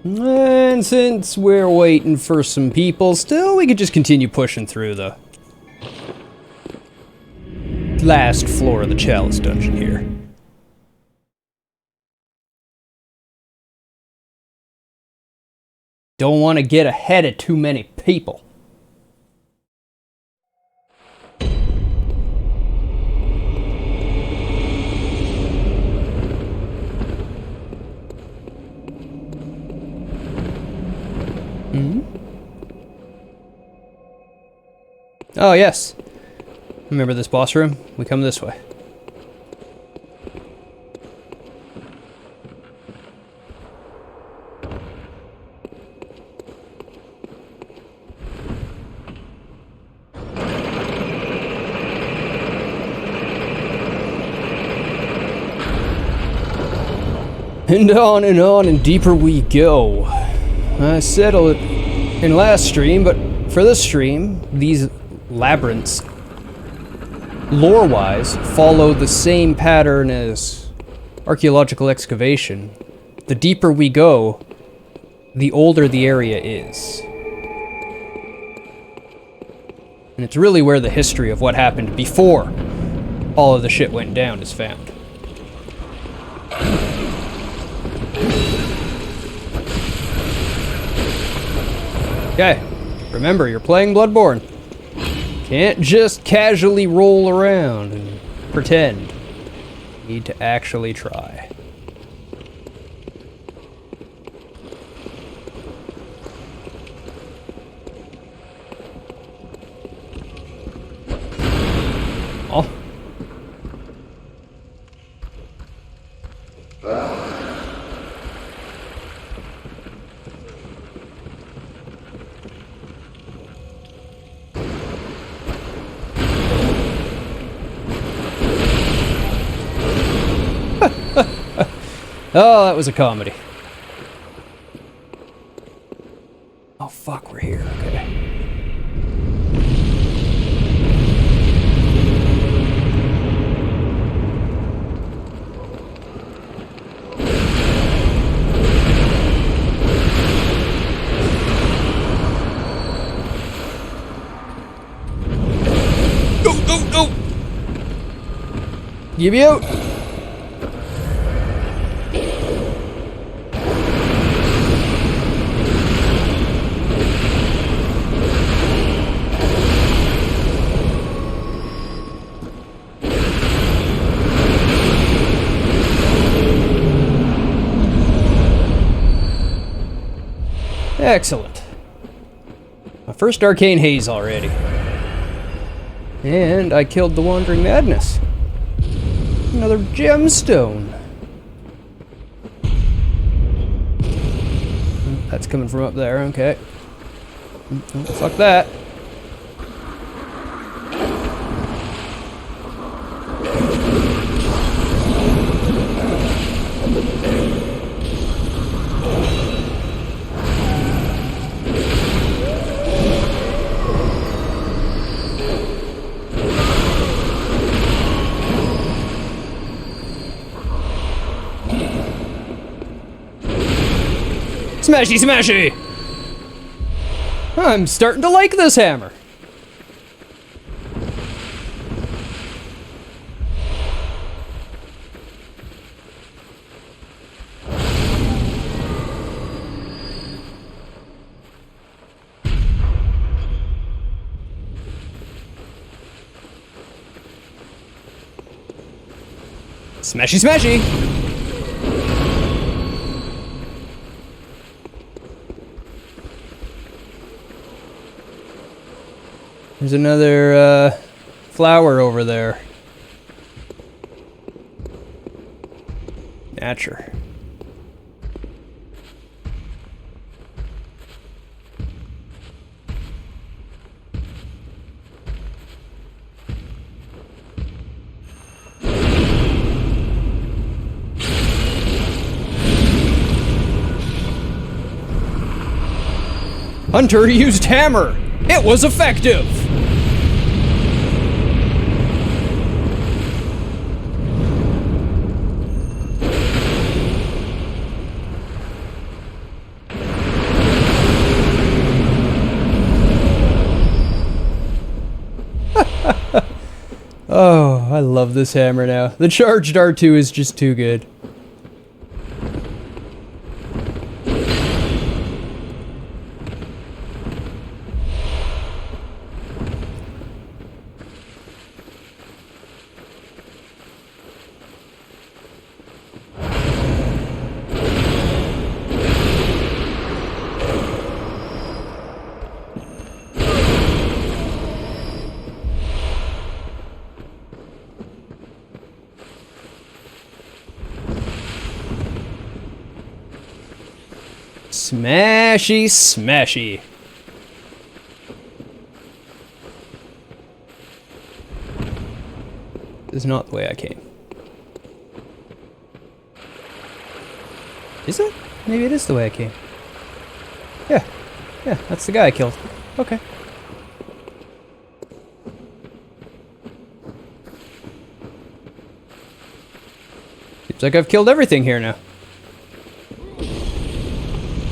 And since we're waiting for some people still, we could just continue pushing through the last floor of the Chalice dungeon here. Don't want to get ahead of too many people. Oh, yes. Remember this boss room? We come this way. And on and deeper we go. I said it in last stream, but for this stream, these labyrinths, lore-wise, follow the same pattern as archaeological excavation. The deeper we go, the older the area is. And it's really where the history of what happened before all of the shit went down is found. Okay, remember, you're playing Bloodborne. Can't just casually roll around and pretend. You need to actually try. Oh. Oh, that was a comedy. Oh, fuck, we're here. Okay. Go! Give me out! Excellent. My first arcane haze already. And I killed the Wandering Madness. Another gemstone. That's coming from up there, okay. Oh, fuck that. Smashy, smashy! I'm starting to like this hammer. Smashy, smashy! There's another, flower over there. Nature. Hunter used hammer! It was effective! I love this hammer now. The charged R2 is just too good. Smashy, smashy. This is not the way I came. Is it? Maybe it is the way I came. Yeah. Yeah, that's the guy I killed. Okay. Seems like I've killed everything here now.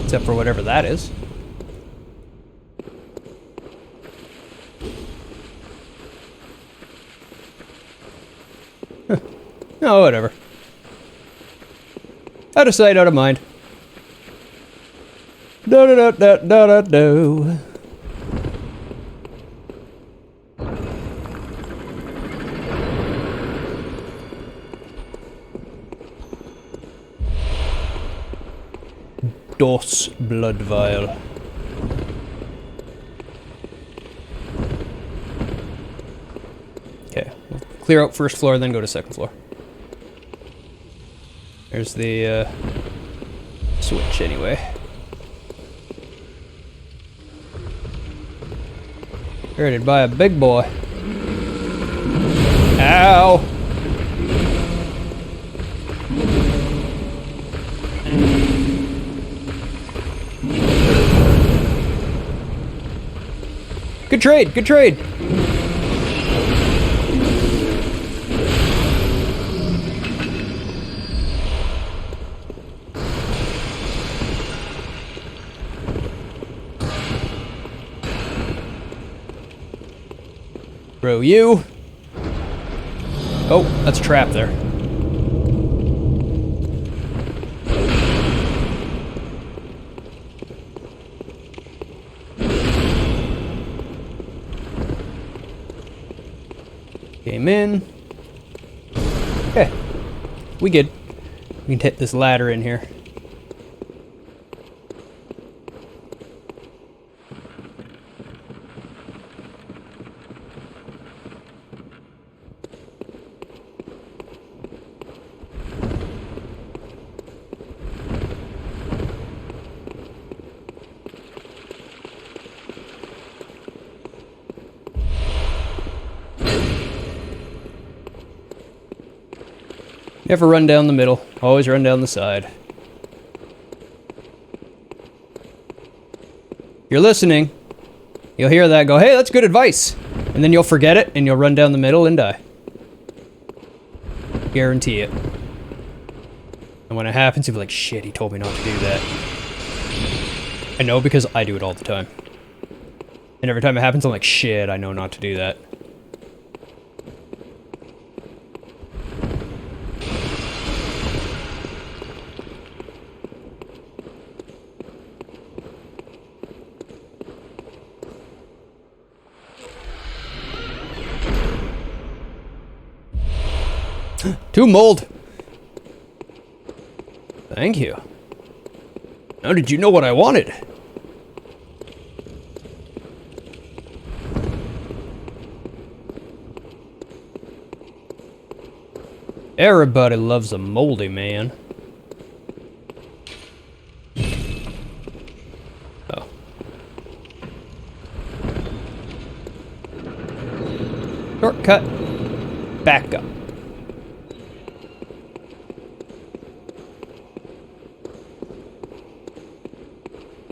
Except for whatever that is. Huh. Oh, whatever. Out of sight, out of mind. Da da da da da da da. DOS blood vial. Okay, we'll clear out first floor, then go to second floor. There's the switch anyway. Guarded by a big boy. Ow! Good trade, good trade. Throw you. Oh, that's a trap there. Came in. Okay. We good. We can hit this ladder in here. Never run down the middle, always run down the side. If you're listening, you'll hear that go, hey, that's good advice. And then you'll forget it and you'll run down the middle and die. Guarantee it. And when it happens, you'll be like, shit, he told me not to do that. I know because I do it all the time. And every time it happens, I'm like, shit, I know not to do that. Two mold. Thank you. How did you know what I wanted? Everybody loves a moldy man. Oh. Shortcut. Back up.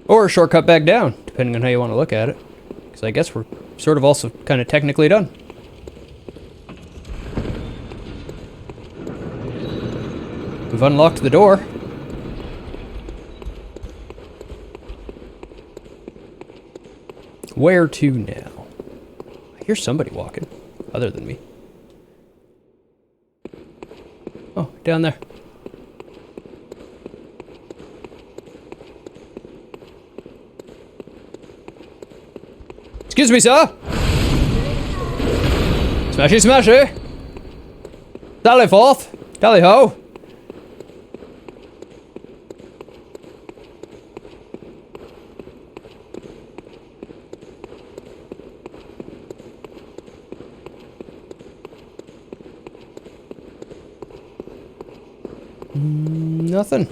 Or a shortcut back down, depending on how you want to look at it. Because I guess we're sort of also kind of technically done. We've unlocked the door. Where to now? I hear somebody walking, other than me. down there. Excuse me, sir. Smashy, smashy. Tally forth. Tally ho. Nothing.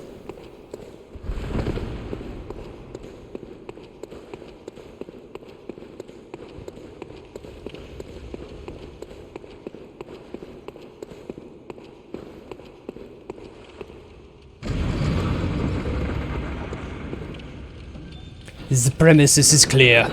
The premises is clear.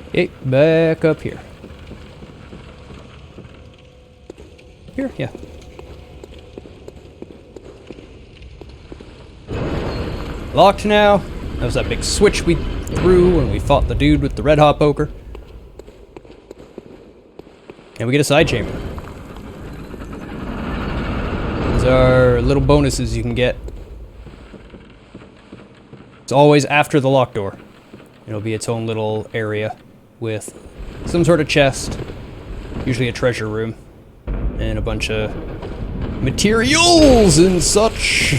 Okay, back up here. Here? Yeah. Locked now. That was that big switch we threw when we fought the dude with the red hot poker. And we get a side chamber. These are little bonuses you can get. It's always after the locked door. It'll be its own little area with some sort of chest, usually a treasure room, and a bunch of materials and such.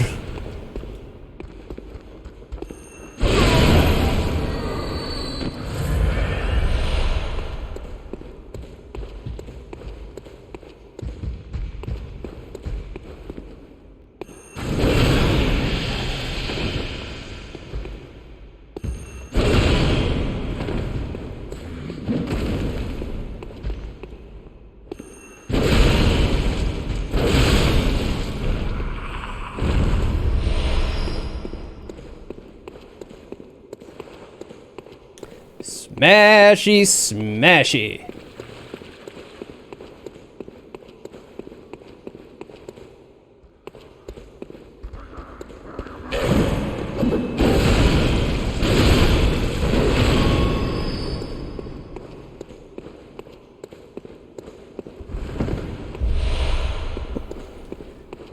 Smashy, smashy.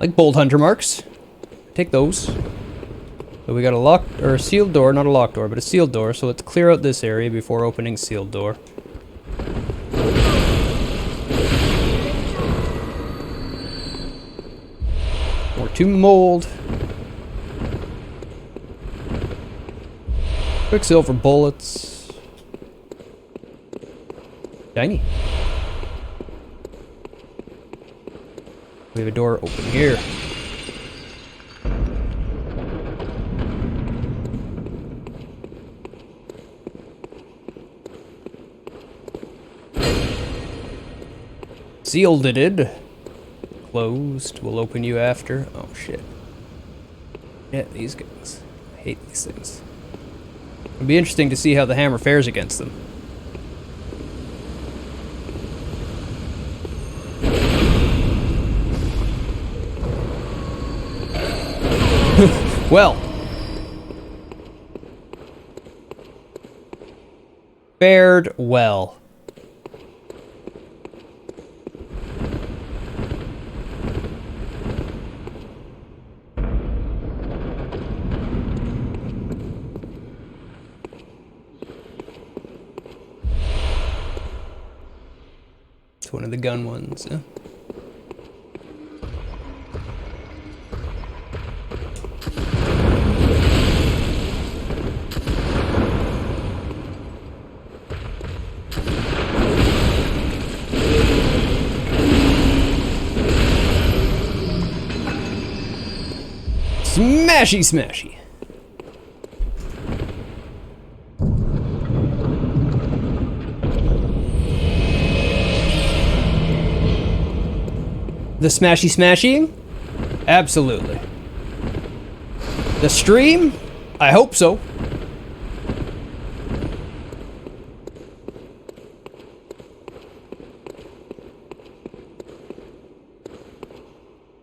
Like bolt hunter marks. Take those. So we got a locked, or a sealed door, not a locked door, but a sealed door. So let's clear out this area before opening sealed door. More 2 mold. Quicksilver bullets. Shiny. We have a door open here. Sealed it did. Closed. We'll open you after. Oh shit. Yeah, these guys. I hate these things. It'll be interesting to see how the hammer fares against them. Well. Fared well. It's one of the gun ones, yeah. Smashy, smashy. The smashy smashing? Absolutely. The stream? I hope so.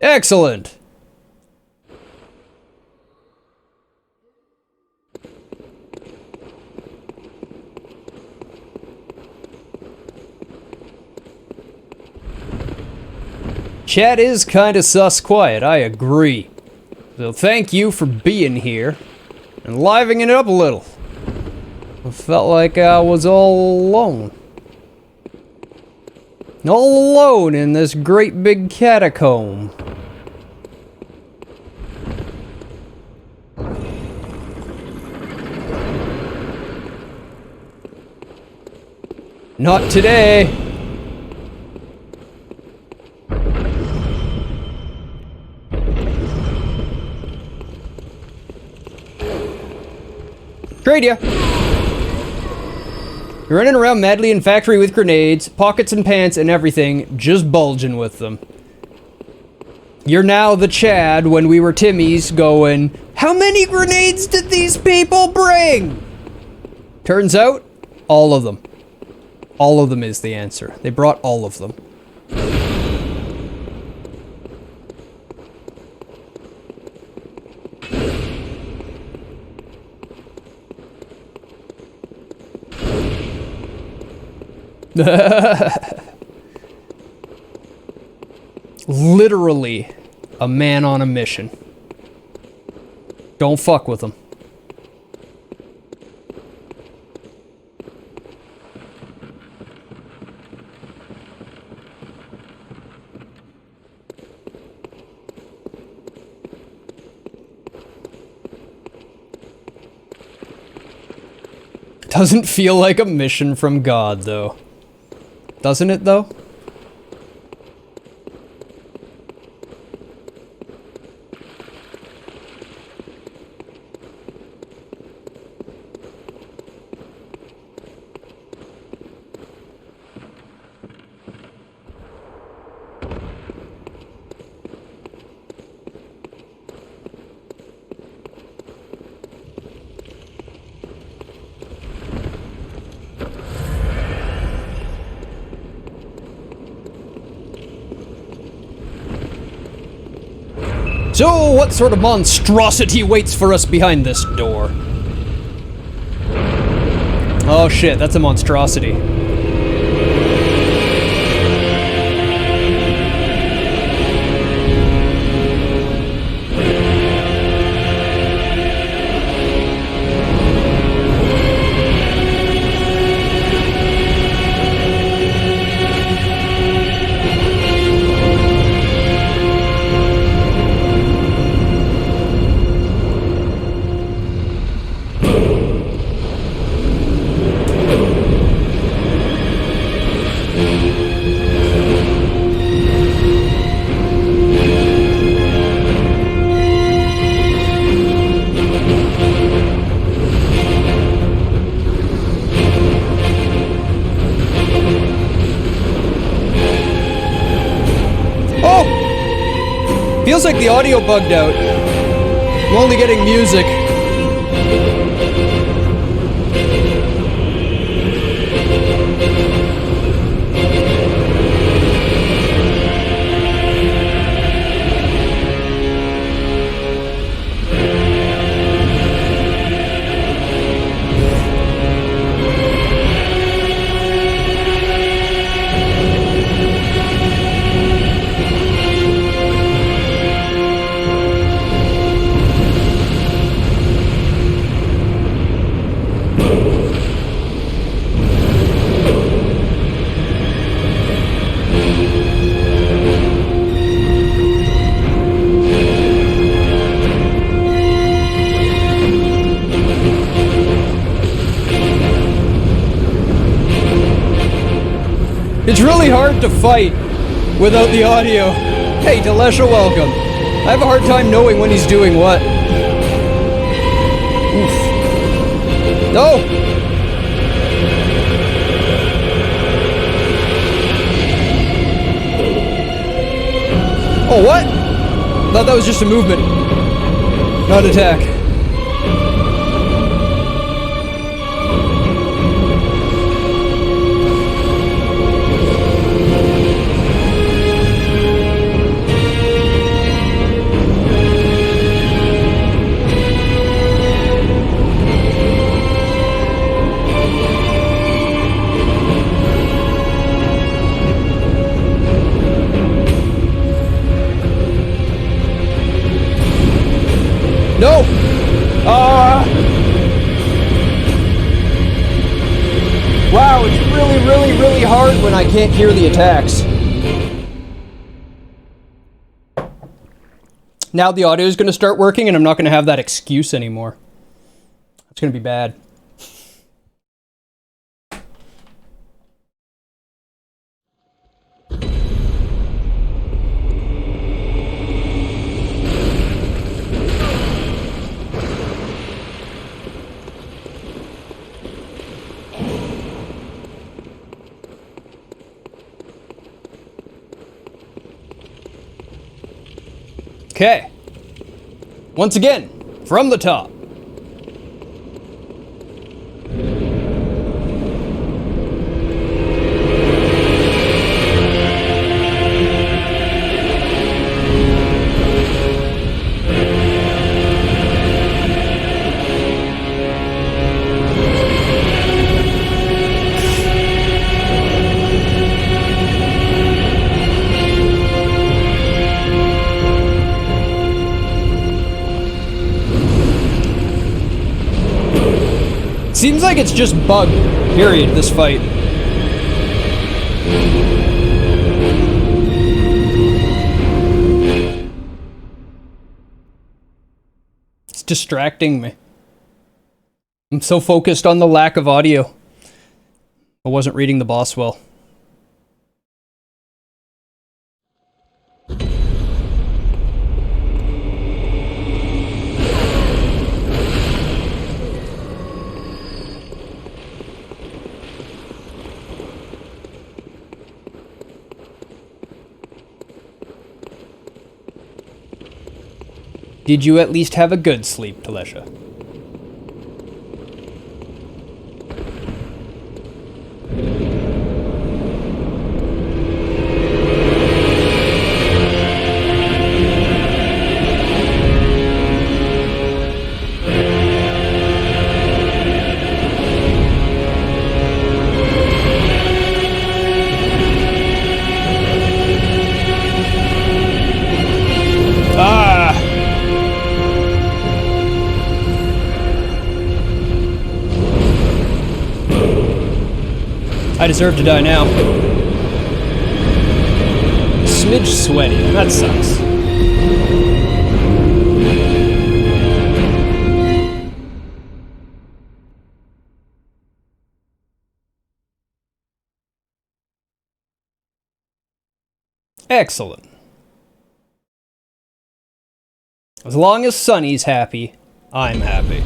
Excellent! Chat is kinda sus quiet, I agree. So thank you for being here and livening it up a little. I felt like I was all alone. All alone in this great big catacomb. Not today. Trade ya! You're running around madly in factory with grenades, pockets and pants and everything, just bulging with them. You're now the Chad when we were Timmy's going, how many grenades did these people bring? Turns out, all of them. All of them is the answer. They brought all of them. Literally a man on a mission. Don't fuck with him. Doesn't feel like a mission from God, though. Doesn't it, though? So, what sort of monstrosity waits for us behind this door? Oh shit, that's a monstrosity. Feels like the audio bugged out. I'm only getting music. It's really hard to fight without the audio. Hey, Delesha, welcome. I have a hard time knowing when he's doing what. Oof. No! Oh, what? I thought that was just a movement. Not an attack. No! Wow, it's really, really, really hard when I can't hear the attacks. Now the audio is going to start working and I'm not going to have that excuse anymore. It's going to be bad. Okay. Once again, from the top. Seems like it's just bug, period, this fight. It's distracting me. I'm so focused on the lack of audio. I wasn't reading the boss well. Did you at least have a good sleep, Talesha? I deserve to die now. Smidge sweaty. That sucks. Excellent. As long as Sunny's happy, I'm happy.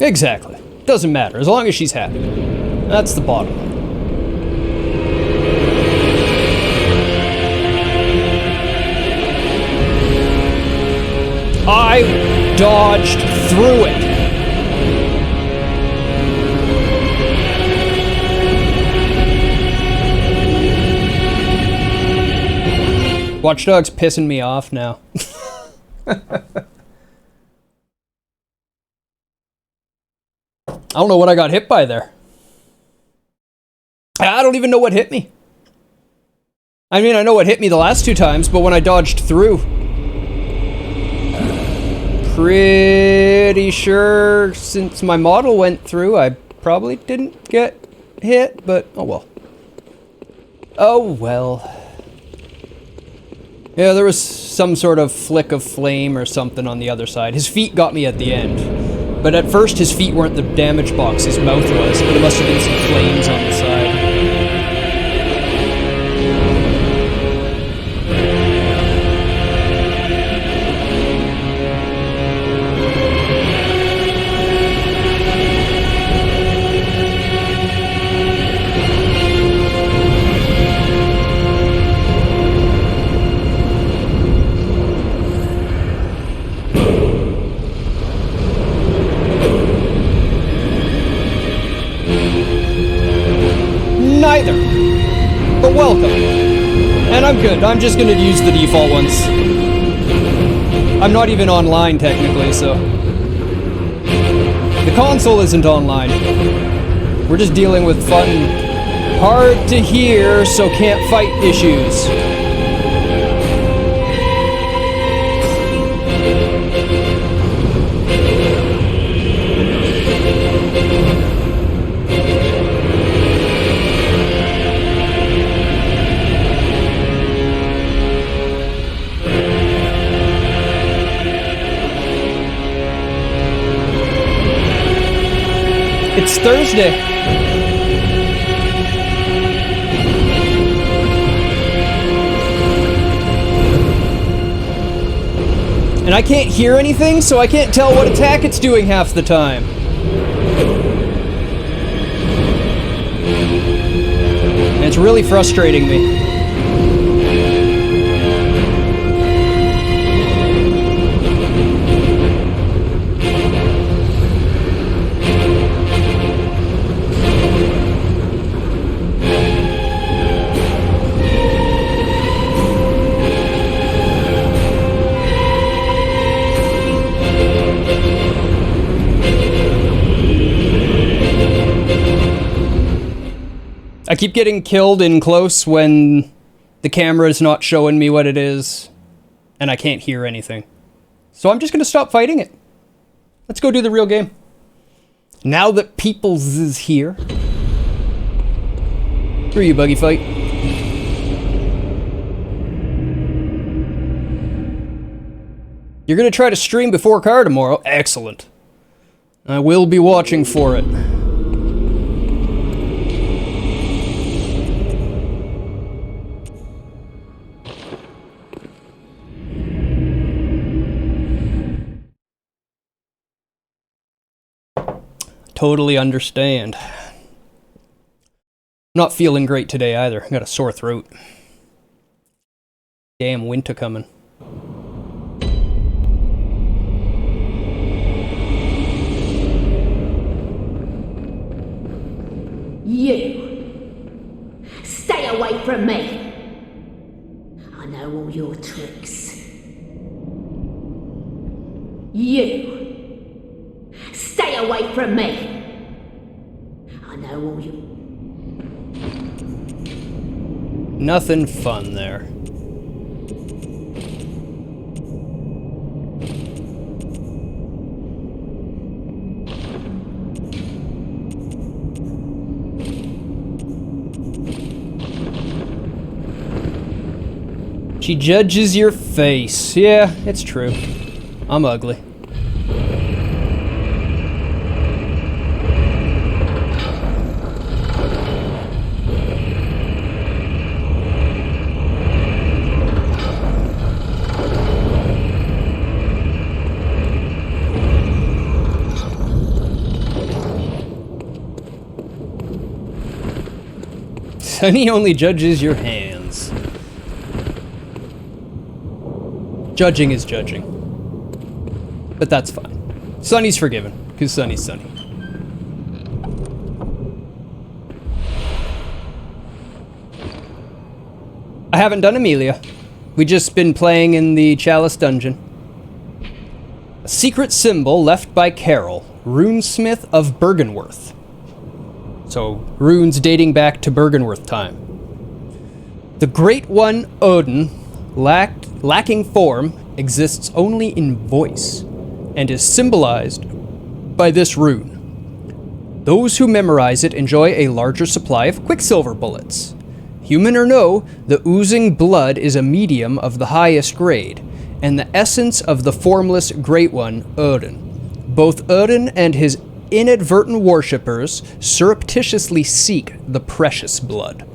Exactly. Doesn't matter, as long as she's happy. That's the bottom line. I dodged through it. Watch Dogs pissing me off now. I don't know what I got hit by there. I don't even know what hit me. I mean, I know what hit me the last two times, but when I dodged through... Pretty sure since my model went through, I probably didn't get hit, but oh well. Oh well. Yeah, there was some sort of flick of flame or something on the other side. His feet got me at the end. But at first his feet weren't the damage box, his mouth was, but it must have been some flames on the side. Neither. But welcome. And I'm good. I'm just gonna use the default ones. I'm not even online technically, so... The console isn't online. We're just dealing with fun, hard to hear, so can't fight issues. It's Thursday. And I can't hear anything, so I can't tell what attack it's doing half the time. And it's really frustrating me. I keep getting killed in close when the camera is not showing me what it is, and I can't hear anything. So I'm just gonna stop fighting it. Let's go do the real game. Now that Peoples is here. Screw you, buggy fight. You're gonna try to stream before car tomorrow? Excellent. I will be watching for it. Totally understand. Not feeling great today either. Got a sore throat. Damn winter coming. You! Stay away from me! I know all your tricks. You! Stay away from me! I know all you... Nothing fun there. She judges your face. Yeah, it's true. I'm ugly. Sunny only judges your hands. Judging is judging. But that's fine. Sunny's forgiven, because Sunny's Sunny. I haven't done Amelia. We just been playing in the Chalice Dungeon. A secret symbol left by Carol, runesmith of Bergenworth. So, runes dating back to Bergenworth time. The Great One, Odin, lacking form, exists only in voice, and is symbolized by this rune. Those who memorize it enjoy a larger supply of Quicksilver bullets. Human or no, the oozing blood is a medium of the highest grade, and the essence of the formless Great One, Odin. Both Odin and his inadvertent worshippers surreptitiously seek the precious blood.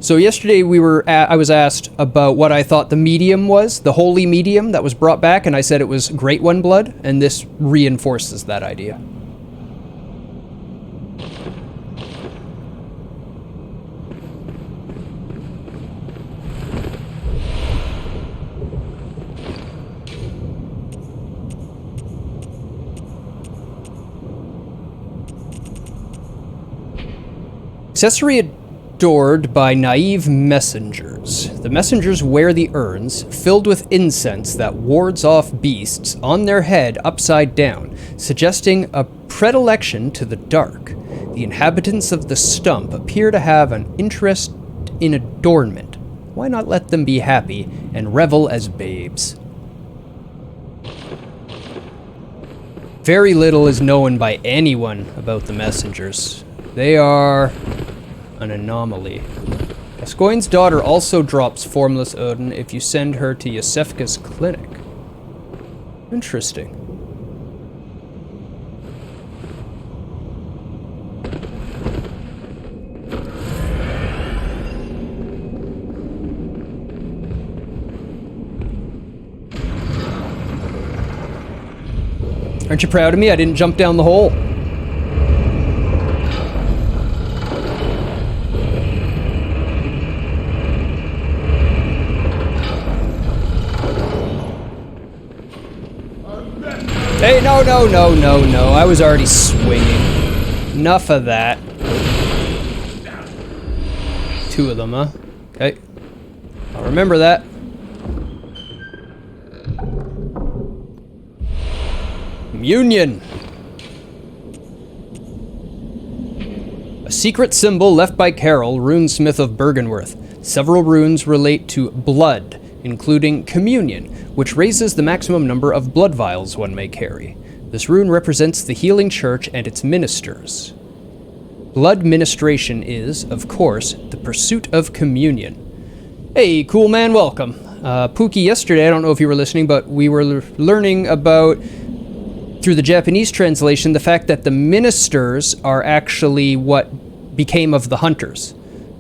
So yesterday I was asked about what I thought the medium was, the holy medium that was brought back, and I said it was Great One blood, and this reinforces that idea. Accessory adored by naive messengers. The messengers wear the urns, filled with incense that wards off beasts, on their head upside down, suggesting a predilection to the dark. The inhabitants of the stump appear to have an interest in adornment. Why not let them be happy and revel as babes? Very little is known by anyone about the messengers. They are an anomaly. Gascoigne's daughter also drops formless Odin if you send her to Yosefka's clinic. Interesting. Aren't you proud of me? I didn't jump down the hole. Hey, no. I was already swinging. Enough of that. 2 of them, huh? Okay. I'll remember that. Communion. A secret symbol left by Carol, runesmith of Bergenworth. Several runes relate to blood, including communion, which raises the maximum number of blood vials one may carry. This rune represents the healing church and its ministers. Blood ministration is, of course, the pursuit of communion. Hey, cool man, welcome. Pookie, yesterday, I don't know if you were listening, but we were learning about, through the Japanese translation, the fact that the ministers are actually what became of the hunters.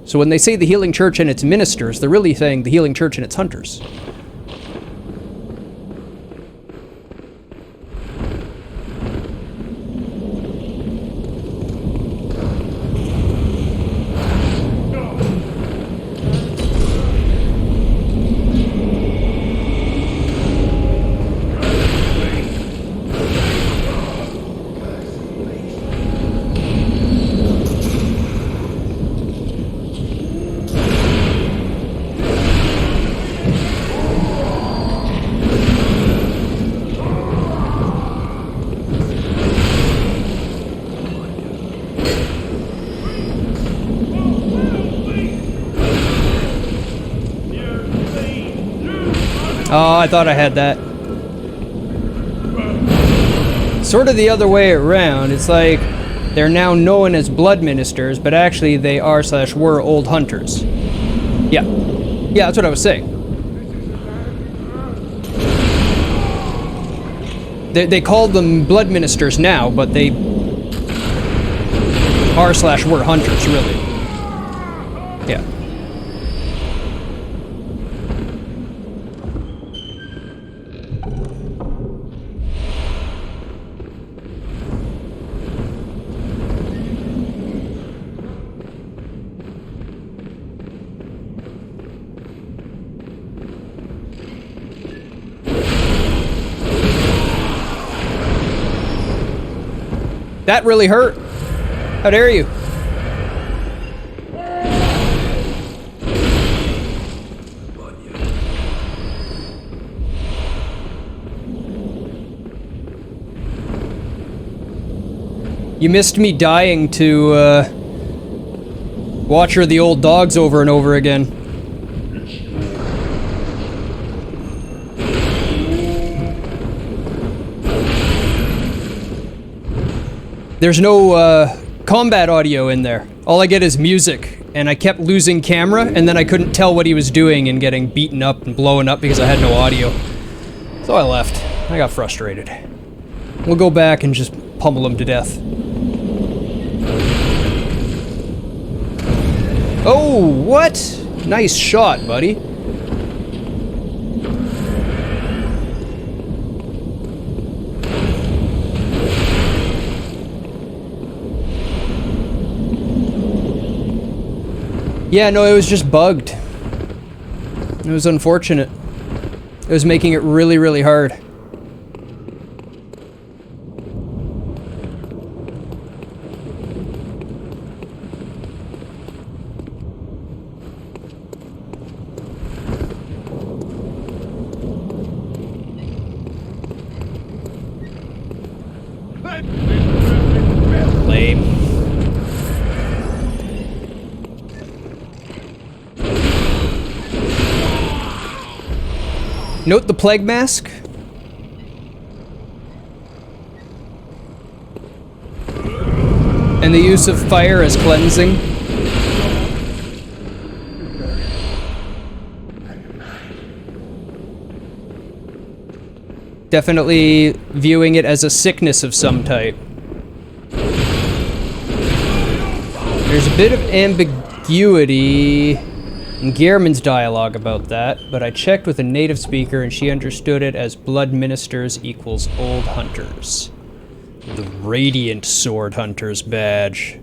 So when they say the healing church and its ministers, they're really saying the healing church and its hunters. Oh, I thought I had that. Sort of the other way around. It's like they're now known as blood ministers, but actually they are/were old hunters. Yeah. Yeah, that's what I was saying. They call them blood ministers now, but they are/were hunters, really. Yeah. That really hurt. How dare you? You missed me dying to watch her the old dogs over and over again. There's no combat audio in there. All I get is music, and I kept losing camera, and then I couldn't tell what he was doing and getting beaten up and blowing up because I had no audio. So I left. I got frustrated. We'll go back and just pummel him to death. Oh, what? Nice shot, buddy. Yeah, no, it was just bugged. It was unfortunate. It was making it really, really hard. Note the plague mask. And the use of fire as cleansing. Definitely viewing it as a sickness of some type. There's a bit of ambiguity in Gehrman's dialogue about that, but I checked with a native speaker and she understood it as blood ministers equals old hunters. The Radiant Sword Hunter's badge.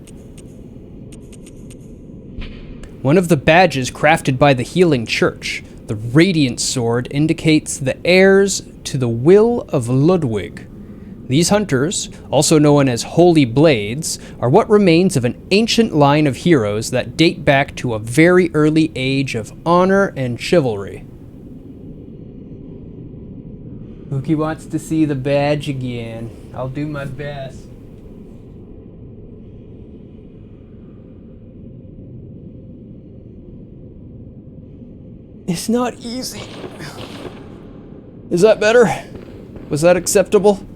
One of the badges crafted by the Healing Church, the Radiant Sword, indicates the heirs to the will of Ludwig. These hunters, also known as Holy Blades, are what remains of an ancient line of heroes that date back to a very early age of honor and chivalry. Pookie wants to see the badge again. I'll do my best. It's not easy. Is that better? Was that acceptable?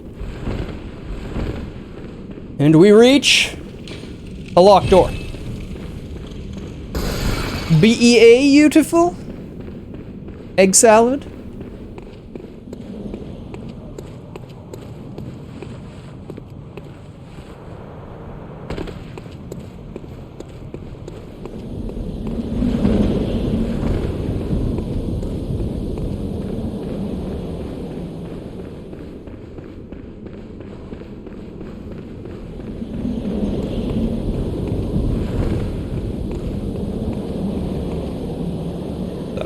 And we reach a locked door. Beautiful? Egg salad?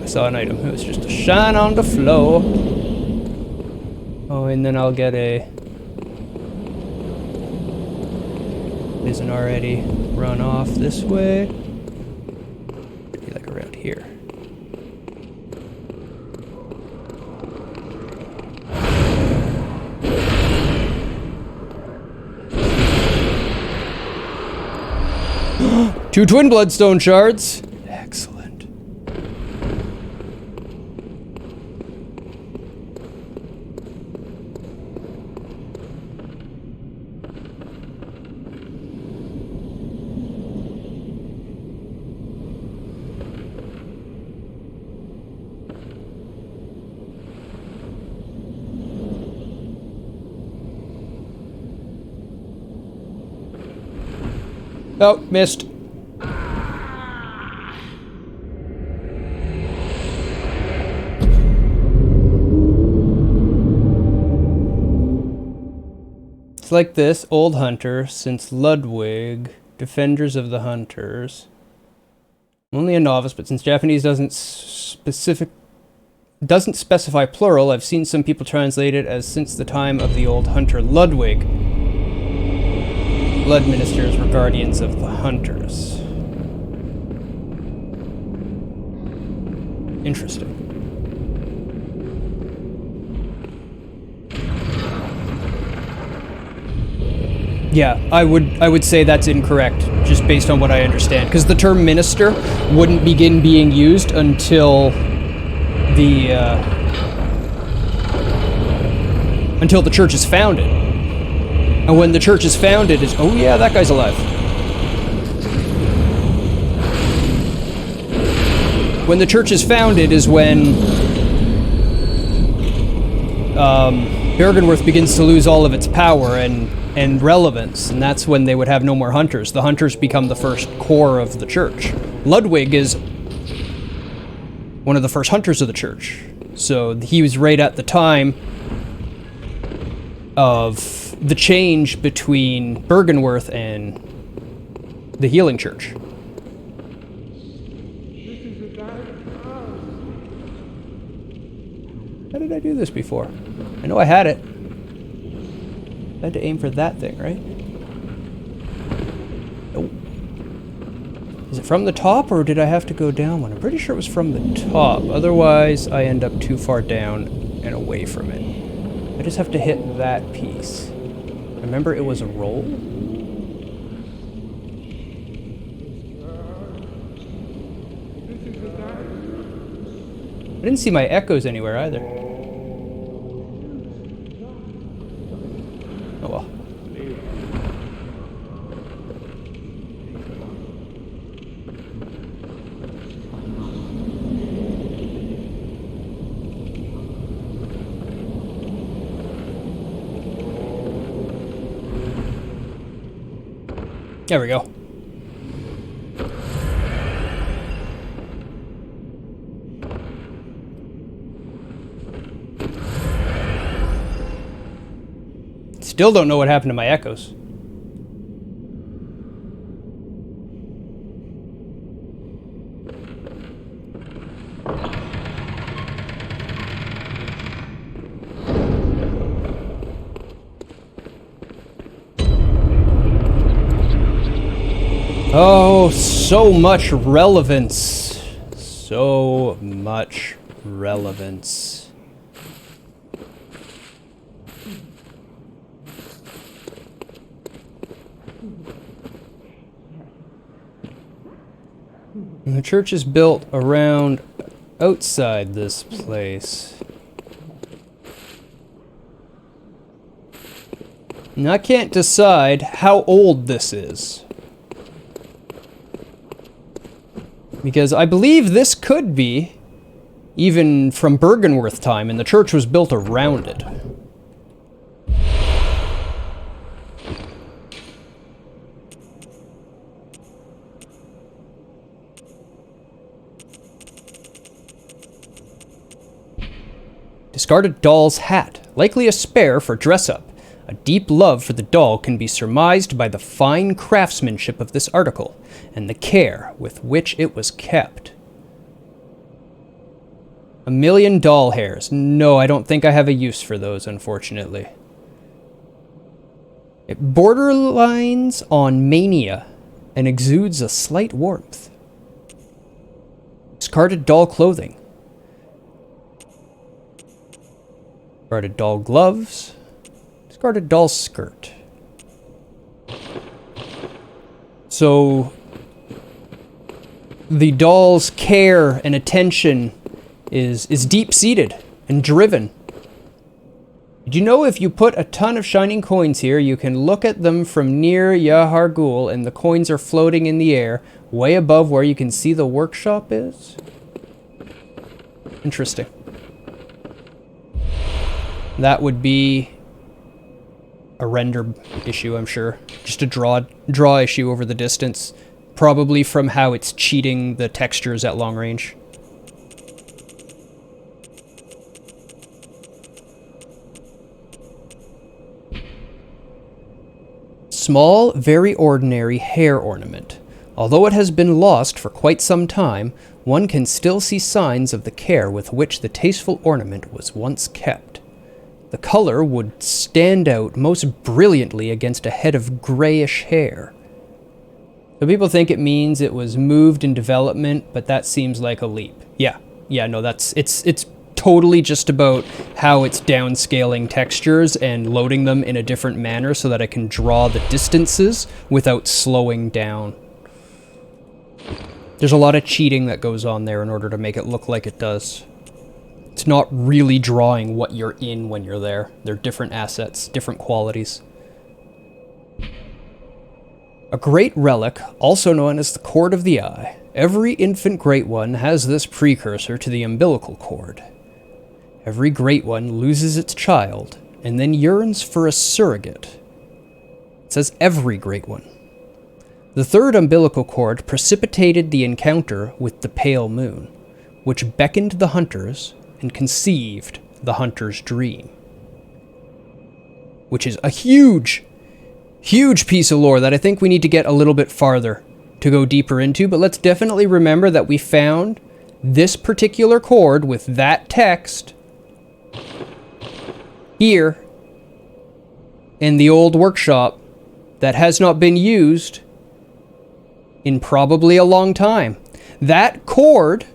Saw an item. It was just a shine on the floor. Oh, and then I'll get a... Isn't already run off this way. Maybe like around here. Two twin bloodstone shards. Excellent. Oh, missed. It's like this, old hunter, since Ludwig, defenders of the hunters. I'm only a novice, but since Japanese doesn't specify plural, I've seen some people translate it as since the time of the old hunter Ludwig. Blood ministers were guardians of the hunters. Interesting. Yeah, I would say that's incorrect, just based on what I understand, because the term minister wouldn't begin being used until the church is founded. And when the church is founded is... Oh yeah, that guy's alive. When the church is founded is when... Byrgenwerth begins to lose all of its power and relevance, and that's when they would have no more hunters. The hunters become the first core of the church. Ludwig is one of the first hunters of the church. So he was right at the time of the change between Byrgenwerth and the Healing Church. How did I do this before? I know I had it. I had to aim for that thing, right? Nope. Is it from the top, or did I have to go down one? I'm pretty sure it was from the top. Otherwise, I end up too far down and away from it. I just have to hit that piece. Remember, it was a roll? I didn't see my echoes anywhere either. There we go. Still don't know what happened to my echoes. Oh, so much relevance. So much relevance. And the church is built around outside this place. And I can't decide how old this is. Because I believe this could be even from Bergenworth time, and the church was built around it. Discarded doll's hat, likely a spare for dress-up. A deep love for the doll can be surmised by the fine craftsmanship of this article, and the care with which it was kept. 1,000,000 doll hairs. No, I don't think I have a use for those, unfortunately. It borderlines on mania, and exudes a slight warmth. Discarded doll clothing. Discarded doll gloves. Discarded doll skirt. So the doll's care and attention is deep-seated and driven. Did you know if you put a ton of shining coins here, you can look at them from near Yahar Ghul, and the coins are floating in the air, way above where you can see the workshop is? Interesting. That would be a render issue, I'm sure. Just a draw issue over the distance. Probably from how it's cheating the textures at long range. Small, very ordinary hair ornament. Although it has been lost for quite some time, one can still see signs of the care with which the tasteful ornament was once kept. The color would stand out most brilliantly against a head of grayish hair. So people think it means it was moved in development, but that seems like a leap. Yeah, no, it's totally just about how it's downscaling textures and loading them in a different manner so that I can draw the distances without slowing down. There's a lot of cheating that goes on there in order to make it look like it does. It's not really drawing what you're in when you're there. They're different assets, different qualities. A great relic, also known as the cord of the eye. Every infant great one has this precursor to the umbilical cord. Every great one loses its child, and then yearns for a surrogate. It says every great one. The third umbilical cord precipitated the encounter with the pale moon, which beckoned the hunters and conceived the hunter's dream. Which is a huge piece of lore that I think we need to get a little bit farther to go deeper into, but let's definitely remember that we found this particular cord with that text here in the old workshop that has not been used in probably a long time. That cord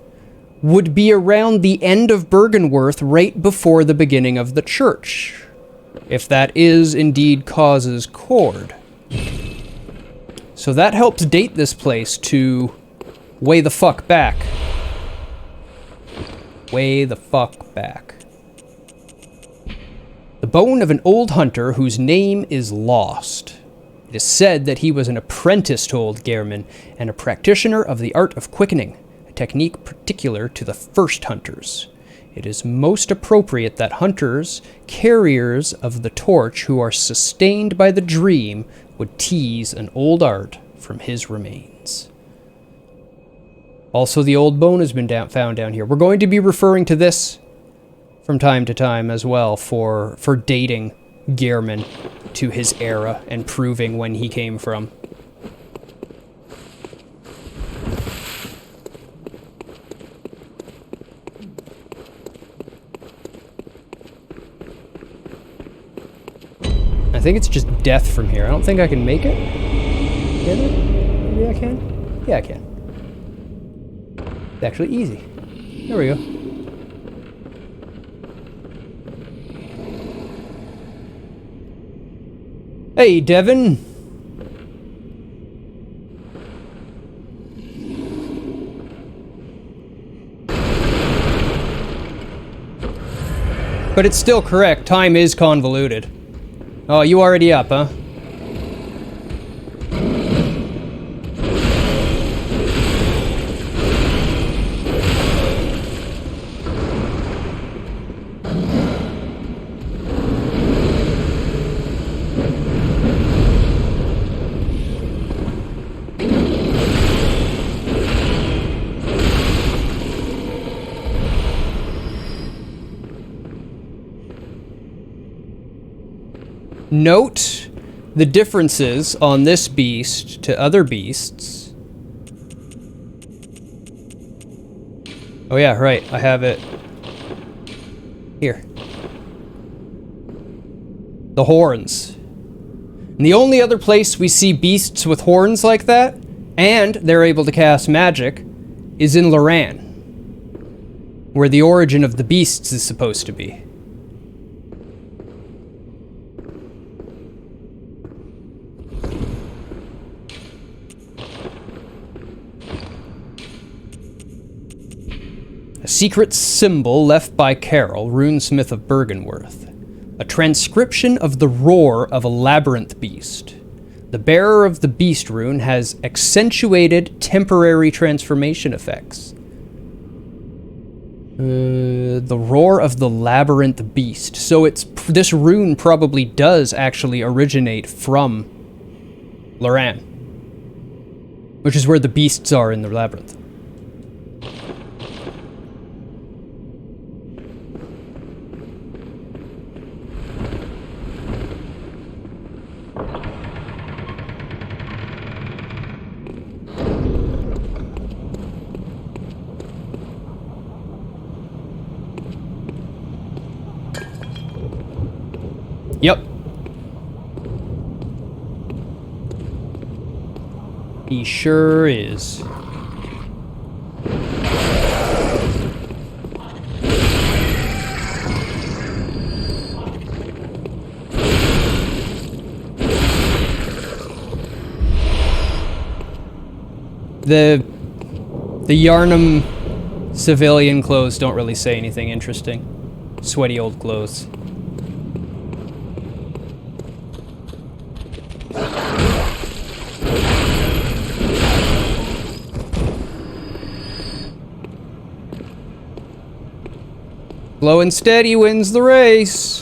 would be around the end of Bergenworth, right before the beginning of the church, if that is indeed Cause's cord. So that helps date this place to way the fuck back. Way the fuck back. The bone of an old hunter whose name is lost. It is said that he was an apprentice to old Gehrman and a practitioner of the art of quickening, a technique particular to the first hunters. It is most appropriate that hunters, carriers of the torch who are sustained by the dream, would tease an old art from his remains. Also, the old bone has been found down here. We're going to be referring to this from time to time as well for dating Gehrman to his era and proving when he came from. I think it's just death from here. I don't think I can make it. Can I? Maybe I can? Yeah, I can. It's actually easy. There we go. Hey, Devin. But it's still correct. Time is convoluted. Oh, you already up, huh? Note the differences on this beast to other beasts. Oh yeah, right, I have it here. The horns. And the only other place we see beasts with horns like that, and they're able to cast magic, is in Loran, where the origin of the beasts is supposed to be. A secret symbol left by Carol, runesmith of Bergenworth. A transcription of the roar of a labyrinth beast. The bearer of the beast rune has accentuated temporary transformation effects. The roar of the labyrinth beast. So this rune probably does actually originate from Loran, which is where the beasts are in the labyrinth. Yep. He sure is. The Yarnum civilian clothes don't really say anything interesting. Sweaty old clothes. Slow and steady wins the race.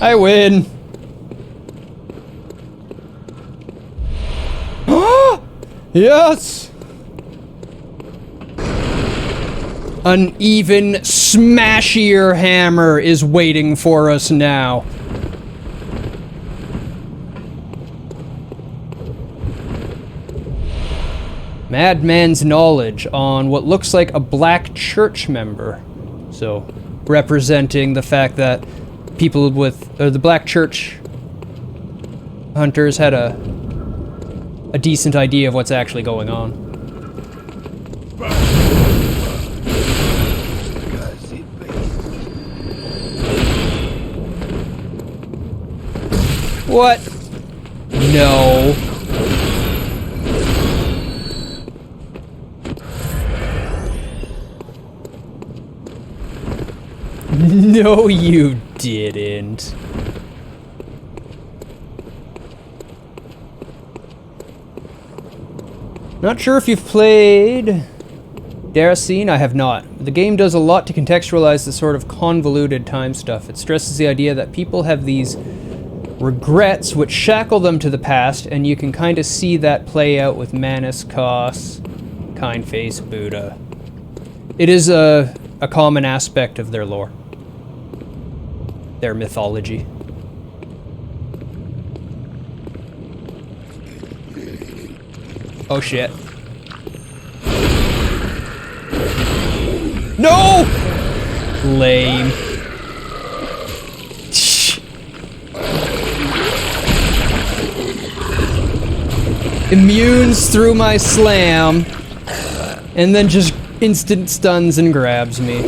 I win. Yes! An even smashier hammer is waiting for us now. Madman's knowledge on what looks like a black church member. So, representing the fact that people with the black church hunters had a decent idea of what's actually going on. What? No. No, you didn't. Not sure if you've played Daracene. I have not. The game does a lot to contextualize the sort of convoluted time stuff. It stresses the idea that people have these regrets which shackle them to the past, and you can kind of see that play out with Manus, Kos, Kind Face, Buddha. It is a common aspect of their lore. Their mythology. Oh shit. No! Lame. Immunes through my slam, and then just instant stuns and grabs me.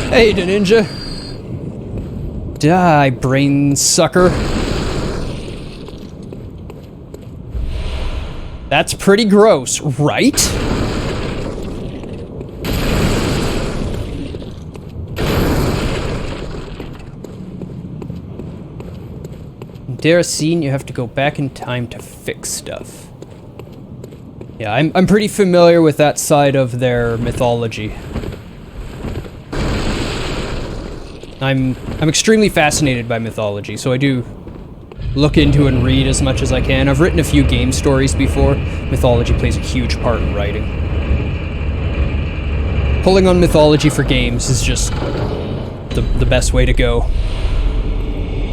Hey, the ninja. Die, brain sucker. That's pretty gross, right? In Daracene, you have to go back in time to fix stuff. Yeah, I'm pretty familiar with that side of their mythology. I'm extremely fascinated by mythology, so I do look into and read as much as I can. I've written a few game stories before. Mythology plays a huge part in writing. Pulling on mythology for games is just the best way to go.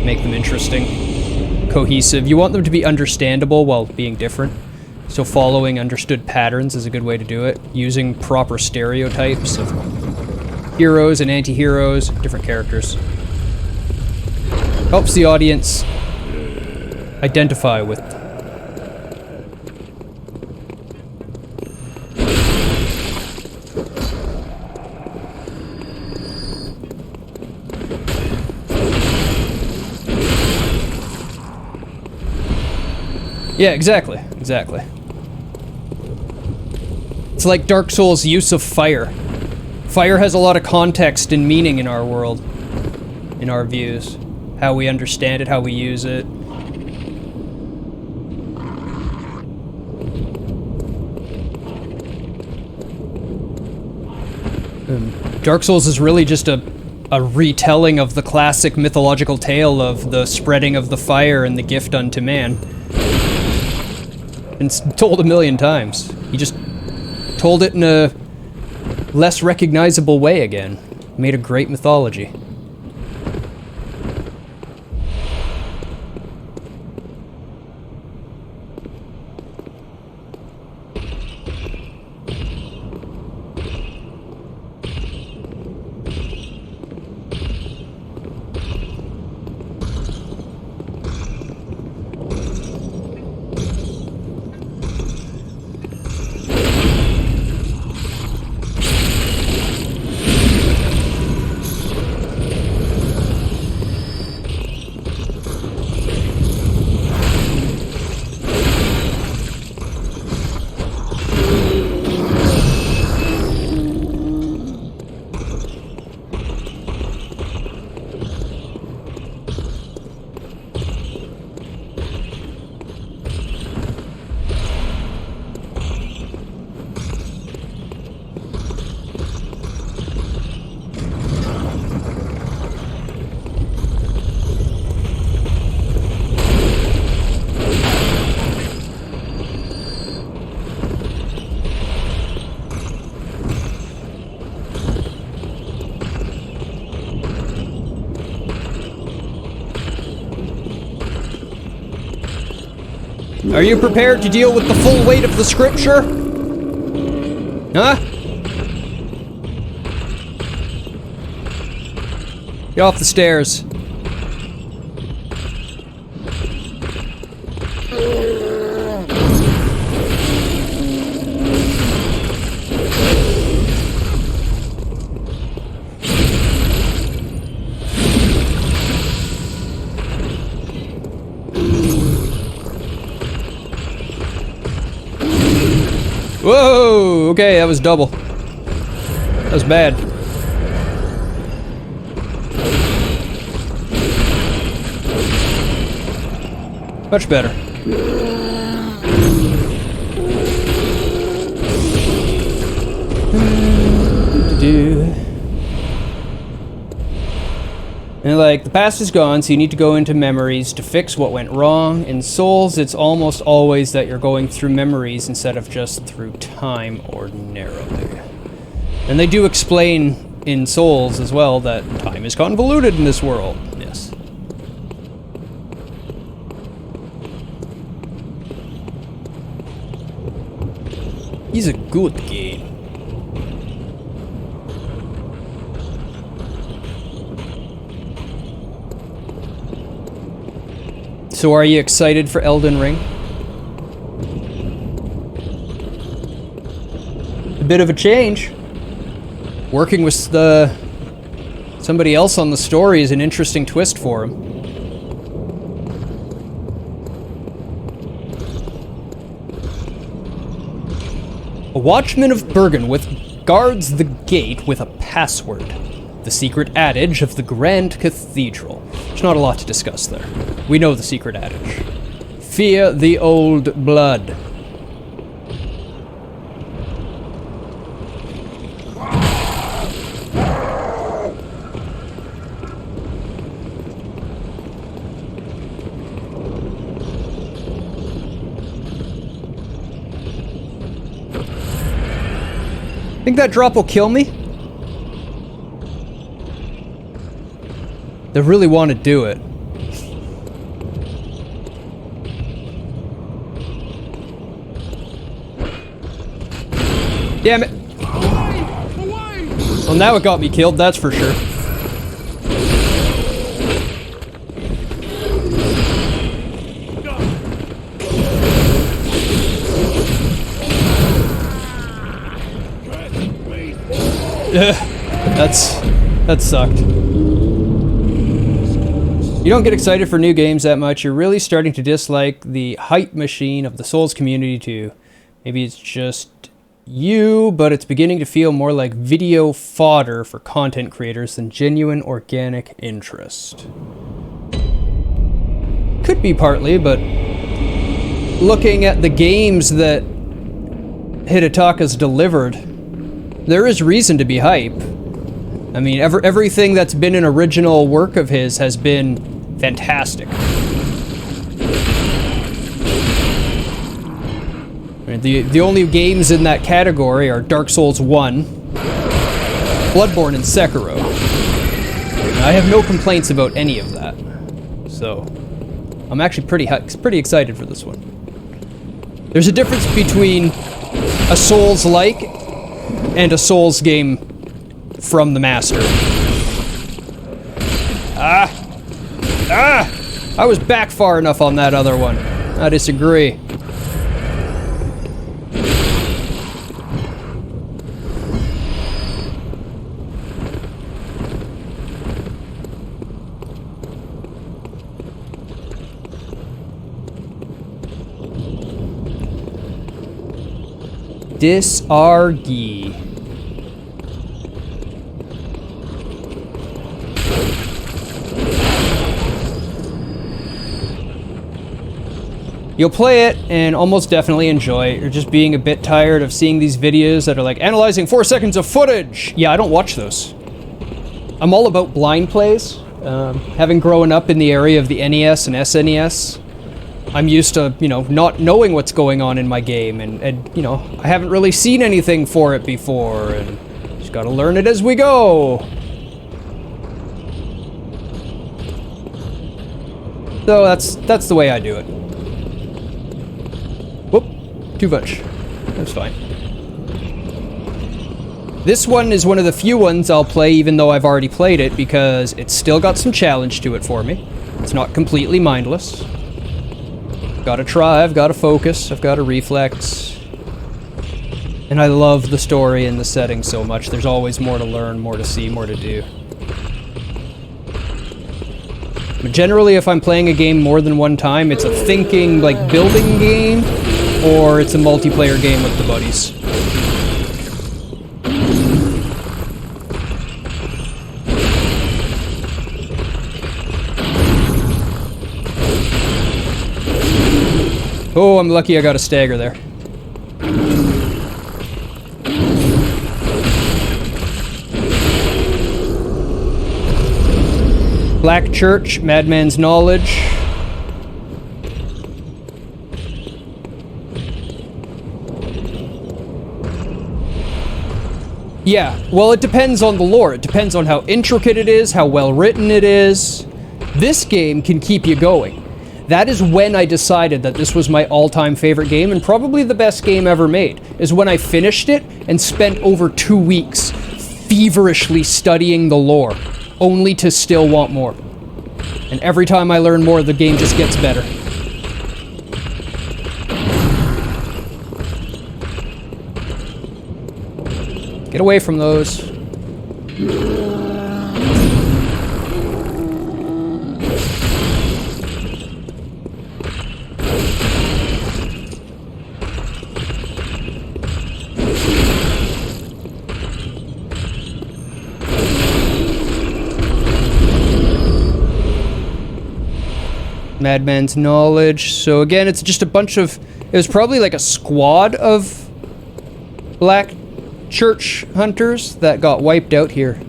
Make them interesting, cohesive. You want them to be understandable while being different. So following understood patterns is a good way to do it. Using proper stereotypes of heroes and anti-heroes, different characters. Helps the audience identify with them. Yeah, exactly. It's like Dark Souls' use of fire. Fire has a lot of context and meaning in our world, in our views. How we understand it, how we use it. Dark Souls is really just a retelling of the classic mythological tale of the spreading of the fire and the gift unto man. And it's told a million times. He just told it in a less recognizable way again. Made a great mythology. Are you prepared to deal with the full weight of the scripture? Huh? Get off the stairs. Okay, that was double. That was bad. Much better. And like, the past is gone, so you need to go into memories to fix what went wrong. In Souls, it's almost always that you're going through memories instead of just through time ordinarily. And they do explain in Souls as well that time is convoluted in this world. Yes. He's a good game. So are you excited for Elden Ring? A bit of a change. Working with somebody else on the story is an interesting twist for him. A watchman of Bergenwith guards the gate with a password. The secret adage of the Grand Cathedral. There's not a lot to discuss there. We know the secret adage. Fear the old blood. Think that drop will kill me? They really want to do it. Damn it. Well, now it got me killed, that's for sure. That sucked. You don't get excited for new games that much. You're really starting to dislike the hype machine of the Souls community too. Maybe it's just you, but it's beginning to feel more like video fodder for content creators than genuine organic interest. Could be partly, but looking at the games that Hidetaka's delivered, there is reason to be hype. I mean, everything that's been an original work of his has been fantastic. The only games in that category are Dark Souls 1, Bloodborne, and Sekiro. I have no complaints about any of that. So, I'm actually pretty excited for this one. There's a difference between a Souls-like and a Souls game from the master. I was back far enough on that other one. I disagree. Disargy. You'll play it and almost definitely enjoy it. You're just being a bit tired of seeing these videos that are like, analyzing 4 seconds of footage! Yeah, I don't watch those. I'm all about blind plays. Having grown up in the area of the NES and SNES, I'm used to, not knowing what's going on in my game, and I haven't really seen anything for it before, and just gotta learn it as we go. So that's the way I do it. Whoop, too much. That's fine. This one is one of the few ones I'll play even though I've already played it, because it's still got some challenge to it for me. It's not completely mindless. Gotta try, I've gotta focus, I've gotta reflex. And I love the story and the setting so much. There's always more to learn, more to see, more to do. But generally, if I'm playing a game more than one time, it's a thinking, building game, or it's a multiplayer game with the buddies. Oh, I'm lucky I got a stagger there. Black Church, Madman's Knowledge. Yeah, well, it depends on the lore. It depends on how intricate it is, how well written it is. This game can keep you going. That is when I decided that this was my all-time favorite game, and probably the best game ever made, is when I finished it and spent over 2 weeks feverishly studying the lore, only to still want more. And every time I learn more, the game just gets better. Get away from those. Madman's Knowledge. So again, it's just a bunch of... It was probably like a squad of Black Church hunters that got wiped out here.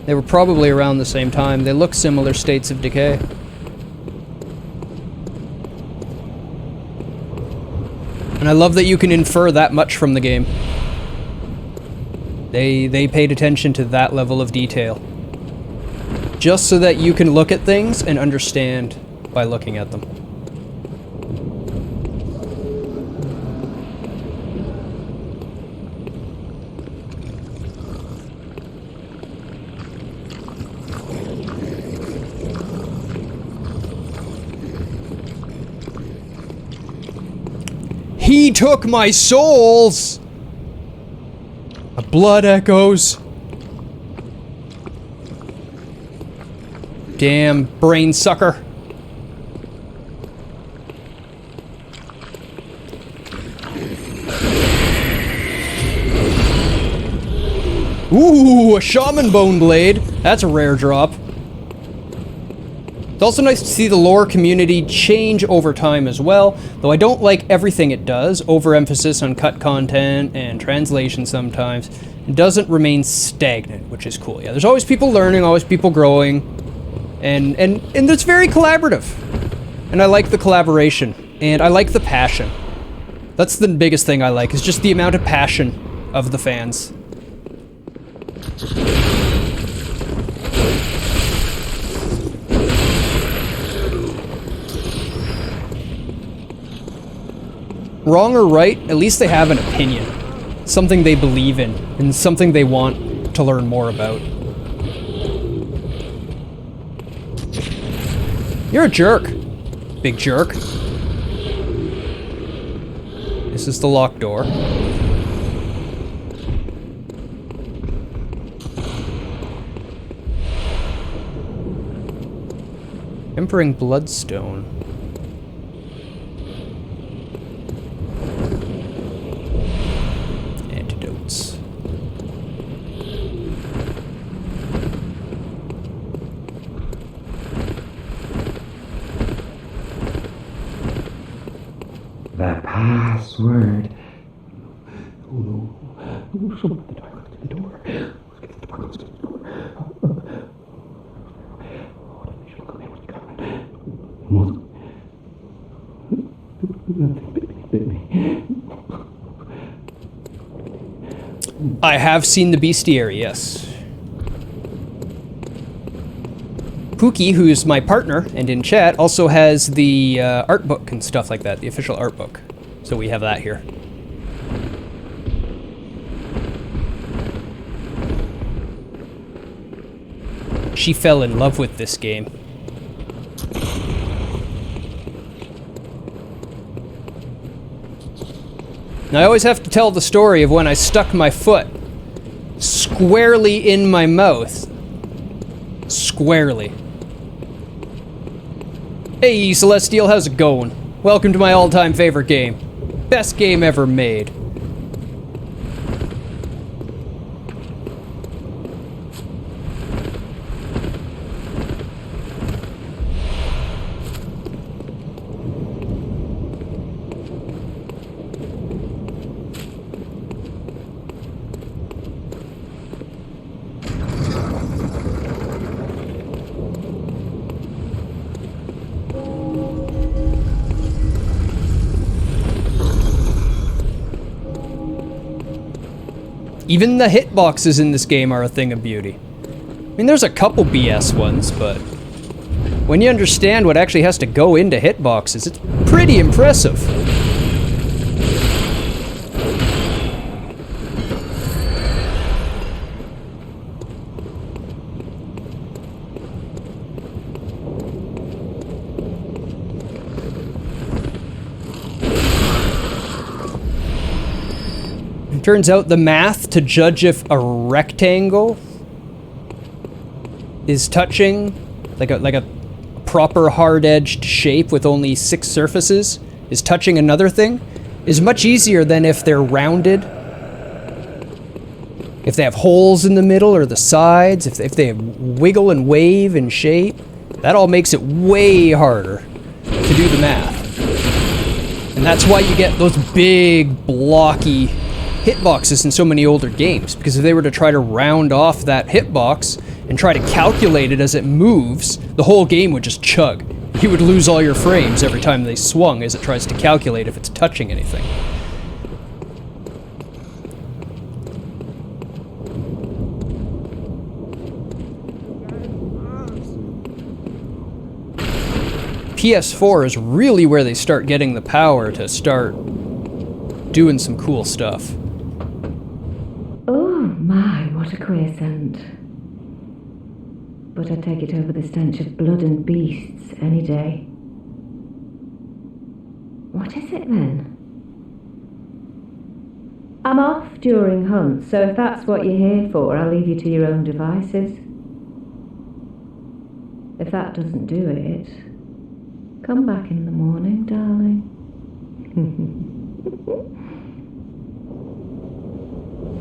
They were probably around the same time. They look similar states of decay. And I love that you can infer that much from the game. They paid attention to that level of detail. Just so that you can look at things and understand by looking at them. He took my souls! A blood echoes. Damn brain sucker. Ooh, a shaman bone blade. That's a rare drop. It's also nice to see the lore community change over time as well, though I don't like everything it does. Overemphasis on cut content and translation sometimes. It doesn't remain stagnant, which is cool. Yeah, there's always people learning, always people growing, and it's very collaborative. And I like the collaboration, and I like the passion. That's the biggest thing I like, is just the amount of passion of the fans. Wrong or right, at least they have an opinion. Something they believe in, and something they want to learn more about. You're a jerk. Big jerk. This is the locked door. Tempering Bloodstone. Antidotes. The password. Oh no. Someone at the door. Let's get the door. Let's get the door. Let's get the door. She'll come in when you come in. I have seen the bestiary, yes. Pookie, who's my partner and in chat, also has the art book and stuff like that, the official art book. So we have that here. She fell in love with this game. Now I always have to tell the story of when I stuck my foot squarely in my mouth. Squarely. Hey Celestial, how's it going? Welcome to my all-time favorite game. Best game ever made. Even the hitboxes in this game are a thing of beauty. I mean, there's a couple BS ones, but when you understand what actually has to go into hitboxes, it's pretty impressive. It turns out the math to judge if a rectangle is touching, like a proper hard-edged shape with only 6 surfaces, is touching another thing, is much easier than if they're rounded. If they have holes in the middle or the sides, if they wiggle and wave in shape, that all makes it way harder to do the math. And that's why you get those big, blocky hitboxes in so many older games, because if they were to try to round off that hitbox and try to calculate it as it moves, the whole game would just chug. You would lose all your frames every time they swung as it tries to calculate if it's touching anything. PS4 is really where they start getting the power to start doing some cool stuff. Oh my, what a queer scent. But I'd take it over the stench of blood and beasts any day. What is it then? I'm off during hunts, so if that's what you're here for, I'll leave you to your own devices. If that doesn't do it, come back in the morning, darling.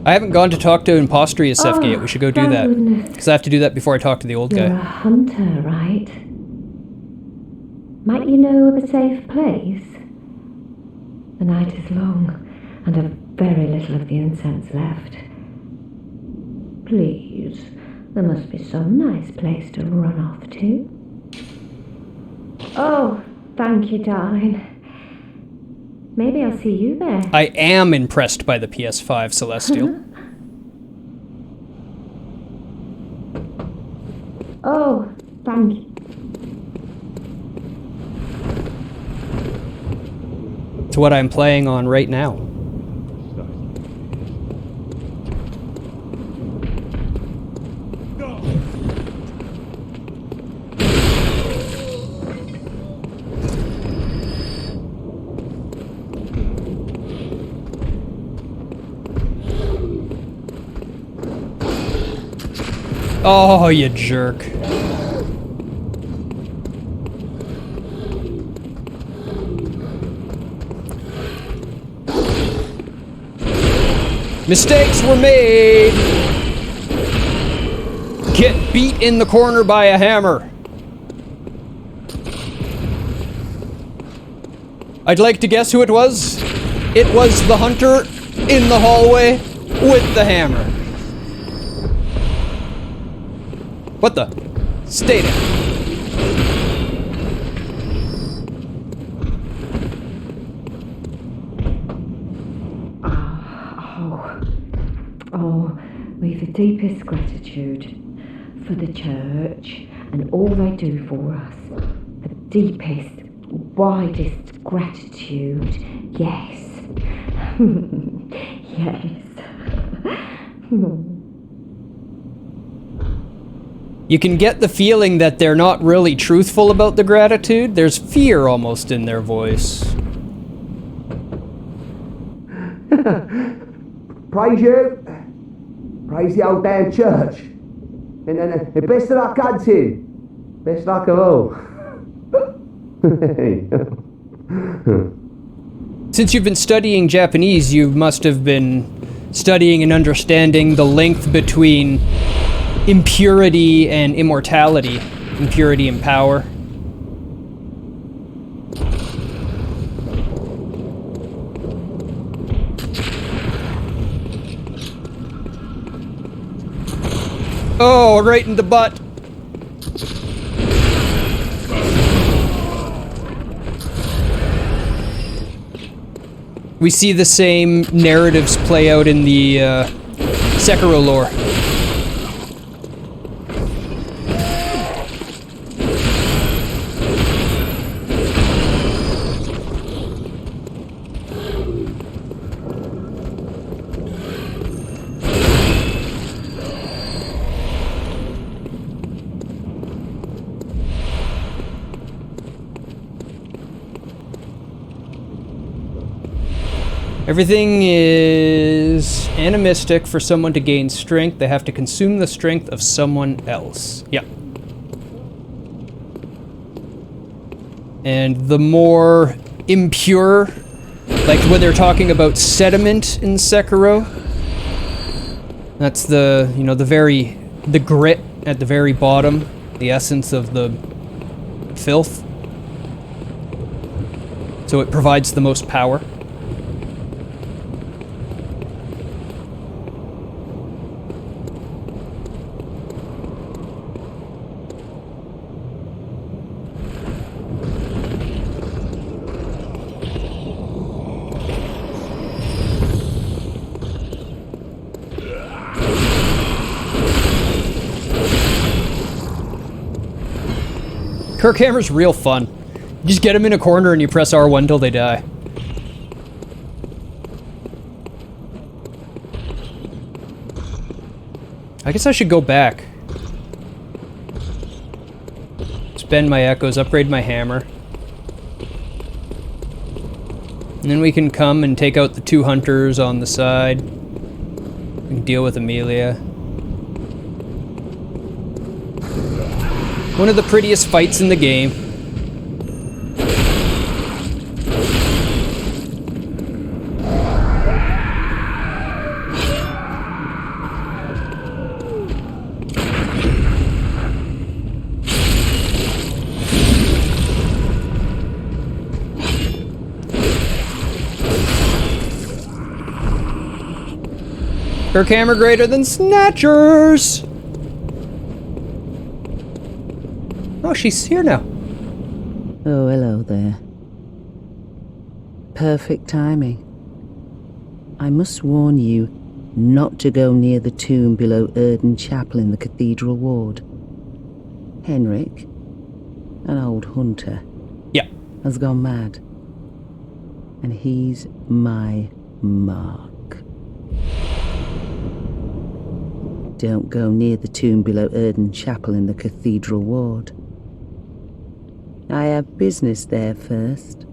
I haven't gone to talk to Imposteria Sefka yet. We should go do thank that. goodness. Because I have to do that before I talk to the old You're a guy. hunter, right? Might you know of a safe place? The night is long, and I've very little of the incense left. Please, there must be some nice place to run off to. Oh, thank you, darling. Maybe I'll see you there. I am impressed by the PS5 Celestial. Oh, thank you. It's what I'm playing on right now. Oh, you jerk. Mistakes were made! Get beat in the corner by a hammer. I'd like to guess who it was. It was the hunter in the hallway with the hammer. What the? Stay there. Oh, we've the deepest gratitude for the church and all they do for us. The deepest, widest gratitude. Yes. Yes. You can get the feeling that they're not really truthful about the gratitude. There's fear almost in their voice. Praise you. Praise the old damn church. And best of luck hunting. Best luck of all. Since you've been studying Japanese, you must have been studying and understanding the link between impurity and immortality. Impurity and power. Oh, right in the butt. We see the same narratives play out in the Sekiro lore. Everything is animistic. For someone to gain strength, they have to consume the strength of someone else. Yeah. And the more impure, like when they're talking about sediment in Sekiro, that's the, you know, the grit at the very bottom, the essence of the filth. So it provides the most power. Kirk Hammer's real fun. You just get them in a corner and you press R1 till they die. I guess I should go back. Spend my echoes, upgrade my hammer. And then we can come and take out the 2 hunters on the side. We can deal with Amelia. One of the prettiest fights in the game. Kirk Hammer greater than Snatchers! Oh, she's here now. Oh, hello there. Perfect timing. I must warn you not to go near the tomb below Erden Chapel in the Cathedral Ward. Henrik, an old hunter, Yeah. has gone mad. And he's my mark. Don't go near the tomb below Erden Chapel in the Cathedral Ward. I have business there first.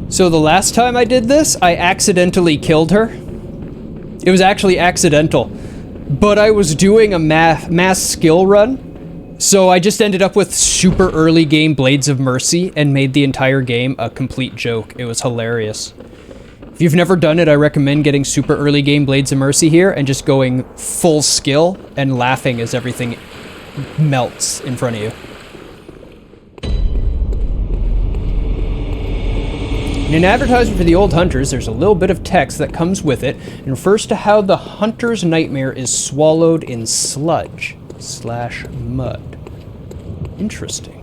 So the last time I did this, I accidentally killed her. It was actually accidental. But I was doing a mass skill run, so I just ended up with super early game Blades of Mercy and made the entire game a complete joke. It was hilarious. If you've never done it, I recommend getting super early game Blades of Mercy here and just going full skill and laughing as everything melts in front of you. In an advertisement for the Old Hunters, there's a little bit of text that comes with it and refers to how the hunter's nightmare is swallowed in sludge/mud. Interesting.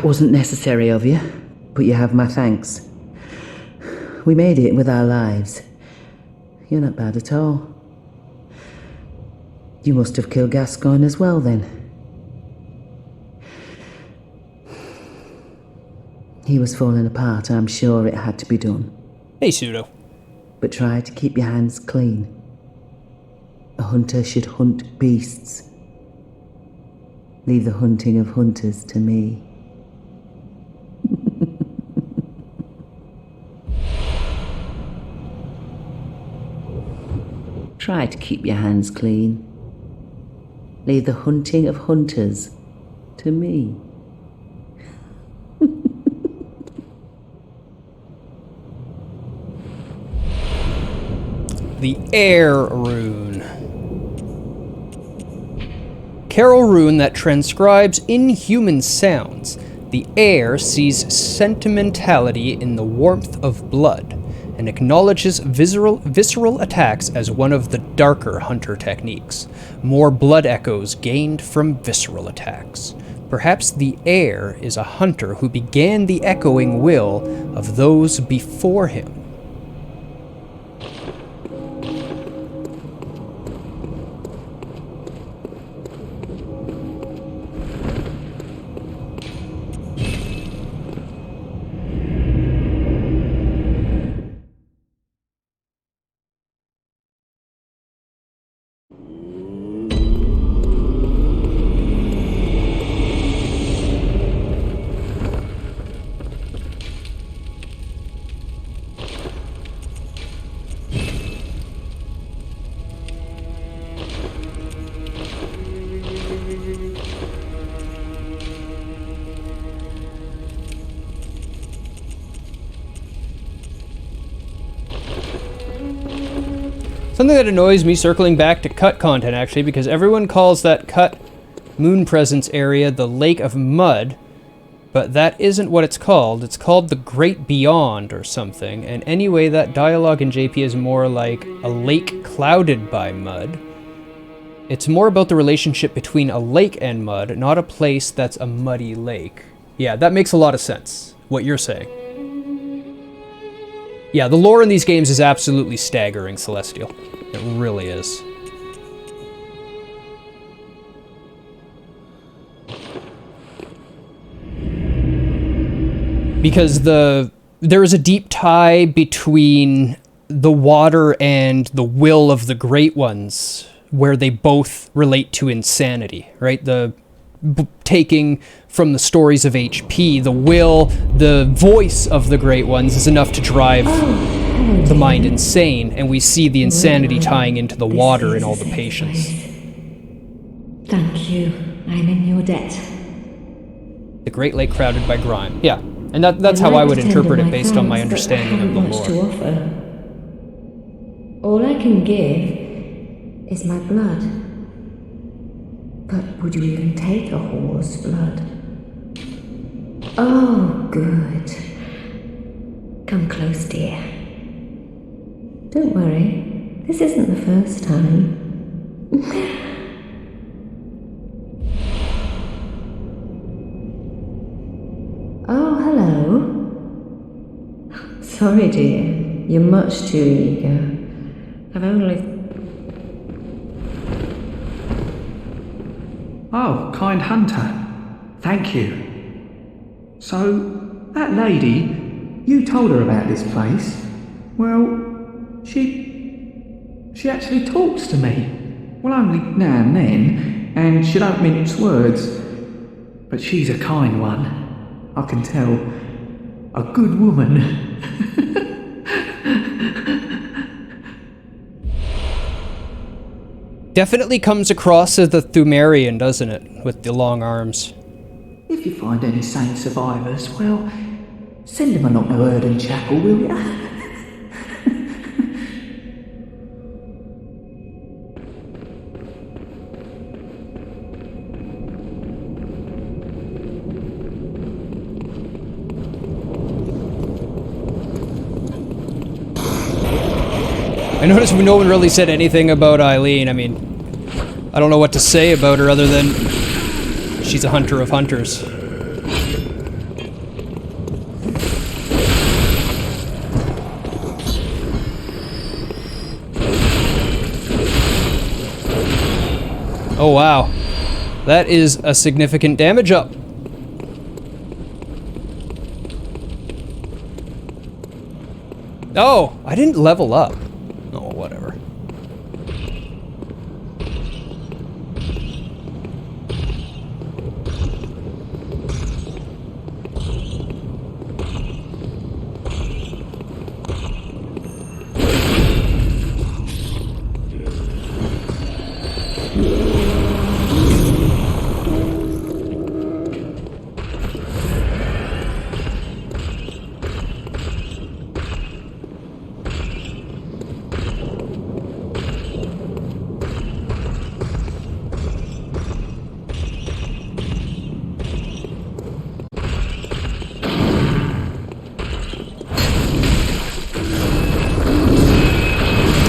wasn't necessary of you, but you have my thanks. We made it with our lives. You're not bad at all. You must have killed Gascoigne as well, then. He was falling apart, I'm sure it had to be done. Hey, Pseudo. But try to keep your hands clean. A hunter should hunt beasts. Leave the hunting of hunters to me. Try to keep your hands clean. Leave the hunting of hunters to me. The Air Rune. Carol rune that transcribes inhuman sounds. The air sees sentimentality in the warmth of blood and acknowledges visceral attacks as one of the darker hunter techniques. More blood echoes gained from visceral attacks. Perhaps the air is a hunter who began the echoing will of those before him. Something that annoys me, circling back to cut content actually, because everyone calls that cut moon presence area the Lake of Mud, but that isn't what it's called. It's called the Great Beyond or something, and anyway, that dialogue in JP is more like a lake clouded by mud. It's more about the relationship between a lake and mud, not a place that's a muddy lake. Yeah, that makes a lot of sense, what you're saying. Yeah, the lore in these games is absolutely staggering, Celestial. It really is. Because there is a deep tie between the water and the will of the Great Ones, where they both relate to insanity, right? Taking from the stories of HP, the will, the voice of the Great Ones is enough to drive the mind insane, and we see the insanity tying into the water in all the patients. Thank you. I'm in your debt. The Great Lake crowded by grime. Yeah, and that's how I would interpret it based on my understanding of the lore. All I can give is my blood. But would you even take a horse's blood? Oh, good. Come close, dear. Don't worry, this isn't the first time. Oh, hello. Sorry, dear. You're much too eager. I've only... Oh, kind hunter. Thank you. So, that lady, you told her about this place. Well, she actually talks to me. Well, only now and then, and she don't mince words. But she's a kind one. I can tell. A good woman. Definitely comes across as the Thumerian, doesn't it? With the long arms. If you find any sane survivors, well, send them along to Erdon Chapel, will ya? I noticed no one really said anything about Eileen. I mean, I don't know what to say about her other than she's a hunter of hunters. Oh, wow. That is a significant damage up. Oh, I didn't level up. Oh, whatever.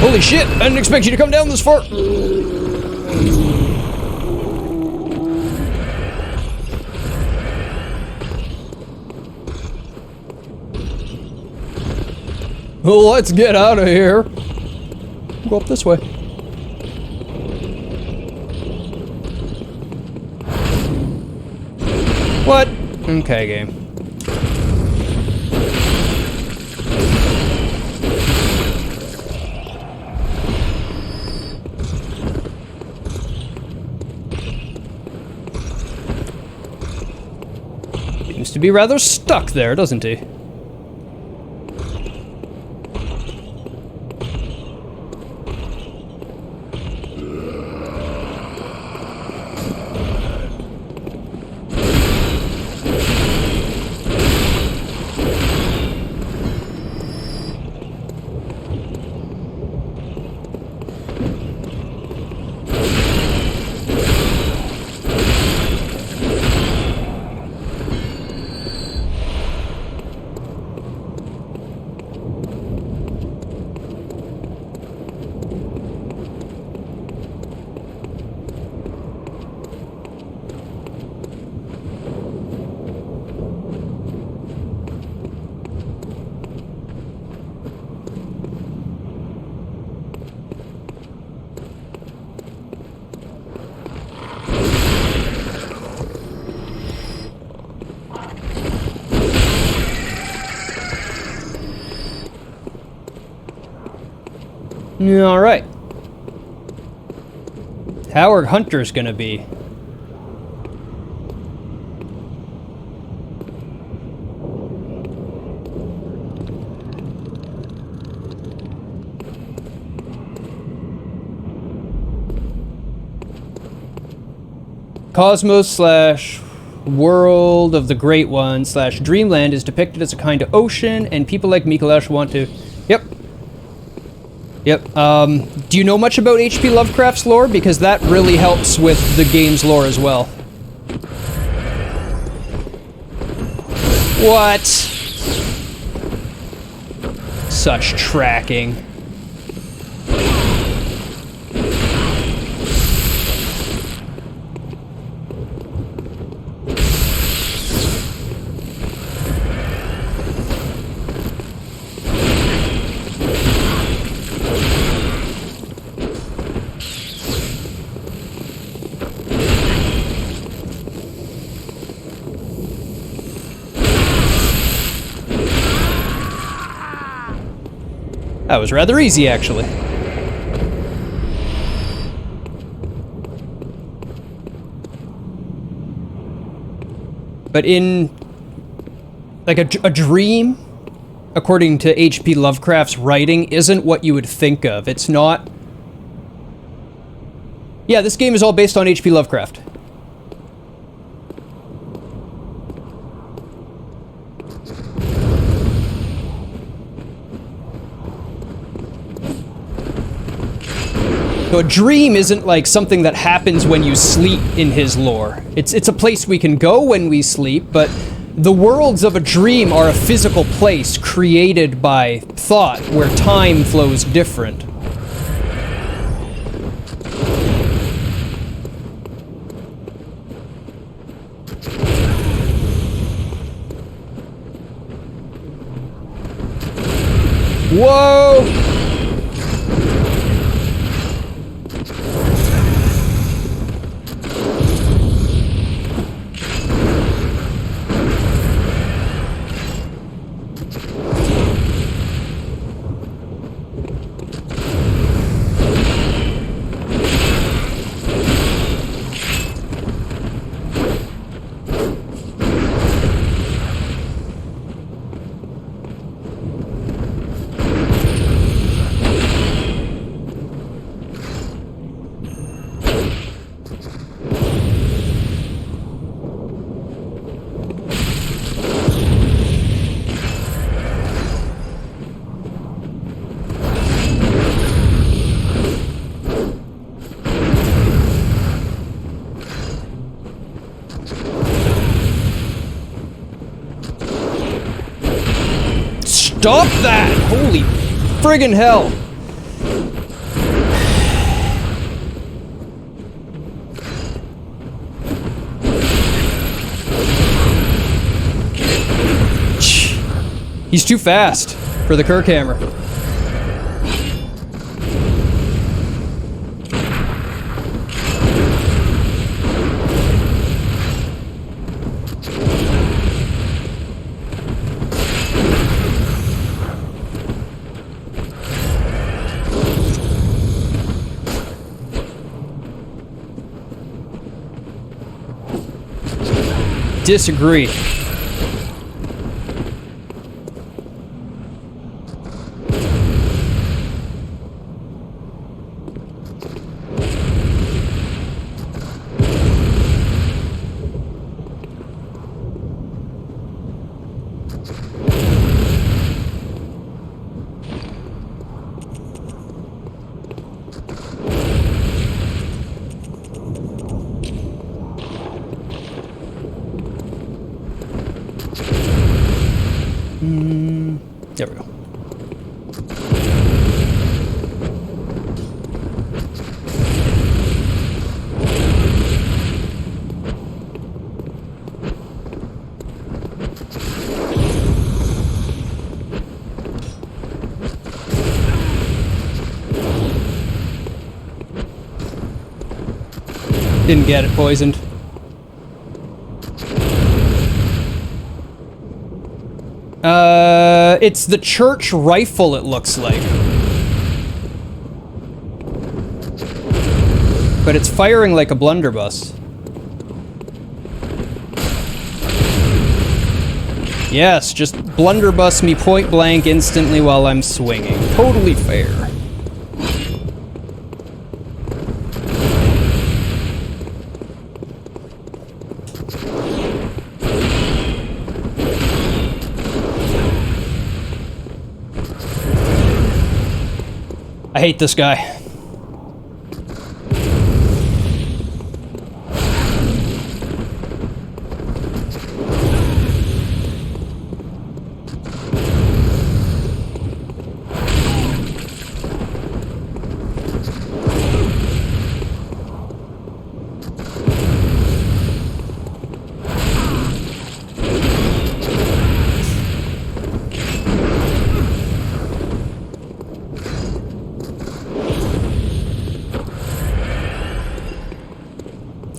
Holy shit, I didn't expect you to come down this far. Well, let's get out of here. Go up this way. What? Okay, game. Seems to be rather stuck there, doesn't he? Alright. How are hunters gonna be? Cosmos slash World of the Great One slash Dreamland is depicted as a kind of ocean, and people like Mikolash want to... Yep. Yep. Do you know much about H.P. Lovecraft's lore? Because that really helps with the game's lore as well. What? Such tracking. That was rather easy, actually. But in... like, a dream, according to H.P. Lovecraft's writing, isn't what you would think of. It's not... Yeah, this game is all based on H.P. Lovecraft. So a dream isn't like something that happens when you sleep in his lore. It's a place we can go when we sleep, but the worlds of a dream are a physical place created by thought where time flows different. Whoa! Stop that! Holy friggin' hell! He's too fast for the Kirk hammer. Disagree. There we go. Didn't get it poisoned. It's the church rifle, it looks like. But it's firing like a blunderbuss. Yes, just blunderbuss me point blank instantly while I'm swinging. Totally fair. I hate this guy.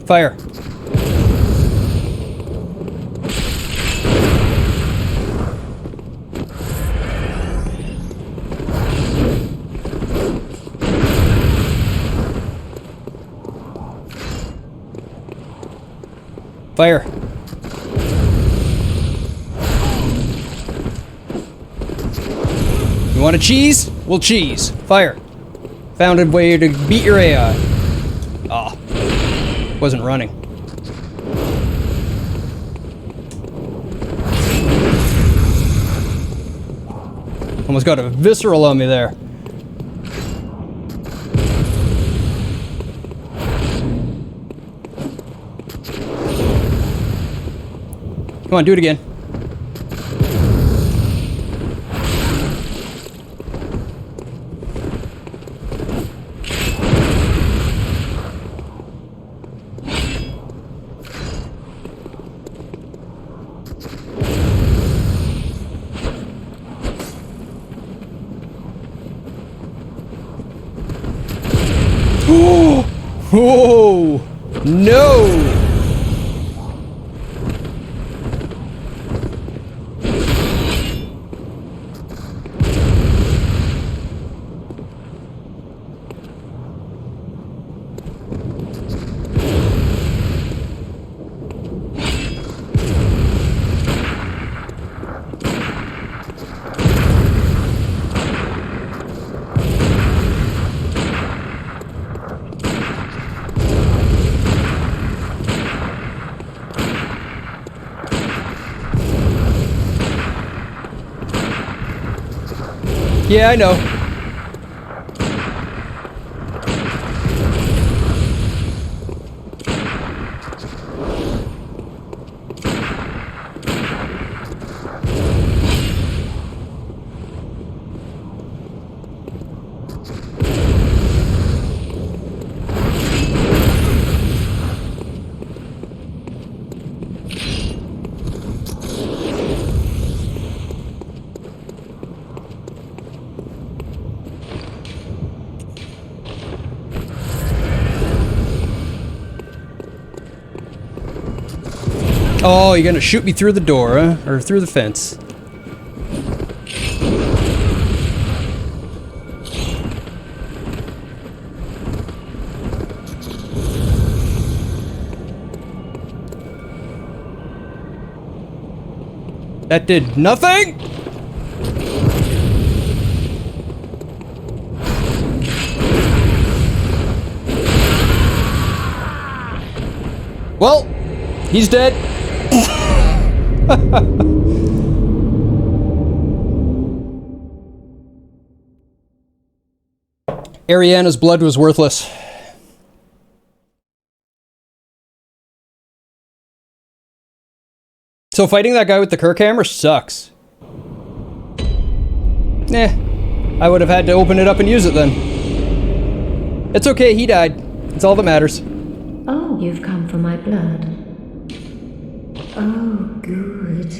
Fire. Fire. You want a cheese? We'll cheese. Fire. Found a way to beat your AI. Ah. Wasn't running. Almost got a visceral on me there. Come on, do it again. Oh, no! Yeah, I know. Oh, you're gonna shoot me through the door, huh? Or through the fence. That did nothing! Well, he's dead. Ariana's blood was worthless. So fighting that guy with the Kirk hammer sucks. I would have had to open it up and use it then. It's okay, he died. It's all that matters. Oh, you've come for my blood. Oh, good.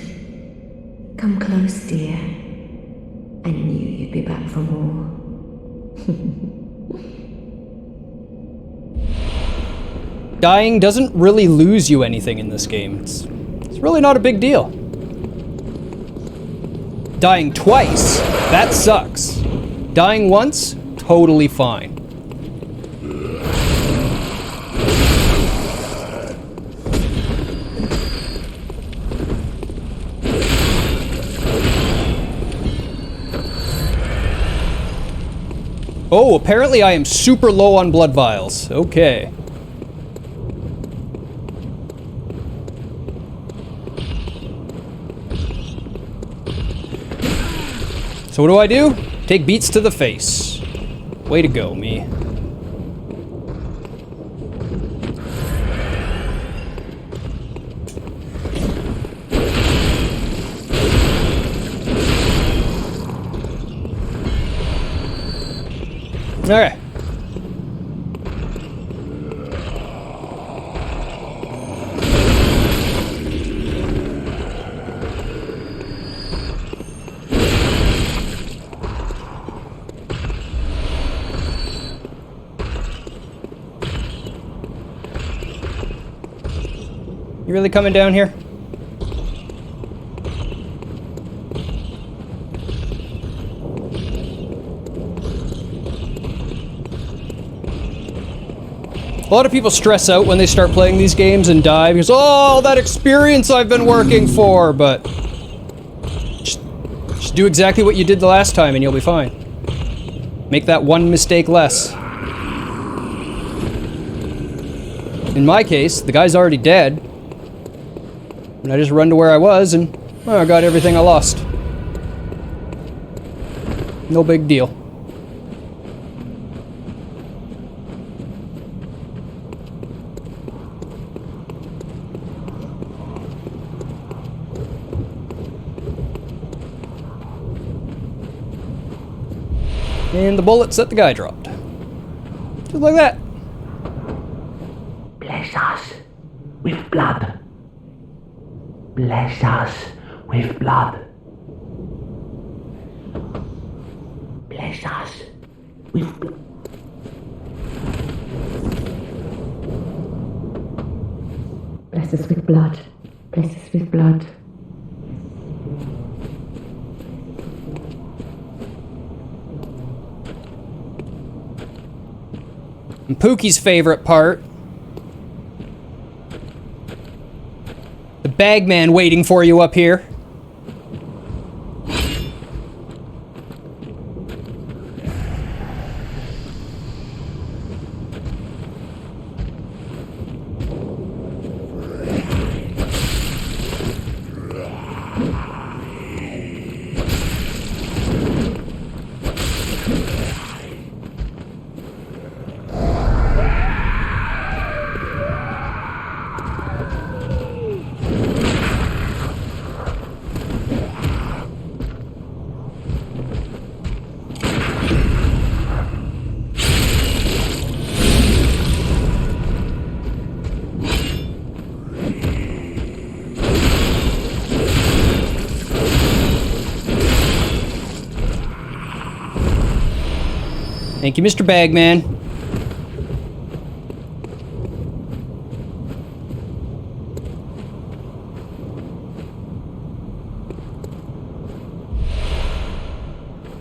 Come close, dear. I knew you'd be back for more. Dying doesn't really lose you anything in this game. It's really not a big deal. Dying twice, that sucks. Dying once, totally fine. Oh, apparently I am super low on blood vials. Okay. So what do? Take beats to the face. Way to go, me. Okay. You really coming down here? A lot of people stress out when they start playing these games and die because, oh, all that experience I've been working for, but just do exactly what you did the last time and you'll be fine. Make that one mistake less. In my case, the guy's already dead. And I just run to where I was and, well, I got everything I lost. No big deal. And the bullets that the guy dropped. Just like that. Bless us with blood. Bless us with blood. Bless us with blood. Bless us with blood. Bless us with blood. And Pookie's favorite part. The bagman waiting for you up here. Thank you, Mr. Bagman.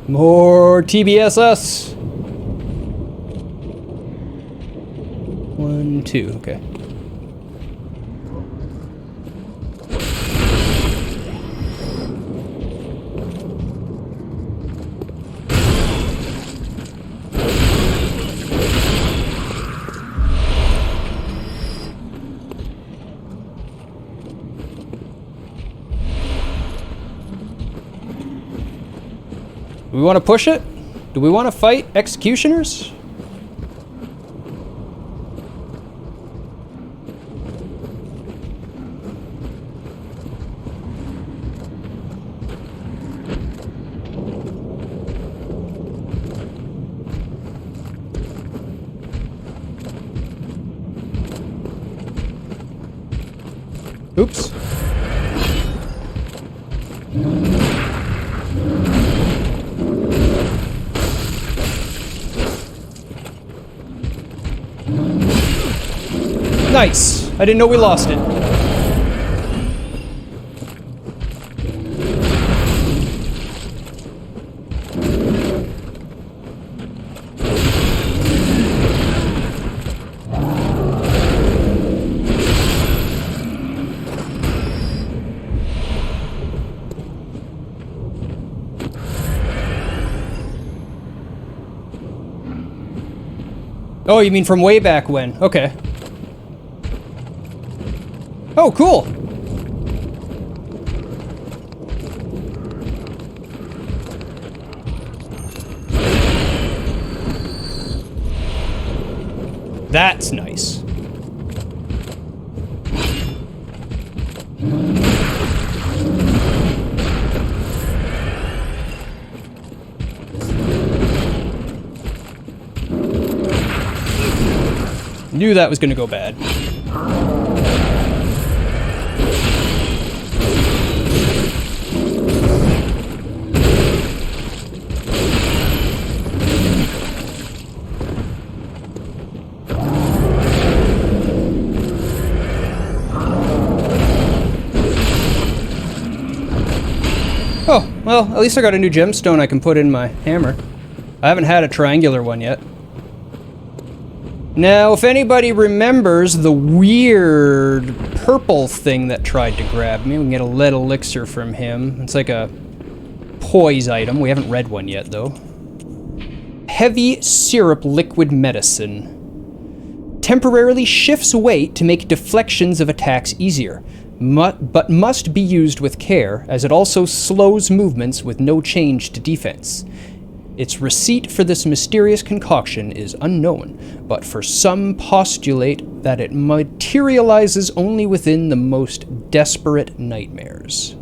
More TBSS. 1, 2, okay. Do we want to push it? Do we want to fight executioners? Oops. Nice. I didn't know we lost it. Oh, you mean from way back when? Okay. Oh, cool. That's nice. Knew that was gonna go bad. Oh, well, at least I got a new gemstone I can put in my hammer. I haven't had a triangular one yet. Now, if anybody remembers the weird purple thing that tried to grab me, we can get a lead elixir from him. It's like a poise item. We haven't read one yet, though. Heavy syrup liquid medicine. Temporarily shifts weight to make deflections of attacks easier, but must be used with care, as it also slows movements with no change to defense. Its receipt for this mysterious concoction is unknown, but for some postulate that it materializes only within the most desperate nightmares.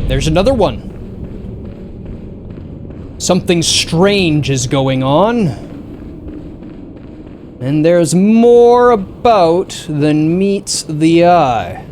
There's another one. Something strange is going on. And there's more about than meets the eye.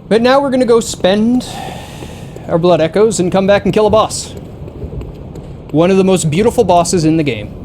But now we're gonna go spend our blood echoes and come back and kill a boss. One of the most beautiful bosses in the game.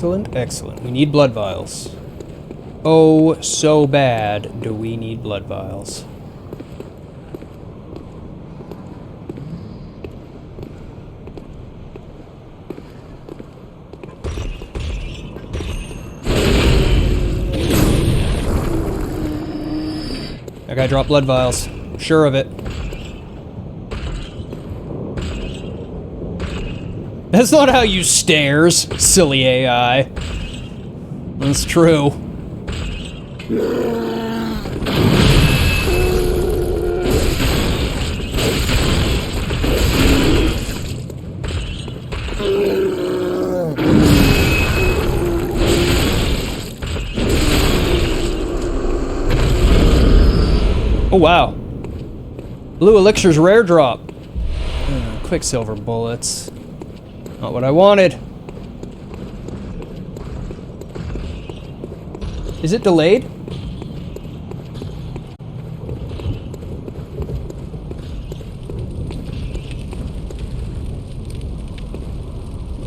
Excellent, excellent. We need blood vials. Oh, so bad do we need blood vials. That guy dropped blood vials. Sure of it. That's not how you stairs, silly AI. That's true. Oh wow. Blue Elixir's rare drop. Quicksilver bullets. Not what I wanted. Is it delayed?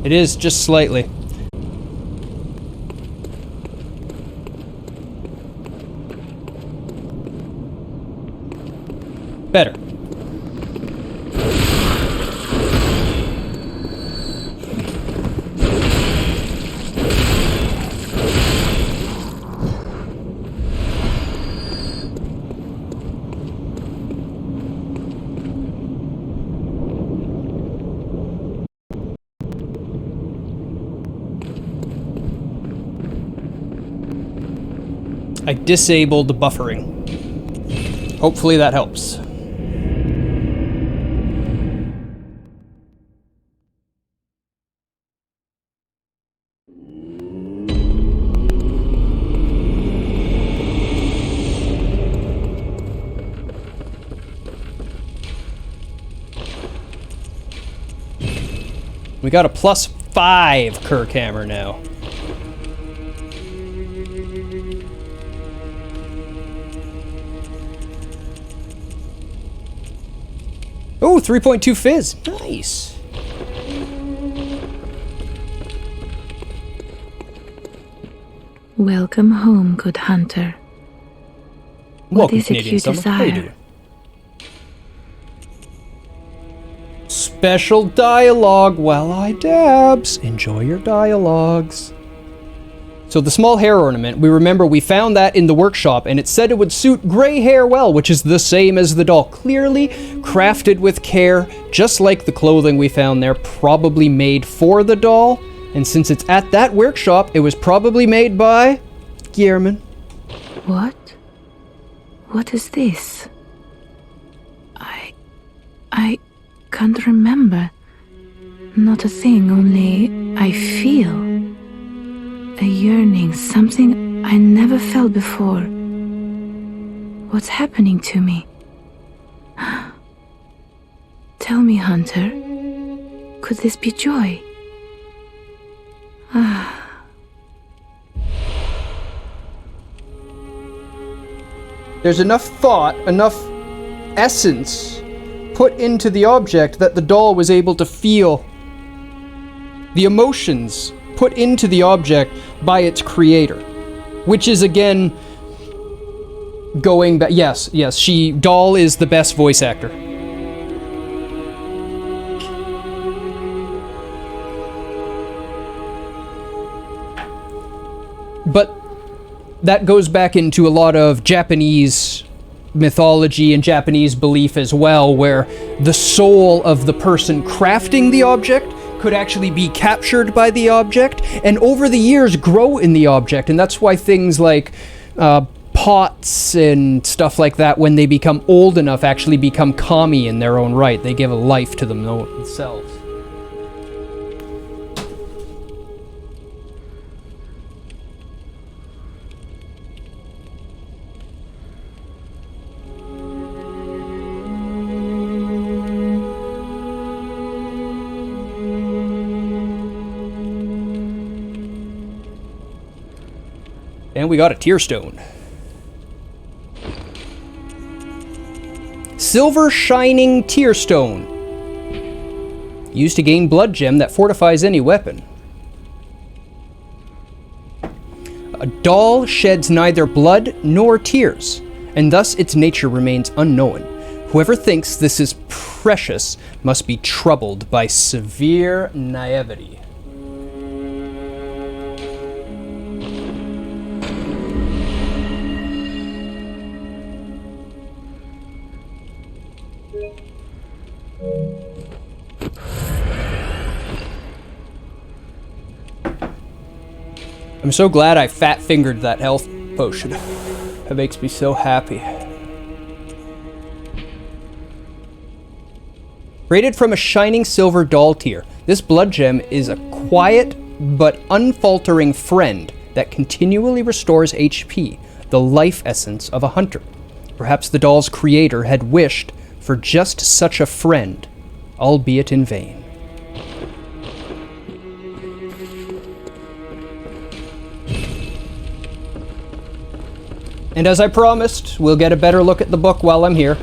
It is, just slightly. Better. I disabled the buffering. Hopefully that helps. We got a +5 Kirk hammer now. Oh, 3.2 fizz. Nice. Welcome home, good hunter. What Welcome, is it Canadian you Summer. How you desire? doing? Special dialogue while I dabs. Enjoy your dialogues. So the small hair ornament, we remember we found that in the workshop and it said it would suit gray hair well, which is the same as the doll. Clearly crafted with care, just like the clothing we found there, probably made for the doll. And since it's at that workshop, it was probably made by Gearman. What? What is this? I can't remember. Not a thing, only I feel. A yearning, something I never felt before. What's happening to me? Tell me, Hunter, could this be joy? There's enough thought, enough essence put into the object that the doll was able to feel the emotions put into the object by its creator, which is again going back. Yes, doll is the best voice actor. But that goes back into a lot of Japanese mythology and Japanese belief as well, where the soul of the person crafting the object could actually be captured by the object and over the years grow in the object. And that's why things like pots and stuff like that, when they become old enough, actually become kami in their own right. They give a life to themselves. And we got a tear stone. Silver shining tear stone. Used to gain blood gem that fortifies any weapon. A doll sheds neither blood nor tears, and thus its nature remains unknown. Whoever thinks this is precious must be troubled by severe naivety. I'm so glad I fat-fingered that health potion. That makes me so happy. Rated from a shining silver doll tier, this blood gem is a quiet but unfaltering friend that continually restores HP, the life essence of a hunter. Perhaps the doll's creator had wished for just such a friend, albeit in vain. And as I promised, we'll get a better look at the book while I'm here.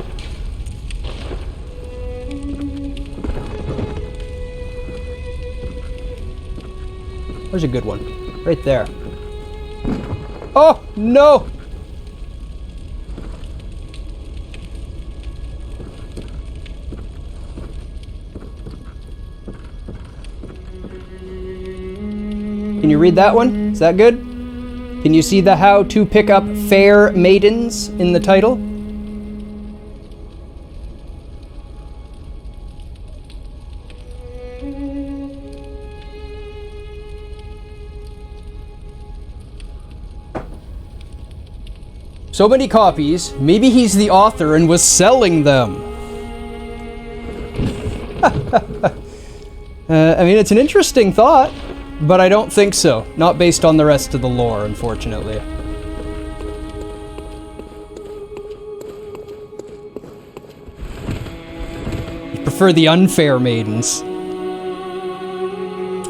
There's a good one. Right there. Oh, no! Can you read that one? Is that good? Can you see the how to pick up fair maidens in the title? So many copies, maybe he's the author and was selling them. I mean, it's an interesting thought. But I don't think so. Not based on the rest of the lore, unfortunately. I prefer the unfair maidens.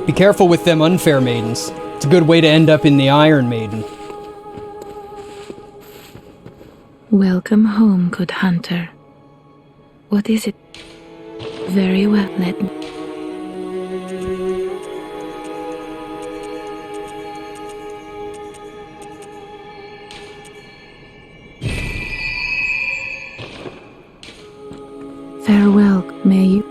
Be careful with them unfair maidens. It's a good way to end up in the Iron Maiden. Welcome home, good hunter. What is it? Very well, let me. Farewell, may you.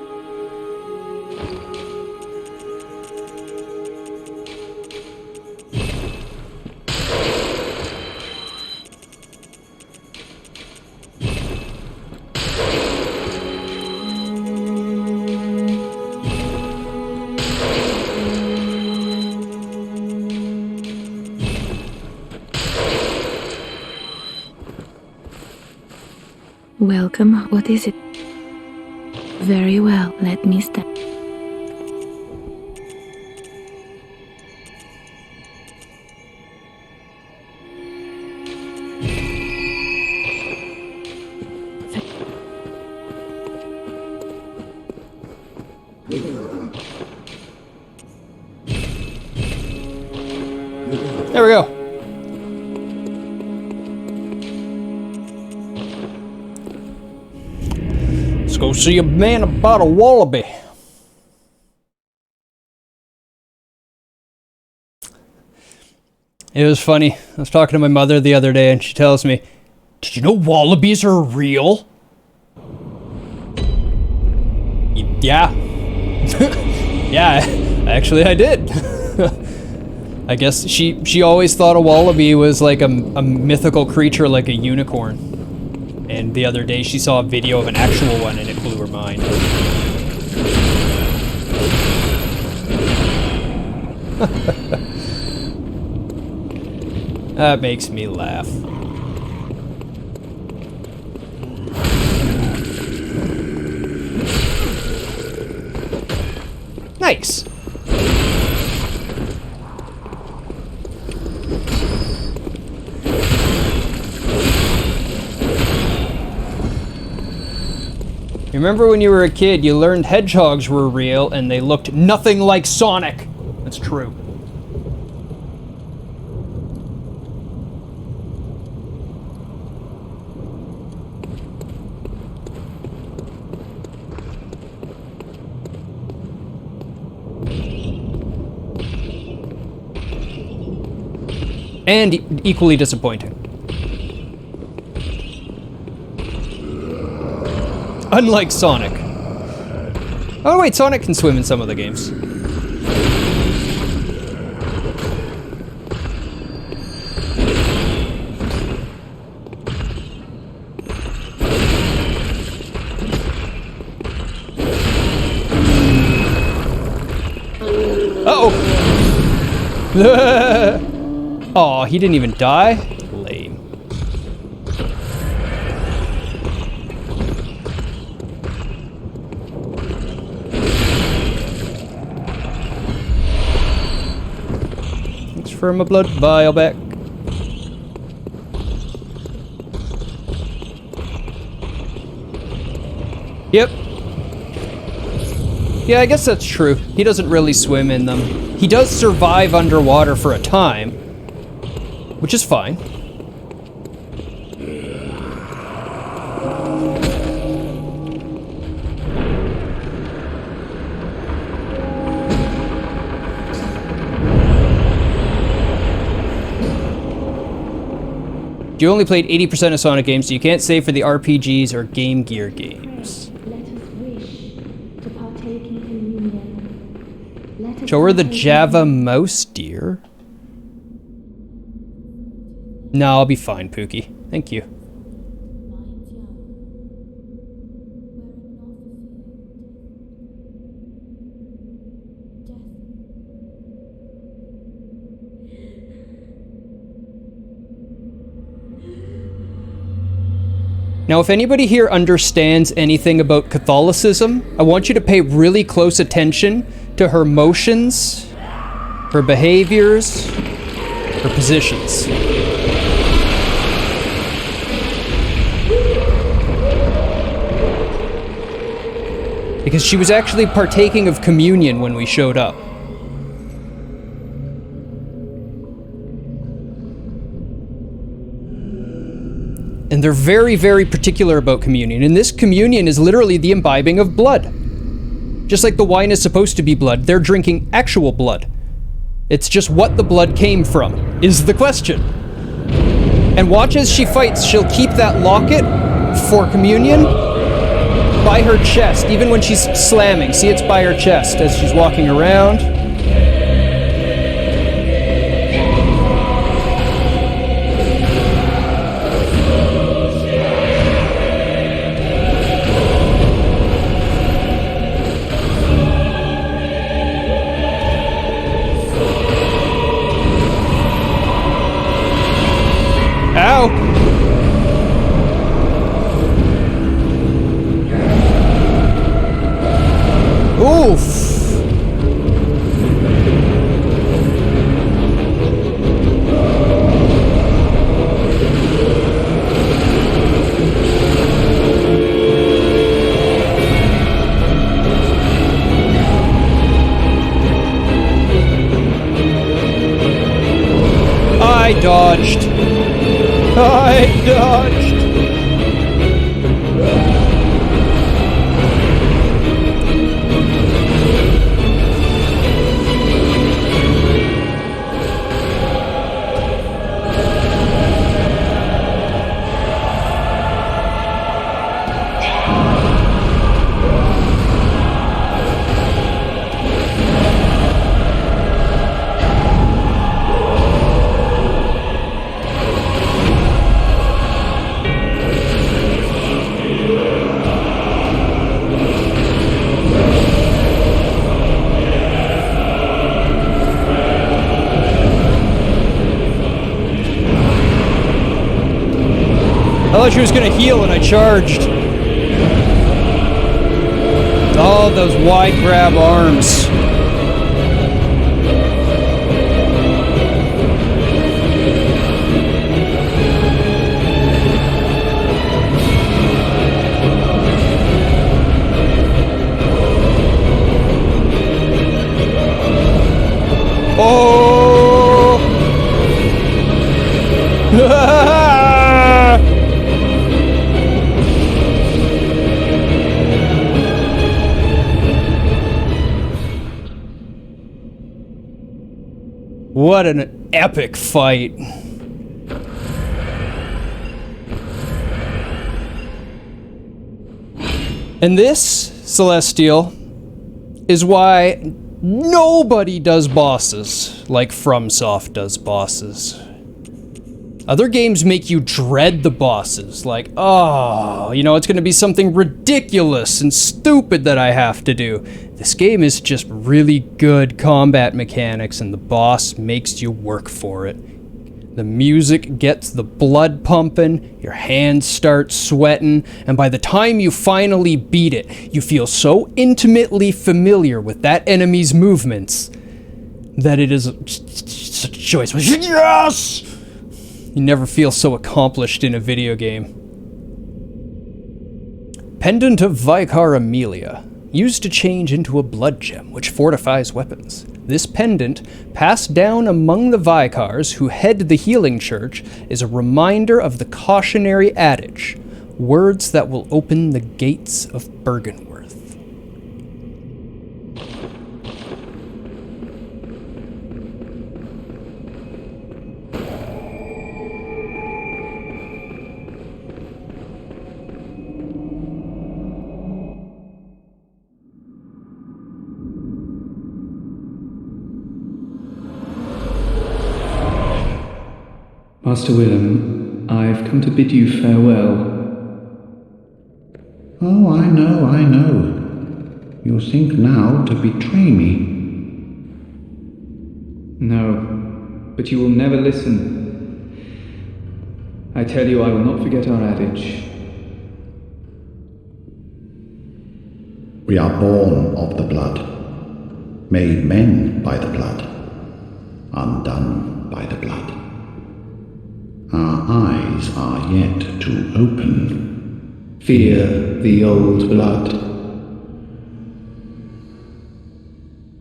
Welcome, what is it? Very well, let me step. There we go. Let's go see a man about a wallaby. It was funny. I was talking to my mother the other day and she tells me, "Did you know wallabies are real?" Yeah. Yeah, actually I did. I guess she always thought a wallaby was like a mythical creature like a unicorn. And the other day she saw a video of an actual one and it blew her mind. That makes me laugh. Nice. Remember when you were a kid, you learned hedgehogs were real and they looked nothing like Sonic? That's true. And equally disappointing. Unlike Sonic. Oh wait, Sonic can swim in some of the games. Uh-oh! Aw, he didn't even die? Lame. Thanks for my blood vial back. Yep. Yeah, I guess that's true. He doesn't really swim in them. He does survive underwater for a time, which is fine. You only played 80% of Sonic games, so you can't save for the RPGs or Game Gear games. Show her the Java mouse, dear. No, I'll be fine, Pookie. Thank you. Now, if anybody here understands anything about Catholicism, I want you to pay really close attention to her motions, her behaviors, her positions. Because she was actually partaking of communion when we showed up. And they're very, very particular about communion. And this communion is literally the imbibing of blood. Just like the wine is supposed to be blood, they're drinking actual blood. It's just what the blood came from, is the question. And watch as she fights, she'll keep that locket for communion by her chest, even when she's slamming. See, it's by her chest as she's walking around. Oof! I dodged. I dodged. I thought she was gonna heal and I charged. Oh, those wide grab arms. Oh! What an epic fight. And this, Celestial, is why nobody does bosses like FromSoft does bosses. Other games make you dread the bosses, like, oh, you know, it's gonna be something ridiculous and stupid that I have to do. This game is just really good combat mechanics, and the boss makes you work for it. The music gets the blood pumping, your hands start sweating, and by the time you finally beat it, you feel so intimately familiar with that enemy's movements that it is such a choice. Yes! You never feel so accomplished in a video game. Pendant of Vicar Amelia. Used to change into a blood gem, which fortifies weapons. This pendant, passed down among the Vicars who head the healing church, is a reminder of the cautionary adage, words that will open the gates of Bergenworth. Master Willem, I've come to bid you farewell. Oh, I know. You think now to betray me. No, but you will never listen. I tell you, I will not forget our adage. We are born of the blood, made men by the blood, undone by the blood. Our eyes are yet to open. Fear the old blood.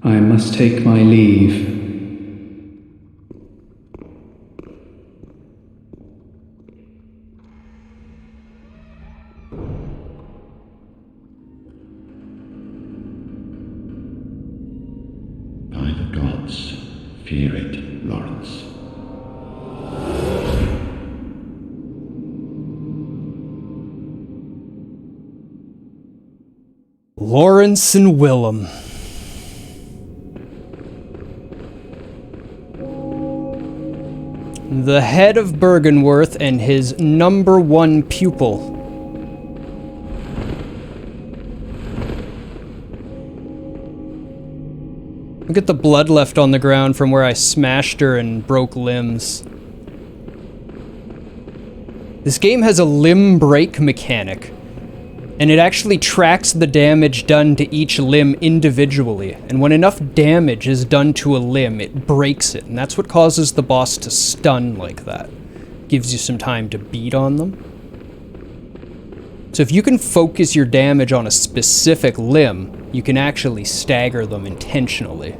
I must take my leave. By the gods, fear it, Lawrence. Lawrence and Willem. The head of Bergenworth and his #1 pupil. Look at the blood left on the ground from where I smashed her and broke limbs. This game has a limb break mechanic, and it actually tracks the damage done to each limb individually. And when enough damage is done to a limb, it breaks it. And that's what causes the boss to stun like that. Gives you some time to beat on them. So if you can focus your damage on a specific limb, you can actually stagger them intentionally.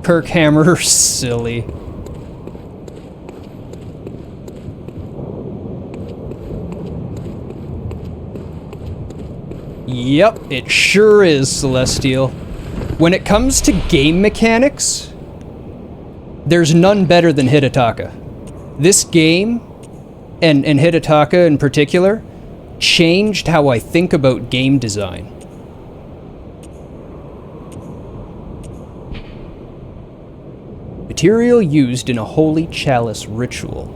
Kirkhammer, silly. Yep, it sure is, Celestial. When it comes to game mechanics, there's none better than Hidetaka. This game, and Hidetaka in particular, changed how I think about game design. Material used in a holy chalice ritual.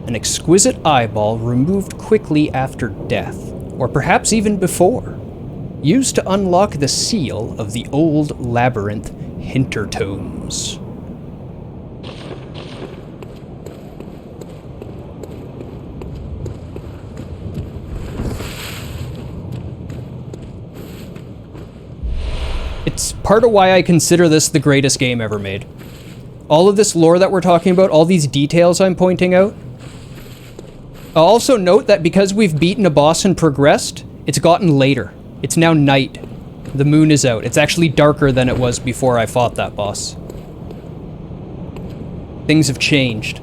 An exquisite eyeball removed quickly after death, or perhaps even before. Used to unlock the seal of the old labyrinth Hintertomes. It's part of why I consider this the greatest game ever made. All of this lore that we're talking about, all these details I'm pointing out. I'll also note that because we've beaten a boss and progressed, it's gotten later. It's now night. The moon is out. It's actually darker than it was before I fought that boss. Things have changed.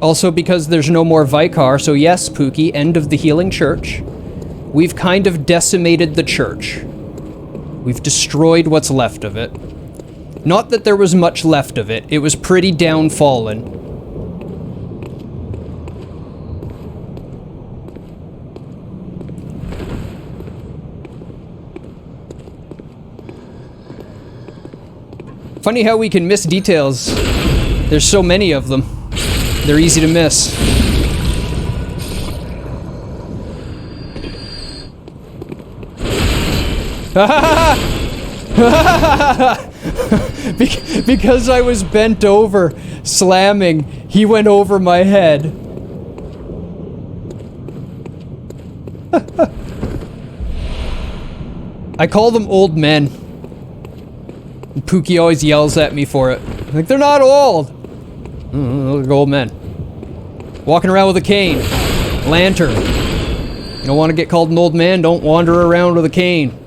Also because there's no more Vicar, so yes, Pookie, end of the Healing Church. We've kind of decimated the church. We've destroyed what's left of it. Not that there was much left of it. It was pretty downfallen. Funny how we can miss details. There's so many of them. They're easy to miss. Because I was bent over, slamming, he went over my head. I call them old men. And Pookie always yells at me for it. Like, they're not old! Look, old men. Walking around with a cane. Lantern. You don't want to get called an old man, don't wander around with a cane.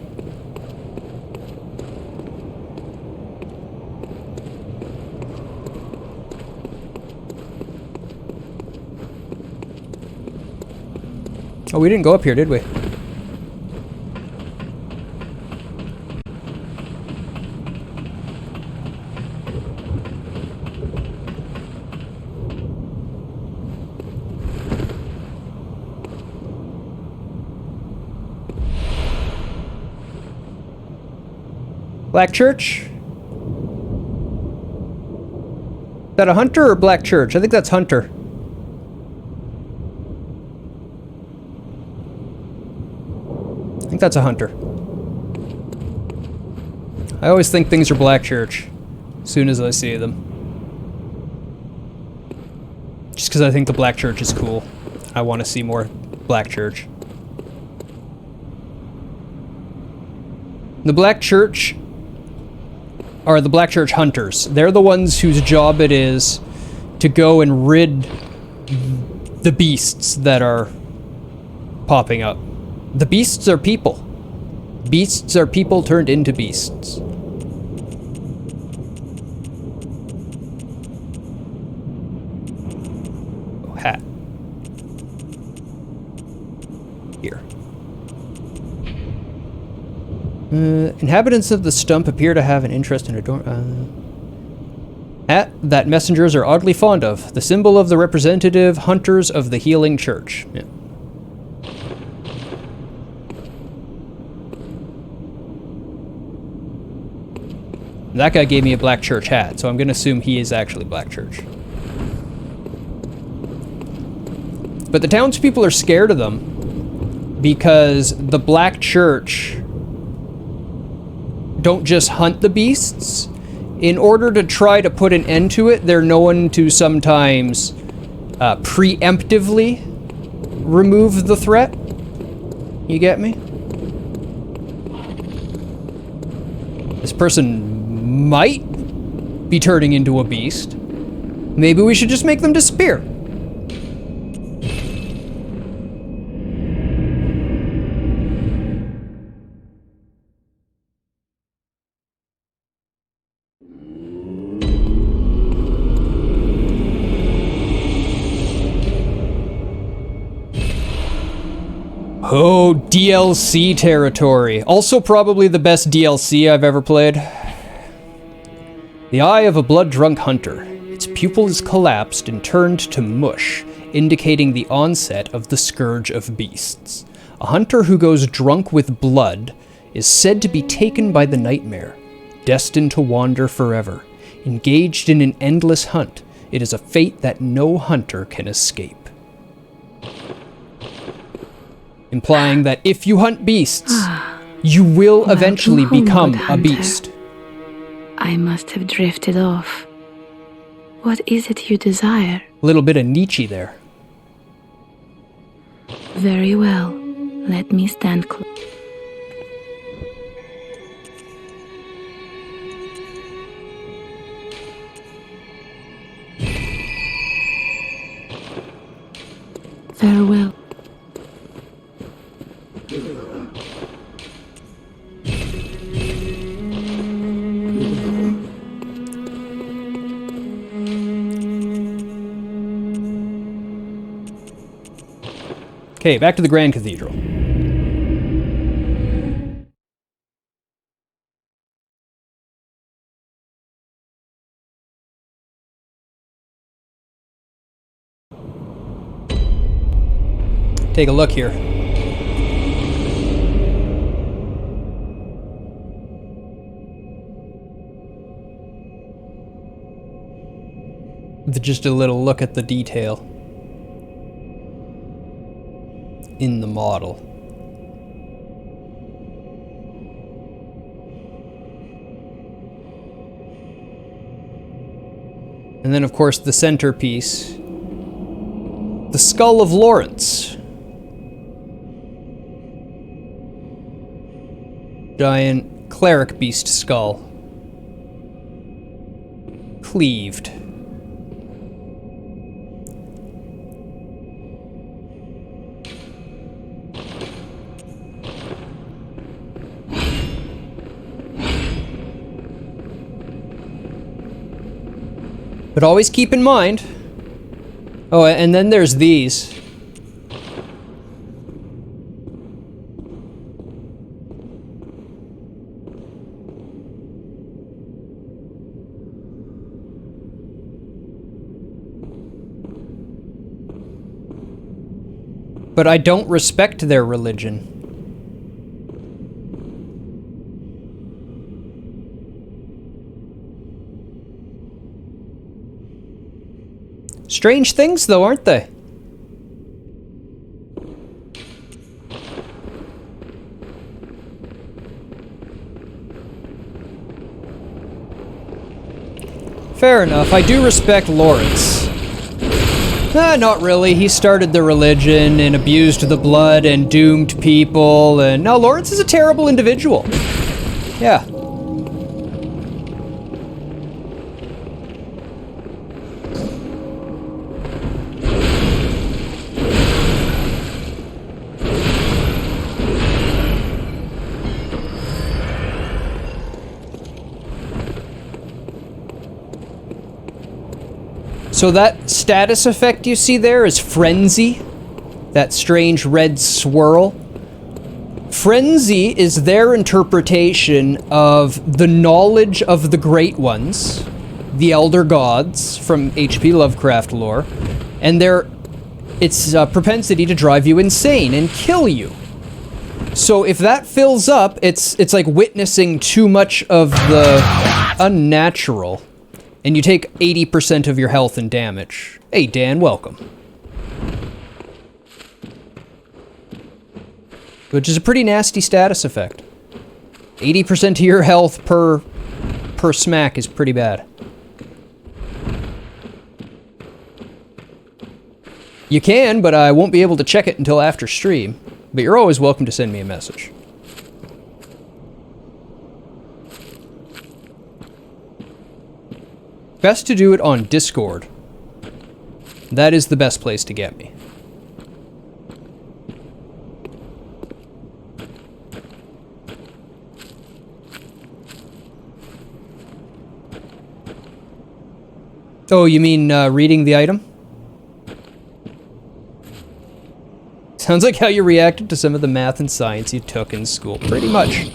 Oh, we didn't go up here, did we? Black Church? Is that a hunter or Black Church? I think that's hunter. I think that's a hunter. I always think things are Black Church as soon as I see them. Just because I think the Black Church is cool. I want to see more Black Church. The Black Church are the Black Church hunters. They're the ones whose job it is to go and rid the beasts that are popping up. The beasts are people. Beasts are people turned into beasts. Oh, hat. Here. Inhabitants of the stump appear to have an interest in hat that messengers are oddly fond of. The symbol of the representative hunters of the Healing Church. Yeah. That guy gave me a Black Church hat, so I'm gonna assume he is actually Black Church. But the townspeople are scared of them because the Black Church don't just hunt the beasts. In order to try to put an end to it, they're known to sometimes preemptively remove the threat. You get me? This person might be turning into a beast. Maybe we should just make them disappear. Oh, DLC territory. Also probably the best DLC I've ever played. The eye of a blood-drunk hunter. Its pupil is collapsed and turned to mush, indicating the onset of the scourge of beasts. A hunter who goes drunk with blood is said to be taken by the nightmare, destined to wander forever. Engaged in an endless hunt, it is a fate that no hunter can escape. Implying that if you hunt beasts, you will eventually become a beast. I must have drifted off. What is it you desire? A little bit of Nietzsche there. Very well. Let me stand close. Farewell. Okay, back to the Grand Cathedral. Take a look here. Just a little look at the detail in the model. And then, of course, the centerpiece, the skull of Lawrence. Giant cleric beast skull. Cleaved. But always keep in mind... Oh, and then there's these. But I don't respect their religion. Strange things, though, aren't they? Fair enough, I do respect Lawrence. Not really. He started the religion and abused the blood and doomed people, and no, Lawrence is a terrible individual. Yeah. So that status effect you see there is Frenzy. That strange red swirl. Frenzy is their interpretation of the knowledge of the Great Ones, the Elder Gods from H.P. Lovecraft lore, and its propensity to drive you insane and kill you. So if that fills up, it's like witnessing too much of the unnatural. And you take 80% of your health and damage. Hey, Dan, welcome. Which is a pretty nasty status effect. 80% of your health per smack is pretty bad. You can, but I won't be able to check it until after stream. But you're always welcome to send me a message. Best to do it on Discord. That is the best place to get me. Oh, you mean reading the item? Sounds like how you reacted to some of the math and science you took in school. Pretty much.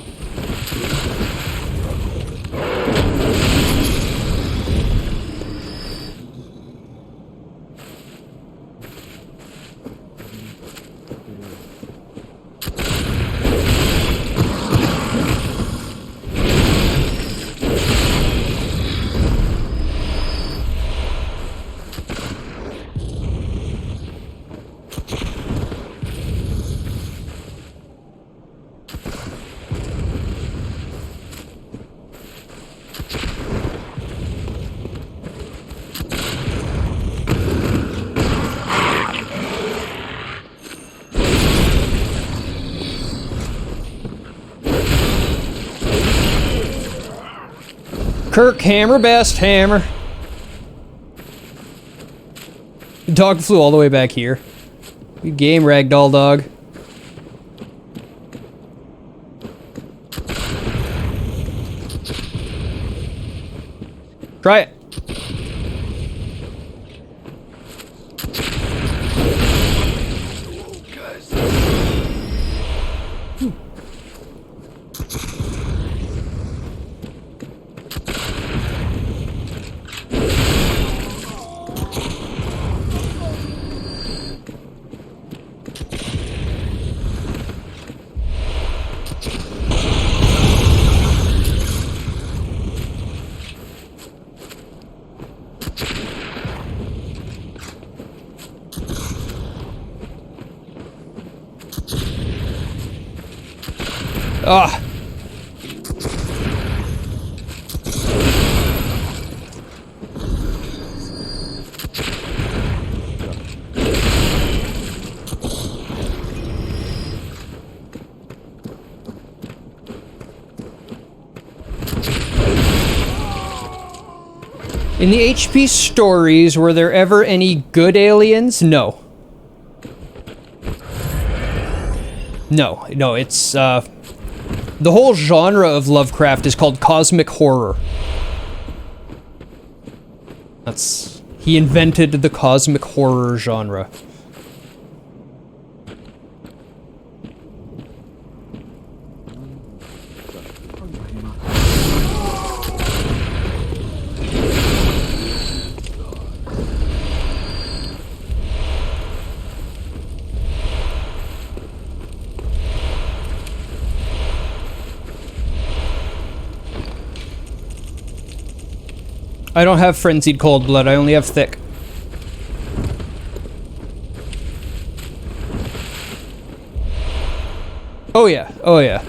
Kirk Hammer, best hammer. The dog flew all the way back here. Good game, Ragdoll Dog. Try it. Ah. In the HP stories, were there ever any good aliens? No. No, it's, the whole genre of Lovecraft is called cosmic horror. He invented the cosmic horror genre. I don't have frenzied cold blood, I only have thick. Oh yeah, oh yeah.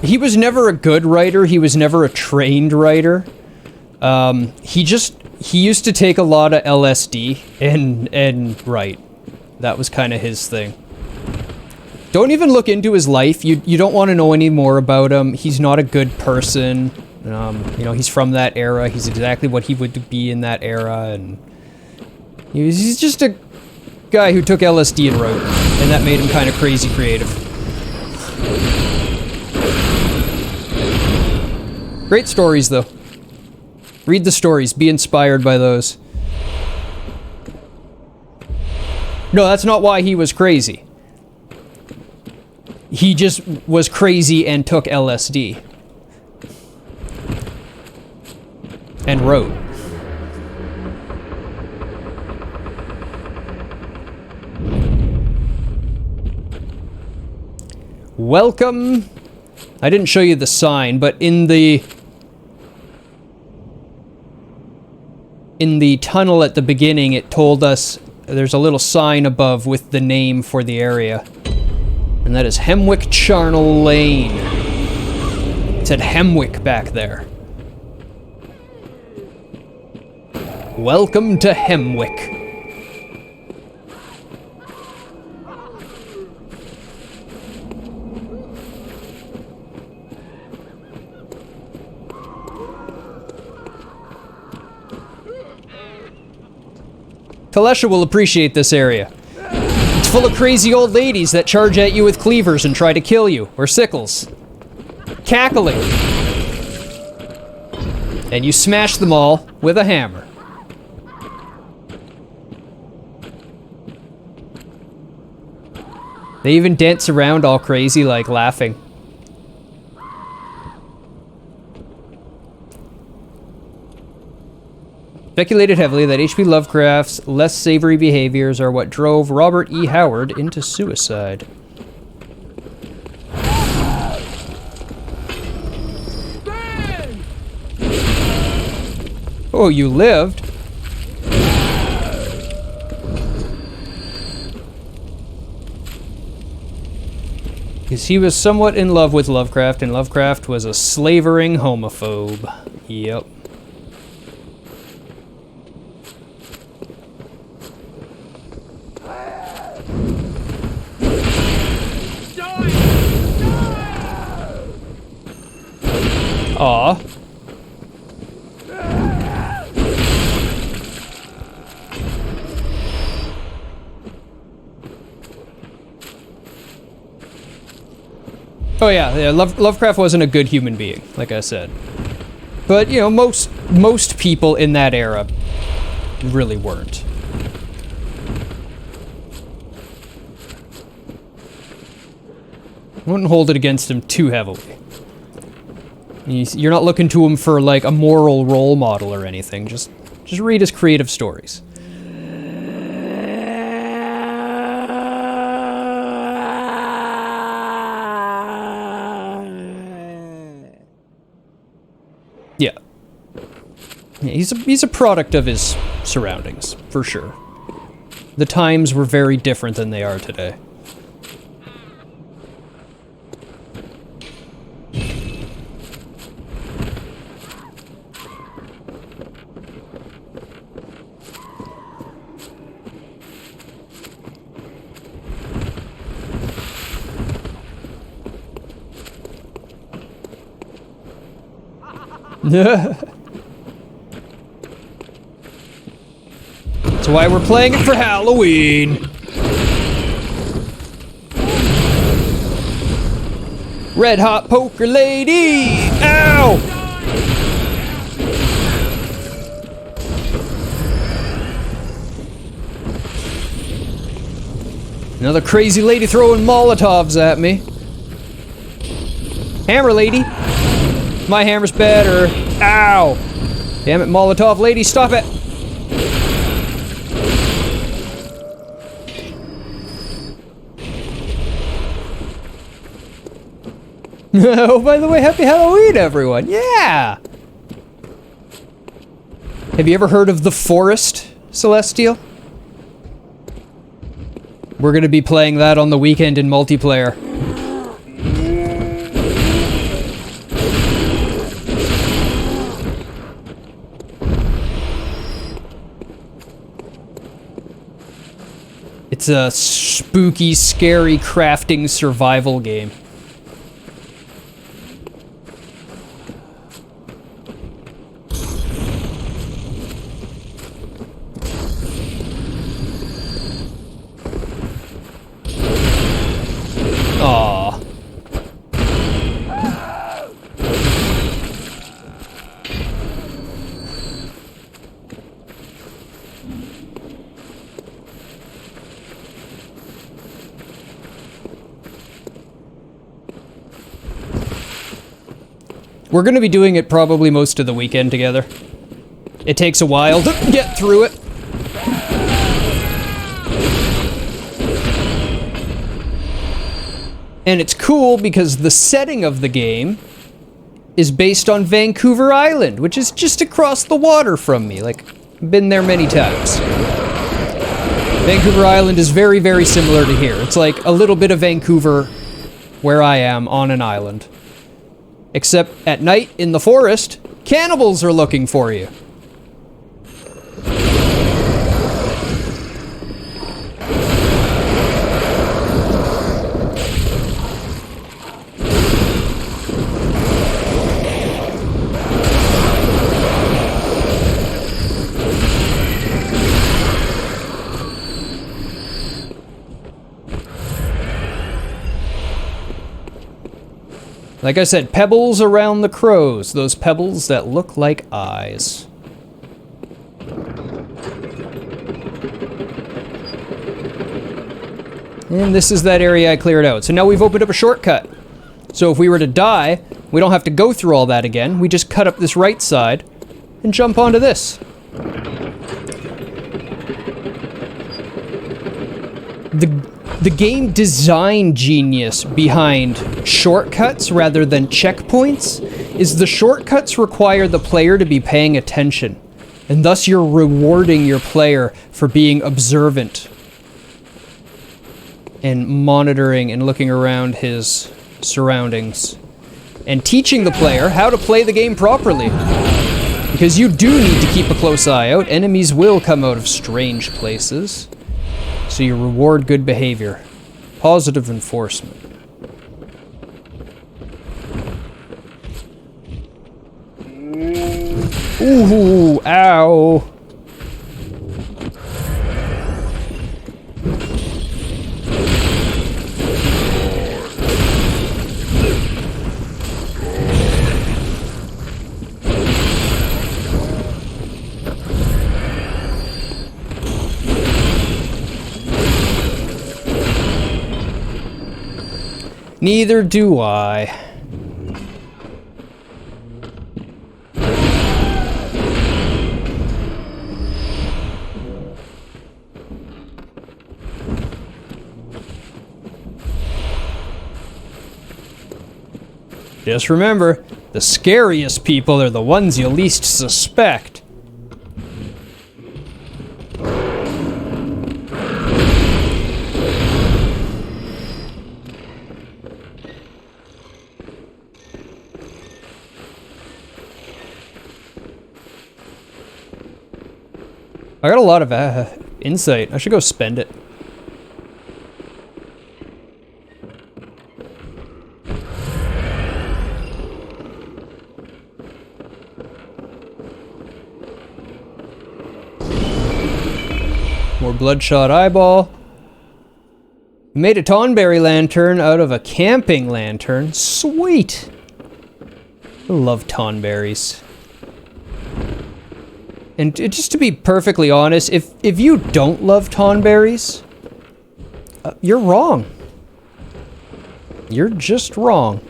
He was never a good writer, he was never a trained writer. He used to take a lot of LSD and write. That was kind of his thing. Don't even look into his life, you don't want to know any more about him. He's not a good person. You know, he's from that era. He's exactly what he would be in that era, and he's just a guy who took LSD and wrote, and that made him kind of crazy creative. Great stories, though. Read the stories. Be inspired by those. No, that's not why he was crazy. He just was crazy and took LSD. And wrote. Welcome. I didn't show you the sign, but in the tunnel at the beginning, it told us there's a little sign above with the name for the area. And that is Hemwick Charnel Lane. It said Hemwick back there. Welcome to Hemwick. Kalesha will appreciate this area. It's full of crazy old ladies that charge at you with cleavers and try to kill you, or sickles. Cackling. And you smash them all with a hammer. They even dance around all crazy, like laughing. Speculated heavily that H.P. Lovecraft's less savory behaviors are what drove Robert E. Howard into suicide. Oh, you lived? Because he was somewhat in love with Lovecraft, and Lovecraft was a slavering homophobe. Yep. Aw. Oh yeah, Lovecraft wasn't a good human being, like I said. But, you know, most people in that era really weren't. I wouldn't hold it against him too heavily. You're not looking to him for, like, a moral role model or anything. Just read his creative stories. Yeah. Yeah, he's a product of his surroundings, for sure. The times were very different than they are today. That's why we're playing it for Halloween. Red Hot Poker Lady! Ow! Another crazy lady throwing Molotovs at me. Hammer lady! My hammer's better. Ow! Damn it, Molotov lady, stop it! Oh, by the way, happy Halloween, everyone! Yeah! Have you ever heard of The Forest, Celestial? We're gonna be playing that on the weekend in multiplayer. It's a spooky, scary crafting survival game. Aww. We're gonna be doing it probably most of the weekend together. It takes a while to get through it. And it's cool because the setting of the game is based on Vancouver Island, which is just across the water from me. Like, been there many times. Vancouver Island is very, very similar to here. It's like a little bit of Vancouver where I am on an island. Except at night in the forest, cannibals are looking for you. Like I said, pebbles around the crows. Those pebbles that look like eyes. And this is that area I cleared out. So now we've opened up a shortcut. So if we were to die, we don't have to go through all that again. We just cut up this right side and jump onto this. The game design genius behind shortcuts rather than checkpoints is the shortcuts require the player to be paying attention, and thus you're rewarding your player for being observant and monitoring and looking around his surroundings and teaching the player how to play the game properly. Because you do need to keep a close eye out. Enemies will come out of strange places. So you reward good behavior. Positive enforcement. Ooh, ow. Neither do I. Just remember, the scariest people are the ones you least suspect. I got a lot of insight. I should go spend it. More bloodshot eyeball. Made a tonberry lantern out of a camping lantern. Sweet! I love tonberries. And just to be perfectly honest, if you don't love tonberries, you're wrong. You're just wrong.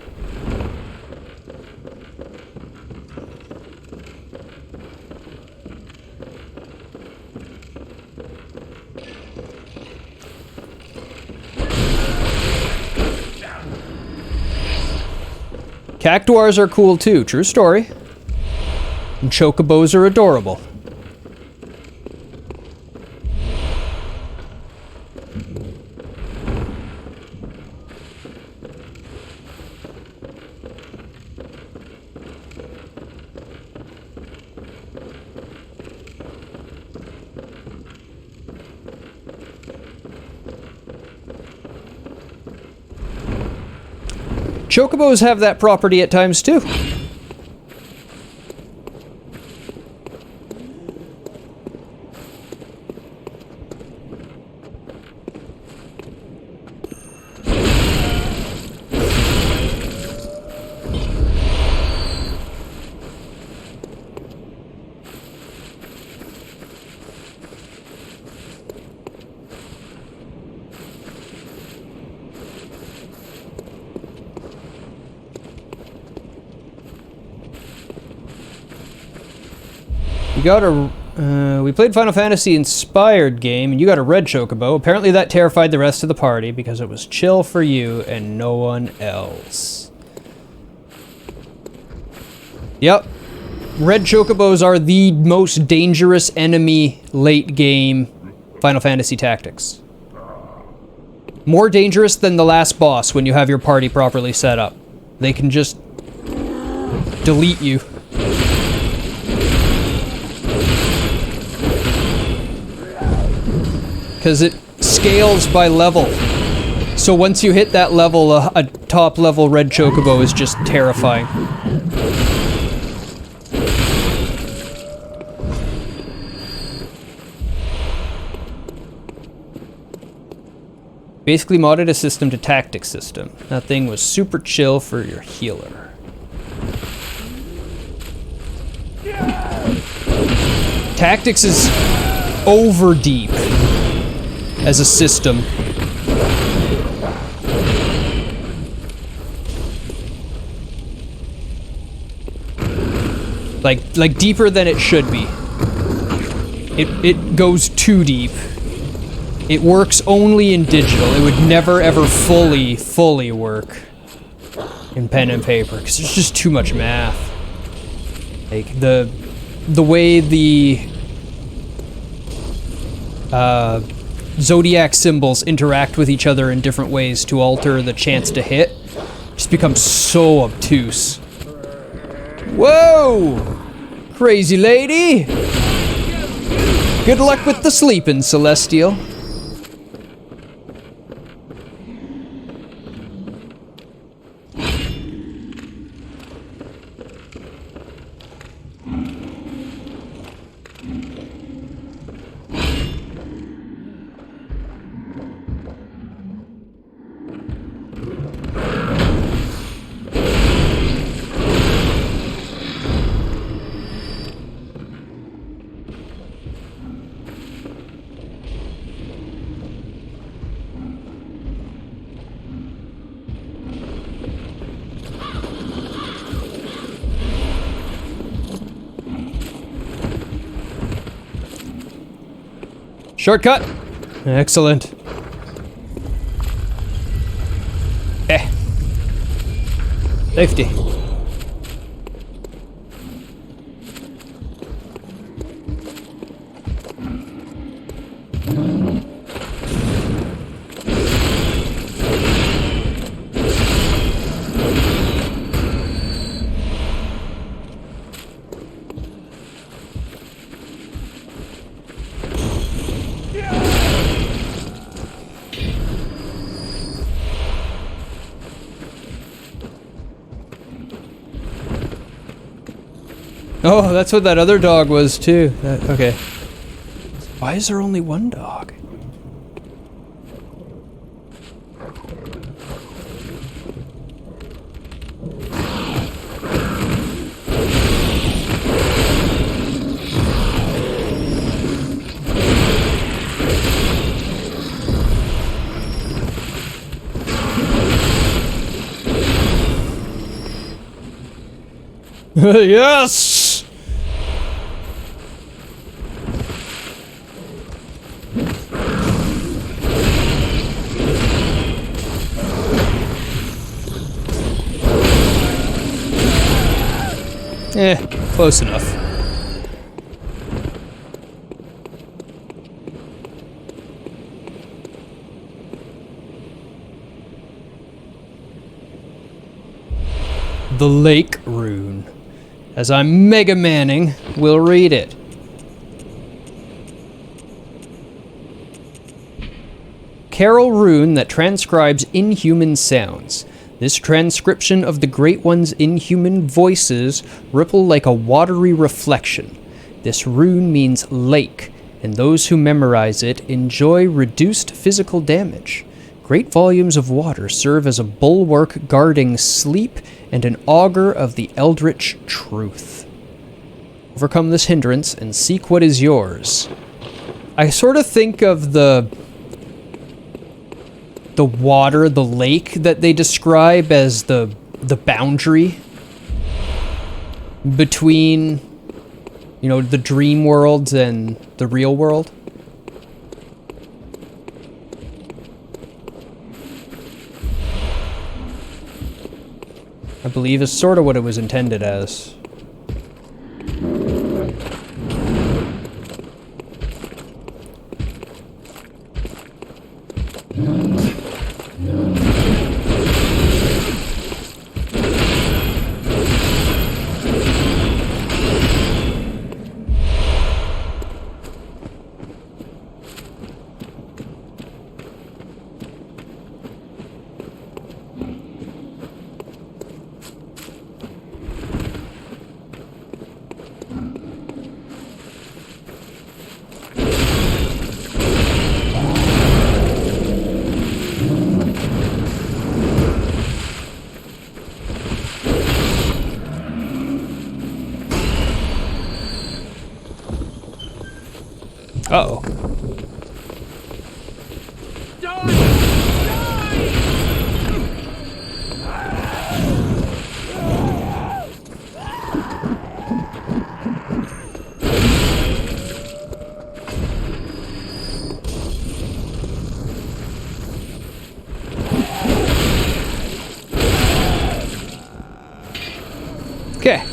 Cactuars are cool too, true story. And chocobos are adorable. Chocobos have that property at times too. You got a, we played Final Fantasy inspired game, and you got a red chocobo. Apparently that terrified the rest of the party because it was chill for you and no one else. Yep. Red chocobos are the most dangerous enemy late game Final Fantasy Tactics. More dangerous than the last boss when you have your party properly set up. They can just delete you. Because it scales by level. So once you hit that level, a top level red chocobo is just terrifying. Basically modded a system to tactics system. That thing was super chill for your healer. Tactics is over deep as a system. Like deeper than it should be. It goes too deep. It works only in digital. It would never ever fully work in pen and paper because there's just too much math. Like the way the zodiac symbols interact with each other in different ways to alter the chance to hit just becomes so obtuse. Whoa! Crazy lady! Good luck with the sleeping, Celestial. Shortcut! Excellent. Safety. Oh, that's what that other dog was too. Okay. Why is there only one dog? Yes! Close enough. The Lake Rune. As I'm Mega Manning, we'll read it. Carol rune that transcribes inhuman sounds. This transcription of the Great One's inhuman voices ripple like a watery reflection. This rune means lake, and those who memorize it enjoy reduced physical damage. Great volumes of water serve as a bulwark guarding sleep and an augur of the eldritch truth. Overcome this hindrance and seek what is yours. I sort of think of the water, the lake that they describe as the boundary between, you know, the dream world and the real world. I believe is sort of what it was intended as. Uh-oh. Okay.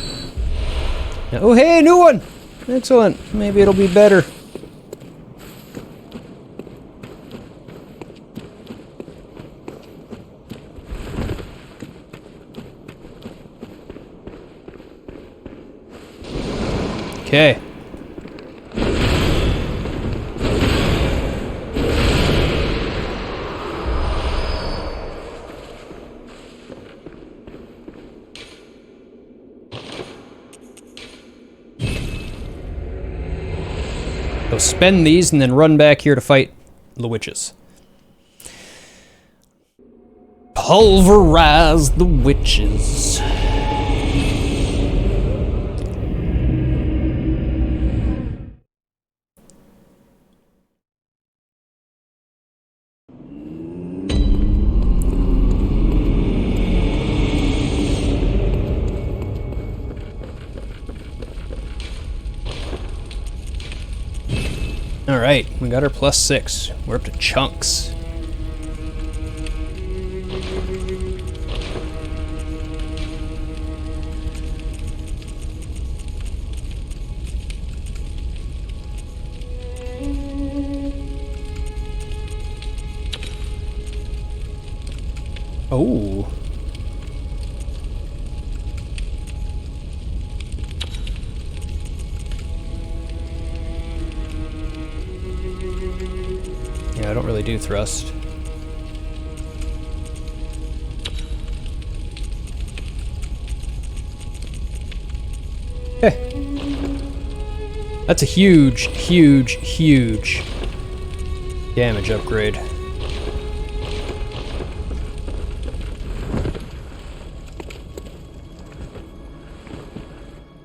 Oh, hey, new one! Excellent. Maybe it'll be better. Okay. So spend these and then run back here to fight the witches. Pulverize the witches. Alright, we got our +6. We're up to chunks. Oh. Yeah, I don't really do thrust. Okay. That's a huge, huge, huge damage upgrade.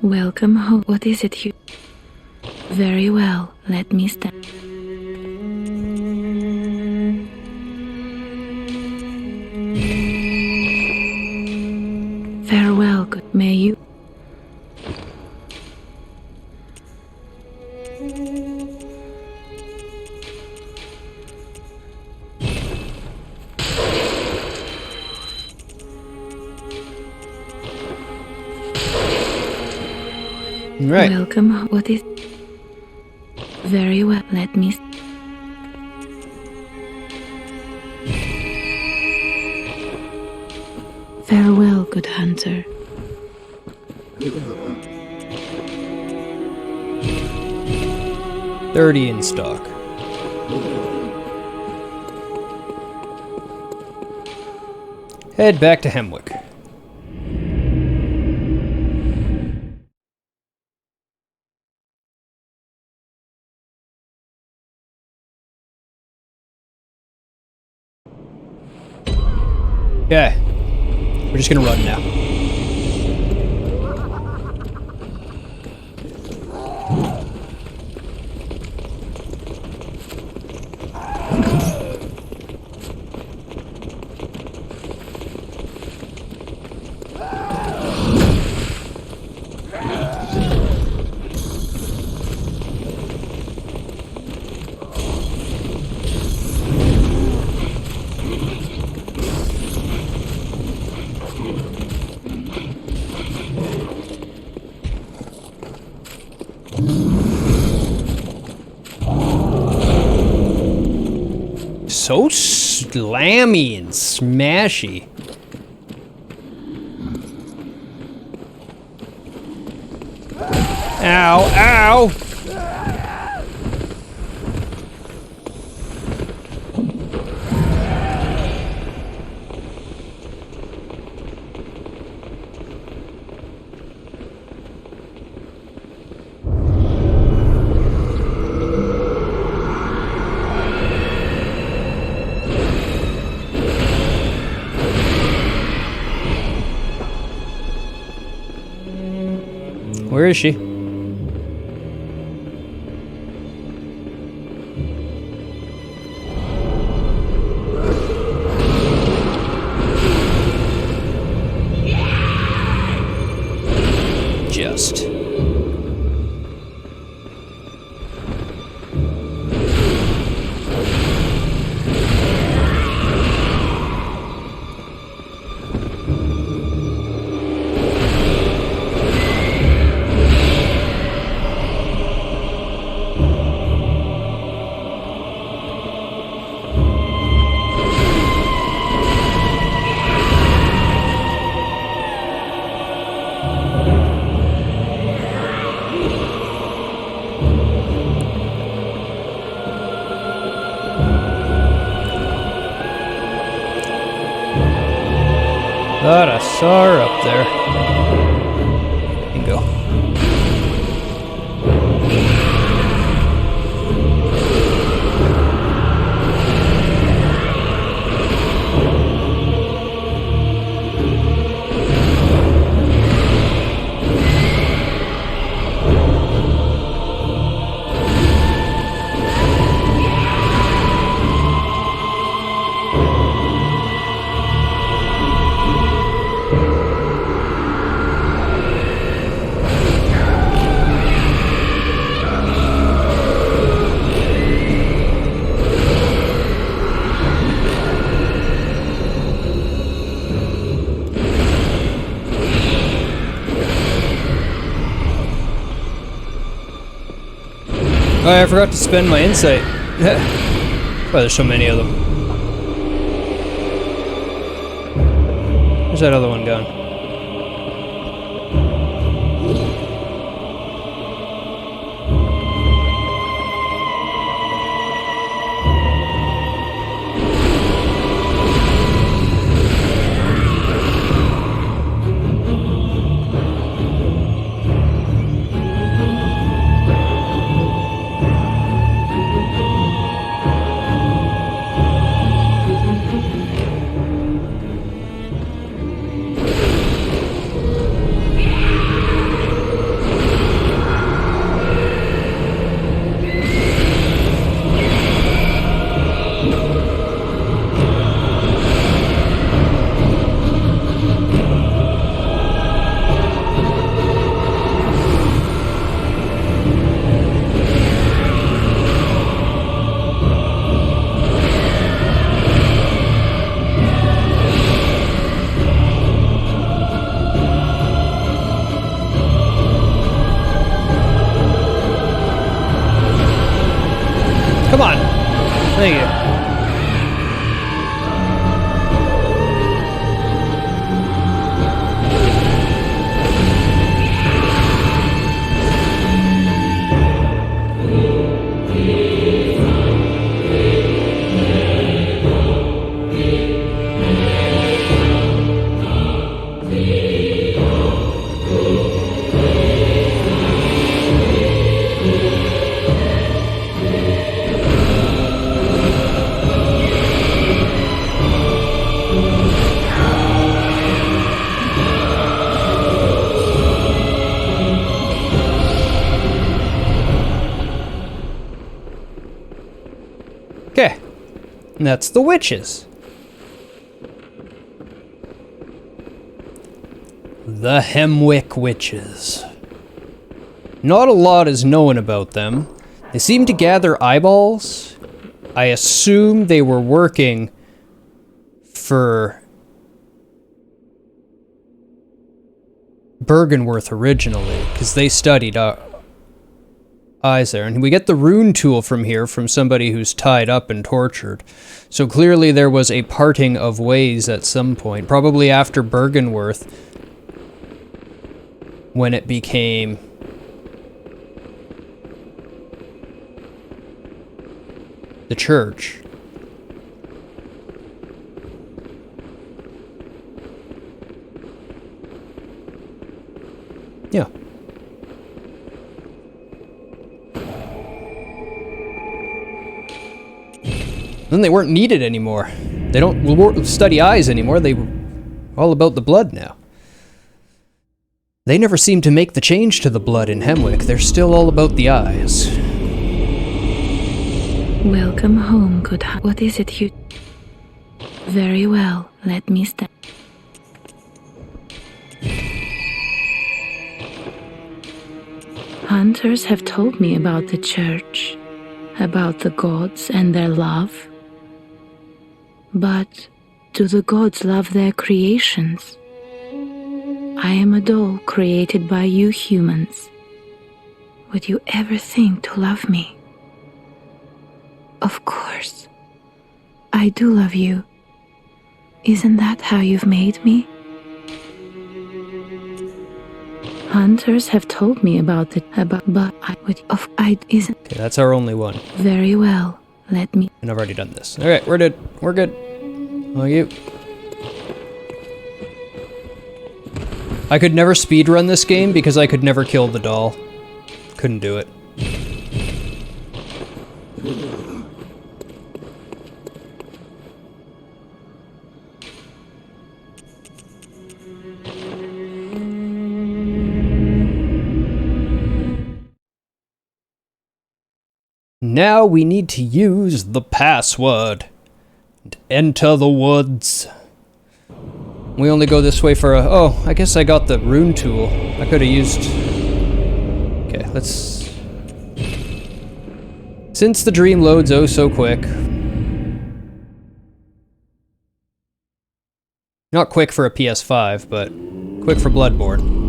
Welcome home. What is it you... Very well, let me stand. Farewell, good. May you... Right. Welcome home. What is... Very well, let me... Farewell, good hunter. 30 in stock. Head back to Hemwick. Okay. We're just gonna run now. So slammy and smashy. Ow, ow! Where is she? Just. Thought I saw her up there. Bingo. Oh, I forgot to spend my insight. Why there's so many of them. Where's that other one gone? Come on. Thank you. Okay. And that's the witches. The Hemwick Witches. Not a lot is known about them. They seem to gather eyeballs. I assume they were working for Bergenworth originally, because they studied eyes there. And we get the rune tool from here from somebody who's tied up and tortured. So clearly there was a parting of ways at some point, probably after Bergenworth, when it became the church. Yeah. Then they weren't needed anymore. They don't study eyes anymore. They were all about the blood now. They never seem to make the change to the blood in Hemwick. They're still all about the eyes. Welcome home, good heart. What is it you... Very well, let me stand. Hunters have told me about the church, about the gods and their love. But do the gods love their creations? I am a doll created by you humans. Would you ever think to love me? Of course. I do love you. Isn't that how you've made me? Hunters have told me but I would isn't. Okay, that's our only one. Very well. Let me. And I've already done this. Alright, we're good. We're good. Oh, you. I could never speedrun this game because I could never kill the doll. Couldn't do it. Now we need to use the password and enter the woods. We only go this way for a... Oh, I guess I got the rune tool. I could have used... Okay, let's... Since the dream loads oh so quick. Not quick for a PS5, but quick for Bloodborne.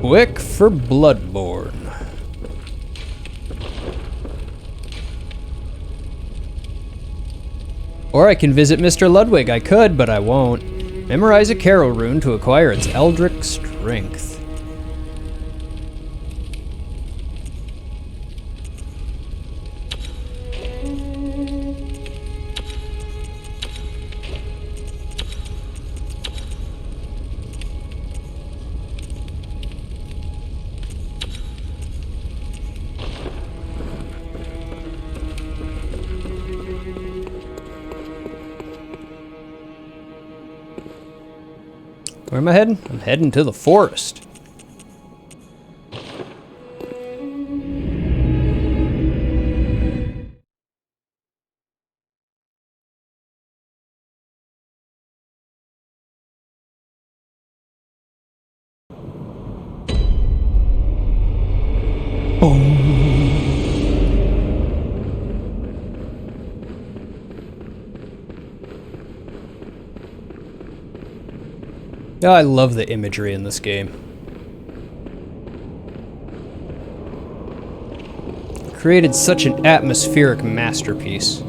quick for Bloodborne. Or I can visit Mr. Ludwig. I could, but I won't. Memorize a Carol rune to acquire its Eldritch strength. Where am I heading? I'm heading to the forest. I love the imagery in this game. Created such an atmospheric masterpiece.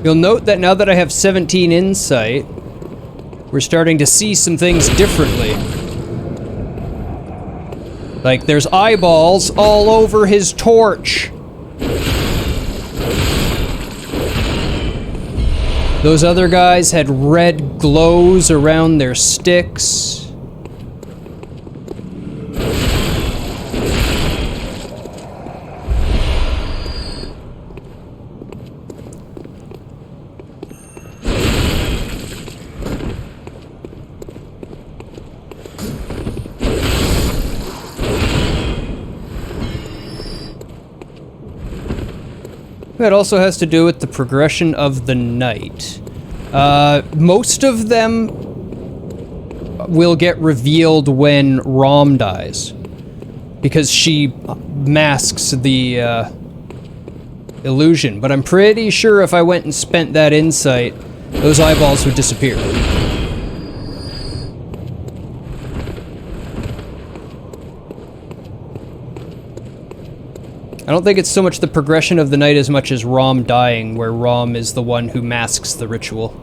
You'll note that now that I have 17 insight, we're starting to see some things differently. Like, there's eyeballs all over his torch. Those other guys had red glows around their sticks. That also has to do with the progression of the night. Most of them will get revealed when Rom dies, because she masks the illusion. But I'm pretty sure if I went and spent that insight, those eyeballs would disappear. I don't think it's so much the progression of the night as much as Rom dying, where Rom is the one who masks the ritual.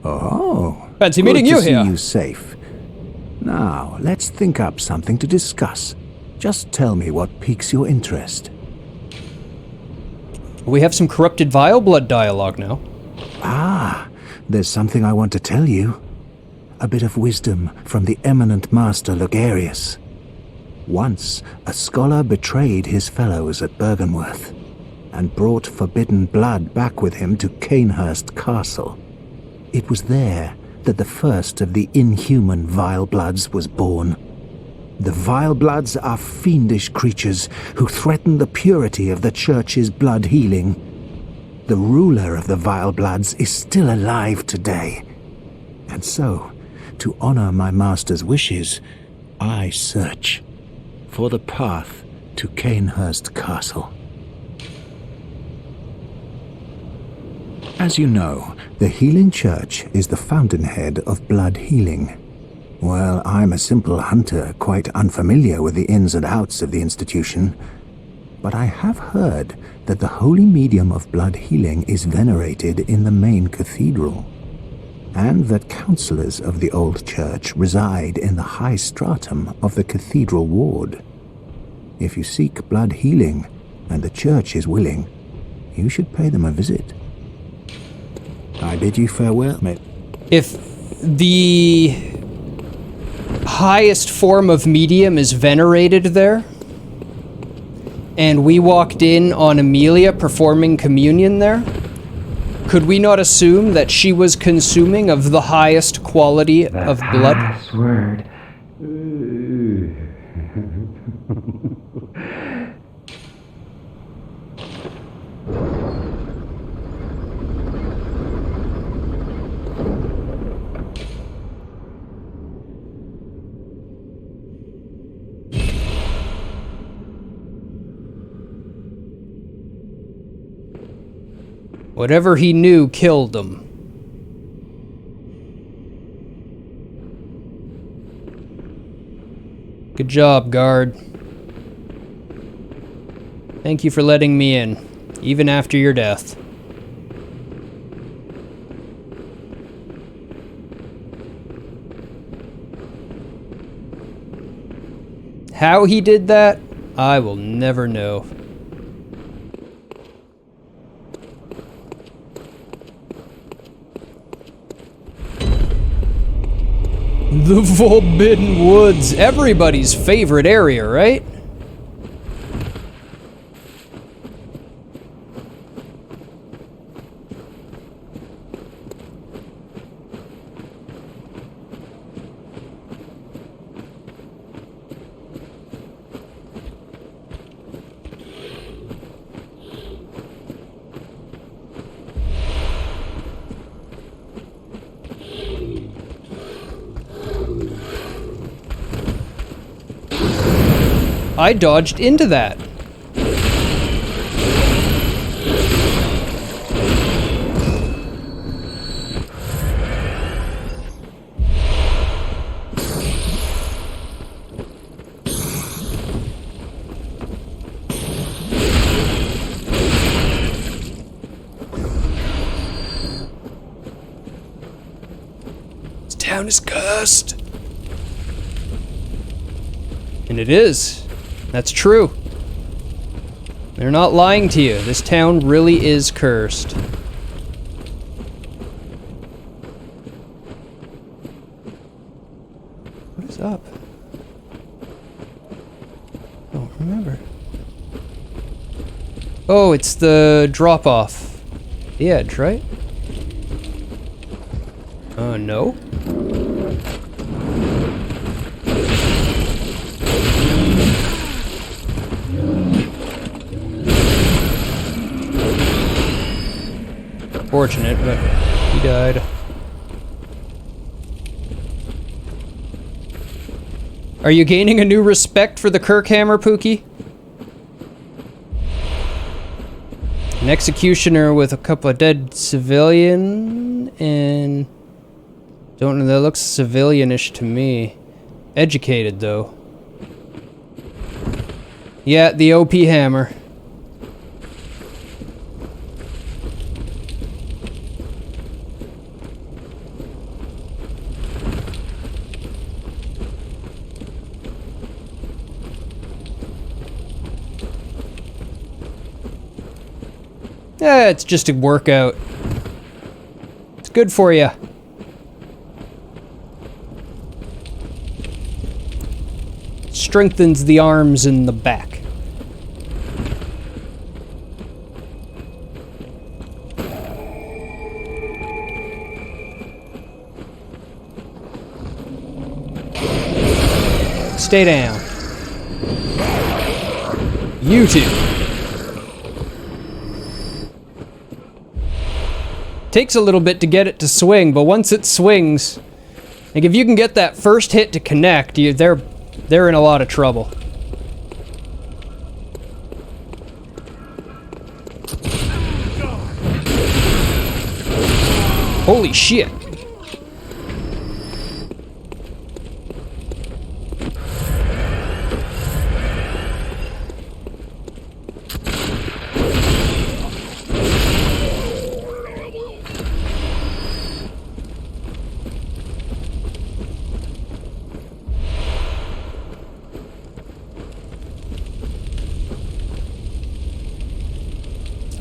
Oh, Fancy meeting you here. See you safe. Now, let's think up something to discuss. Just tell me what piques your interest. We have some corrupted vile blood dialogue now. Ah, there's something I want to tell you. A bit of wisdom from the eminent master Logarius. Once, a scholar betrayed his fellows at Bergenworth, and brought forbidden blood back with him to Canehurst Castle. It was there that the first of the inhuman Vile Bloods was born. The Vile Bloods are fiendish creatures who threaten the purity of the Church's blood healing. The ruler of the Vile Bloods is still alive today. And so, to honor my master's wishes, I search for the path to Canehurst Castle. As you know, the Healing Church is the fountainhead of blood healing. Well, I'm a simple hunter, quite unfamiliar with the ins and outs of the institution. but I have heard that the holy medium of blood healing is venerated in the main cathedral, and that councillors of the old church reside in the high stratum of the cathedral ward. If you seek blood healing, and the church is willing, you should pay them a visit. I bid you farewell, mate. If the highest form of medium is venerated there, and we walked in on Amelia performing communion there, could we not assume that she was consuming of the highest quality of blood? Password. Whatever he knew killed him. Good job, guard. Thank you for letting me in, even after your death. How he did that, I will never know. The Forbidden Woods, everybody's favorite area, right? I dodged into that. This town is cursed. And it is. That's true. They're not lying to you. This town really is cursed. What is up? I don't remember. Oh, it's the drop-off. The edge, right? No. Fortunate, but he died. Are you gaining a new respect for the Kirkhammer, Pookie? An executioner with a couple of dead civilian and... Don't know, that looks civilianish to me. Educated, though. Yeah, the OP hammer. Yeah, it's just a workout. It's good for you. Strengthens the arms and the back. Stay down. You two. Takes a little bit to get it to swing, but once it swings, like if you can get that first hit to connect, they're in a lot of trouble. Holy shit.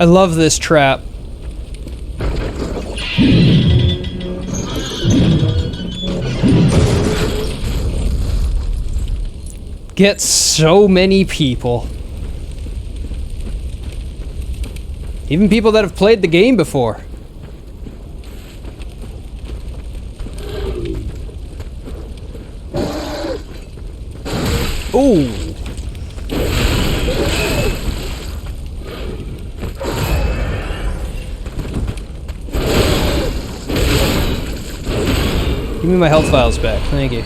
I love this trap. Get so many people. Even people that have played the game before. Ooh. Give me my health files back, thank you.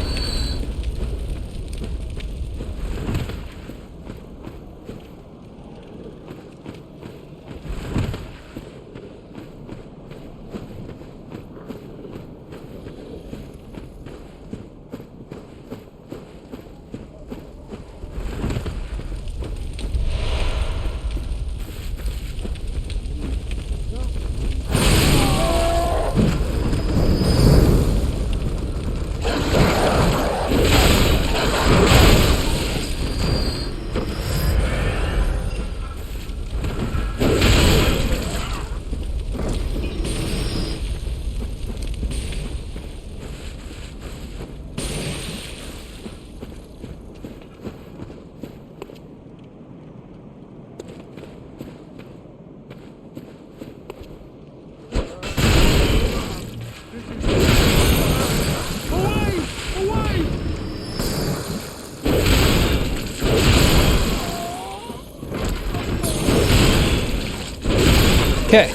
Okay.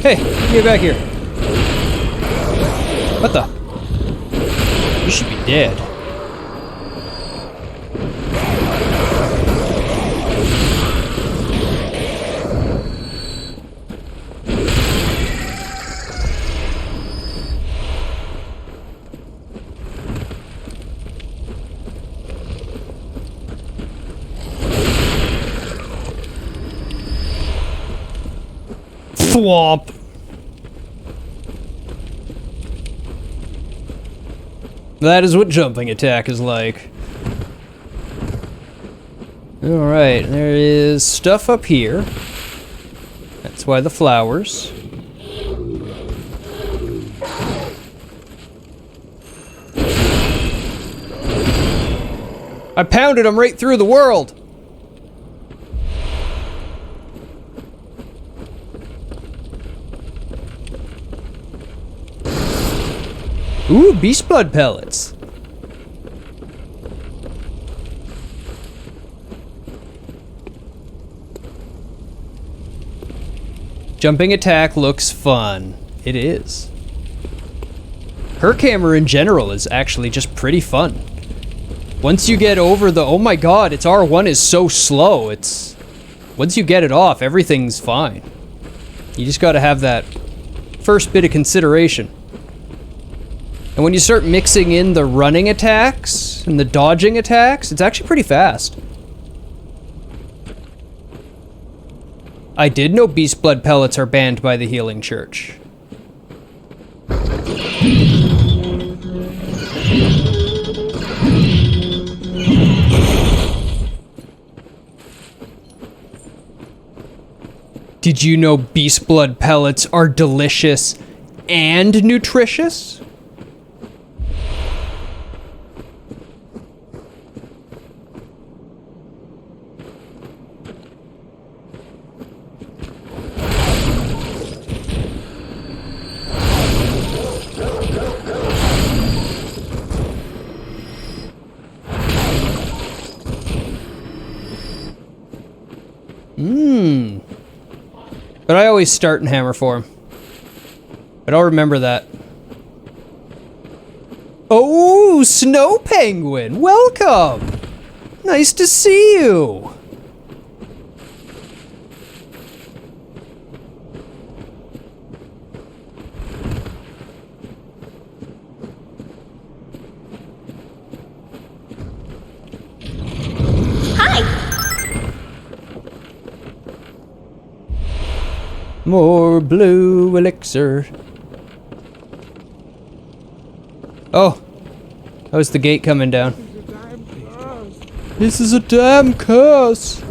Hey, get back here. What the? You should be dead. Swamp. That is what jumping attack is like. Alright, there is stuff up here. That's why the flowers. I pounded them right through the world! Ooh, beast blood pellets. Jumping attack looks fun. It is. Her camera in general is actually just pretty fun. Once you get over the, oh my god, its R1 is so slow, it's... Once you get it off, everything's fine. You just gotta have that first bit of consideration. And when you start mixing in the running attacks and the dodging attacks, it's actually pretty fast. I did know beast blood pellets are banned by the Healing Church. Did you know beast blood pellets are delicious and nutritious? But I always start in hammer form. But I'll remember that. Oh, Snow Penguin! Welcome! Nice to see you! More blue elixir. Oh, that was the gate coming down. This is a damn curse.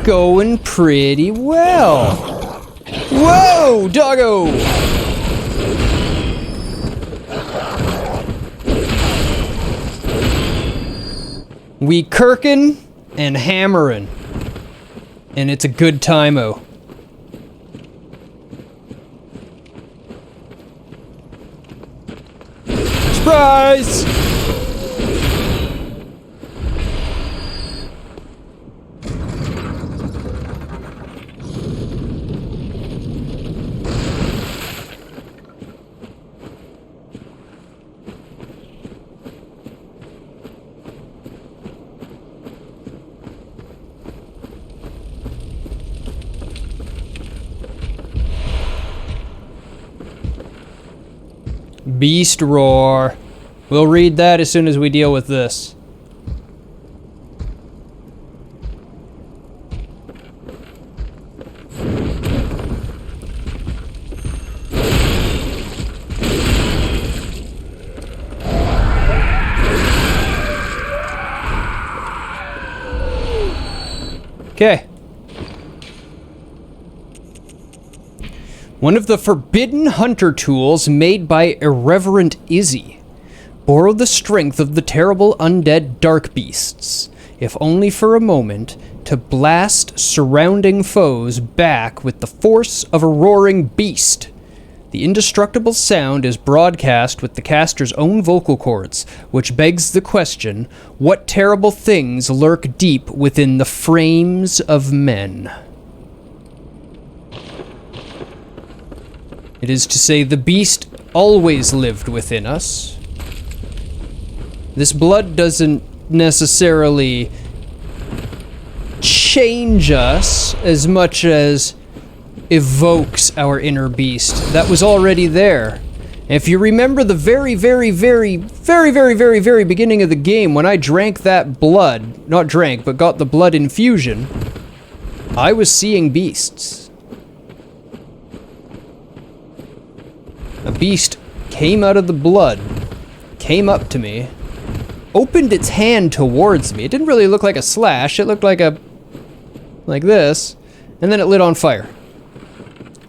Going pretty well. Whoa, doggo! We kirkin' and hammerin'. And it's a good time-o. Surprise! Beast Roar. We'll read that as soon as we deal with this. Okay. One of the forbidden hunter tools made by Irreverent Izzy. Borrow the strength of the terrible undead dark beasts, if only for a moment, to blast surrounding foes back with the force of a roaring beast. The indestructible sound is broadcast with the caster's own vocal cords, which begs the question, what terrible things lurk deep within the frames of men? It is to say, the beast always lived within us. This blood doesn't necessarily change us as much as evokes our inner beast that was already there. If you remember the very beginning of the game, when I drank that blood, not drank, but got the blood infusion, I was seeing beasts. A beast came out of the blood, came up to me, opened its hand towards me. It didn't really look like a slash, it looked like this, and then it lit on fire.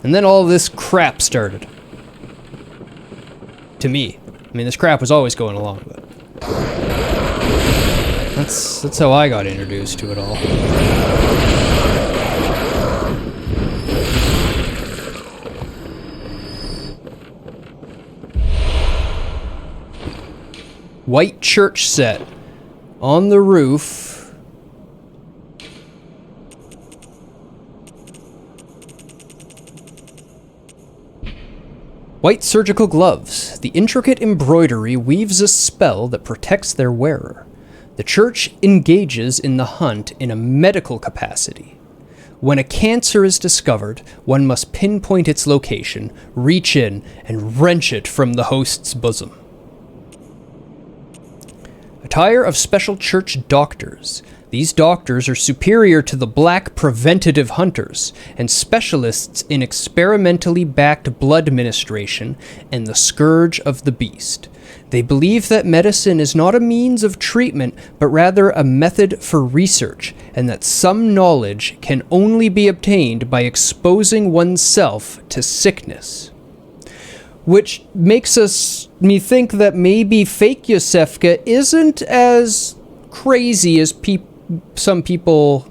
And then all this crap started. To me. I mean, this crap was always going along, but that's how I got introduced to it all. White church set on the roof. White surgical gloves. The intricate embroidery weaves a spell that protects their wearer. The church engages in the hunt in a medical capacity. When a cancer is discovered, one must pinpoint its location, reach in, and wrench it from the host's bosom. Attire of special church doctors. These doctors are superior to the black preventative hunters and specialists in experimentally backed blood ministration and the scourge of the beast. They believe that medicine is not a means of treatment, but rather a method for research, and that some knowledge can only be obtained by exposing oneself to sickness. Which makes me think that maybe fake Yosefka isn't as crazy as some people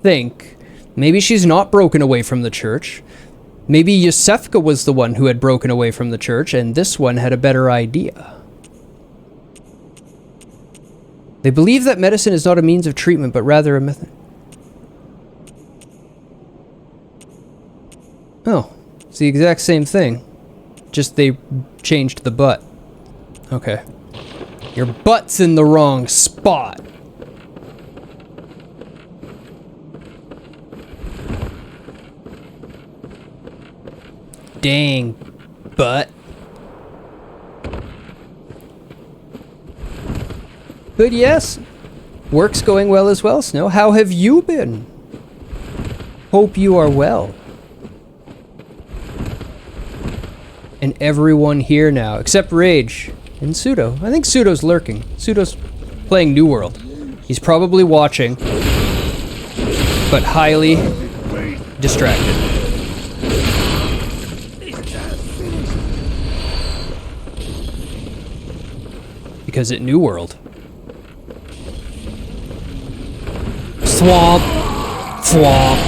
think. Maybe she's not broken away from the church. Maybe Yosefka was the one who had broken away from the church, and this one had a better idea. They believe that medicine is not a means of treatment, but rather a method. Oh, it's the exact same thing. Just they changed the butt. Okay. Your butt's in the wrong spot. Dang, butt. But yes, work's going well as well, Snow. How have you been? Hope you are well. And everyone here now, except Rage and Pseudo. I think Pseudo's lurking. Pseudo's playing New World. He's probably watching, but highly distracted. Because at New World, Swamp! Swamp!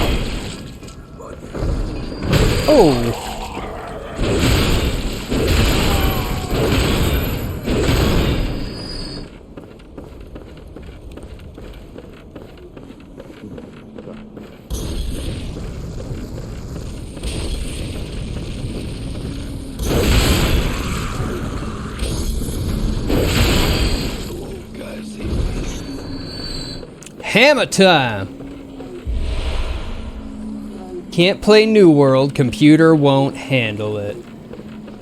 Oh! Hammer time! Can't play New World, computer won't handle it.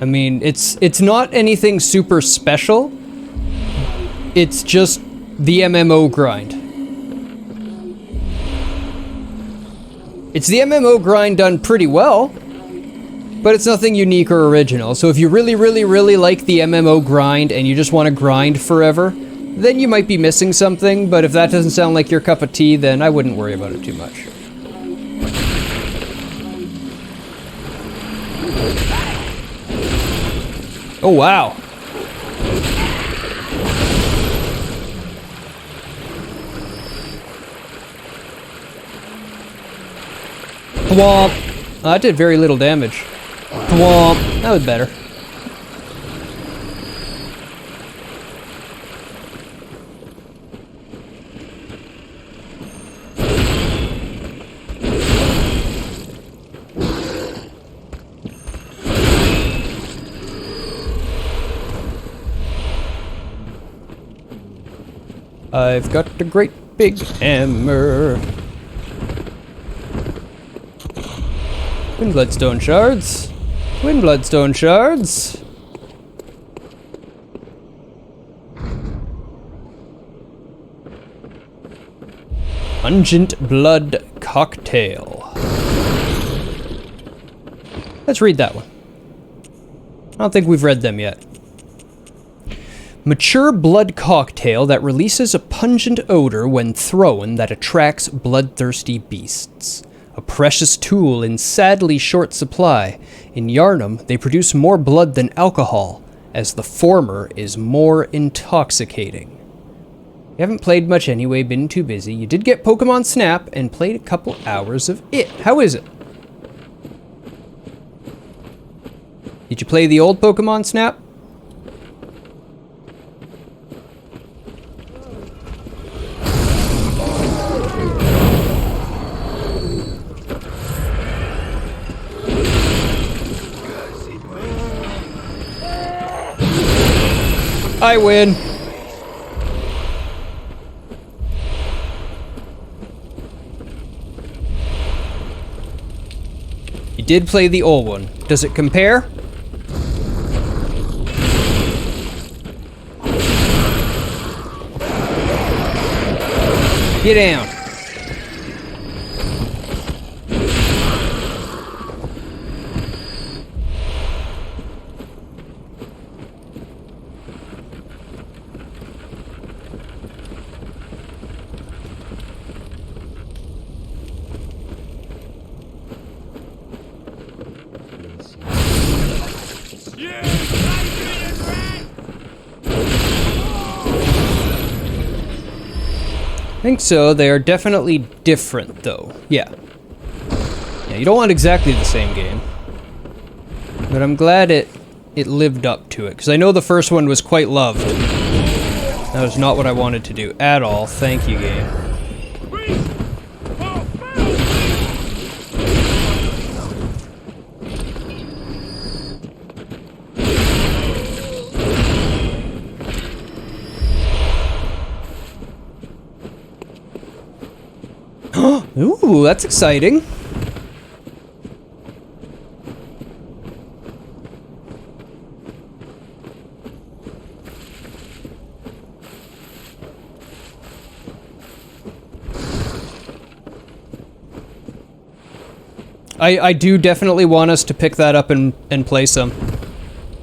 I mean, it's not anything super special. It's just the MMO grind. It's the MMO grind done pretty well, but it's nothing unique or original. So if you really, really, really like the MMO grind and you just want to grind forever, then you might be missing something, but if that doesn't sound like your cup of tea, then I wouldn't worry about it too much. Oh, wow. Thwomp. That did very little damage. Thwomp. That was better. I've got a great big hammer. Twin bloodstone shards. Twin bloodstone shards. Pungent blood cocktail. Let's read that one. I don't think we've read them yet. Mature blood cocktail that releases a pungent odor when thrown that attracts bloodthirsty beasts. A precious tool in sadly short supply. In Yarnum, they produce more blood than alcohol, as the former is more intoxicating. You haven't played much anyway, been too busy. You did get Pokemon Snap and played a couple hours of it. How is it? Did you play the old Pokemon Snap? I win. You did play the old one. Does it compare? Get down. I think so. They are definitely different, though. Yeah. Yeah, you don't want exactly the same game. But I'm glad it lived up to it, because I know the first one was quite loved. That was not what I wanted to do at all. Thank you, game. Ooh, that's exciting. I do definitely want us to pick that up and play some.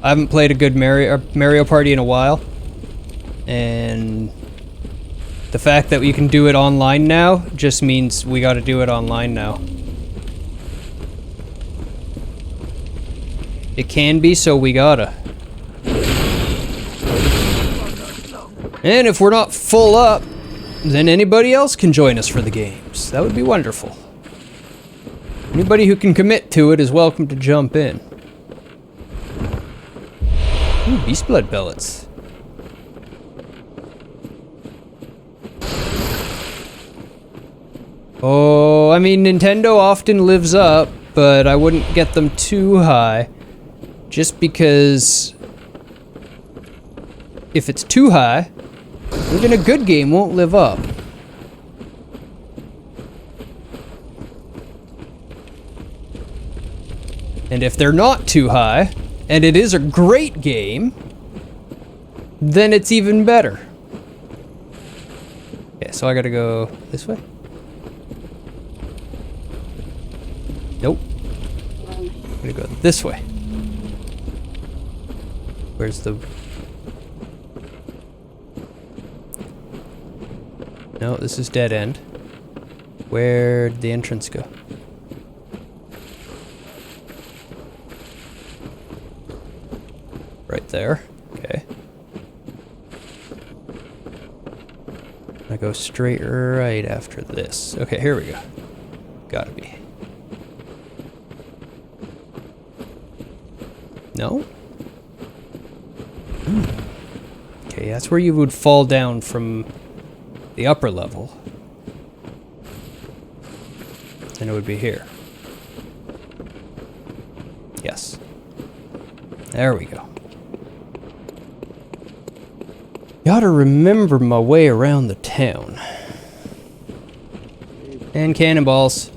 I haven't played a good Mario Party in a while. And the fact that we can do it online now just means we gotta do it online now. It can be, so we gotta. And if we're not full up, then anybody else can join us for the games. That would be wonderful. Anybody who can commit to it is welcome to jump in. Ooh, beast blood pellets. Oh, I mean, Nintendo often lives up, but I wouldn't get them too high. Just because if it's too high, even a good game won't live up. And if they're not too high, and it is a great game, then it's even better. Okay, so I gotta go this way? Nope. I'm gonna go this way. Where's the... No, this is dead end. Where'd the entrance go? Right there. Okay. I go straight right after this. Okay, here we go. Gotta be. No? Okay, that's where you would fall down from the upper level. And it would be here. Yes. There we go. Gotta remember my way around the town. And cannonballs.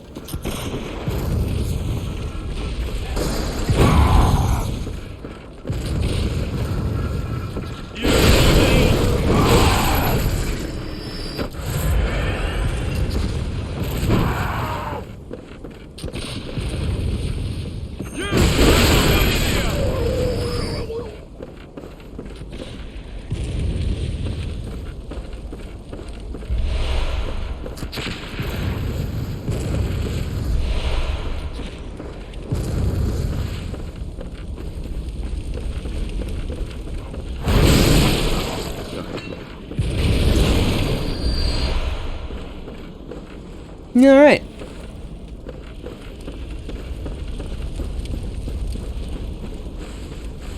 Alright.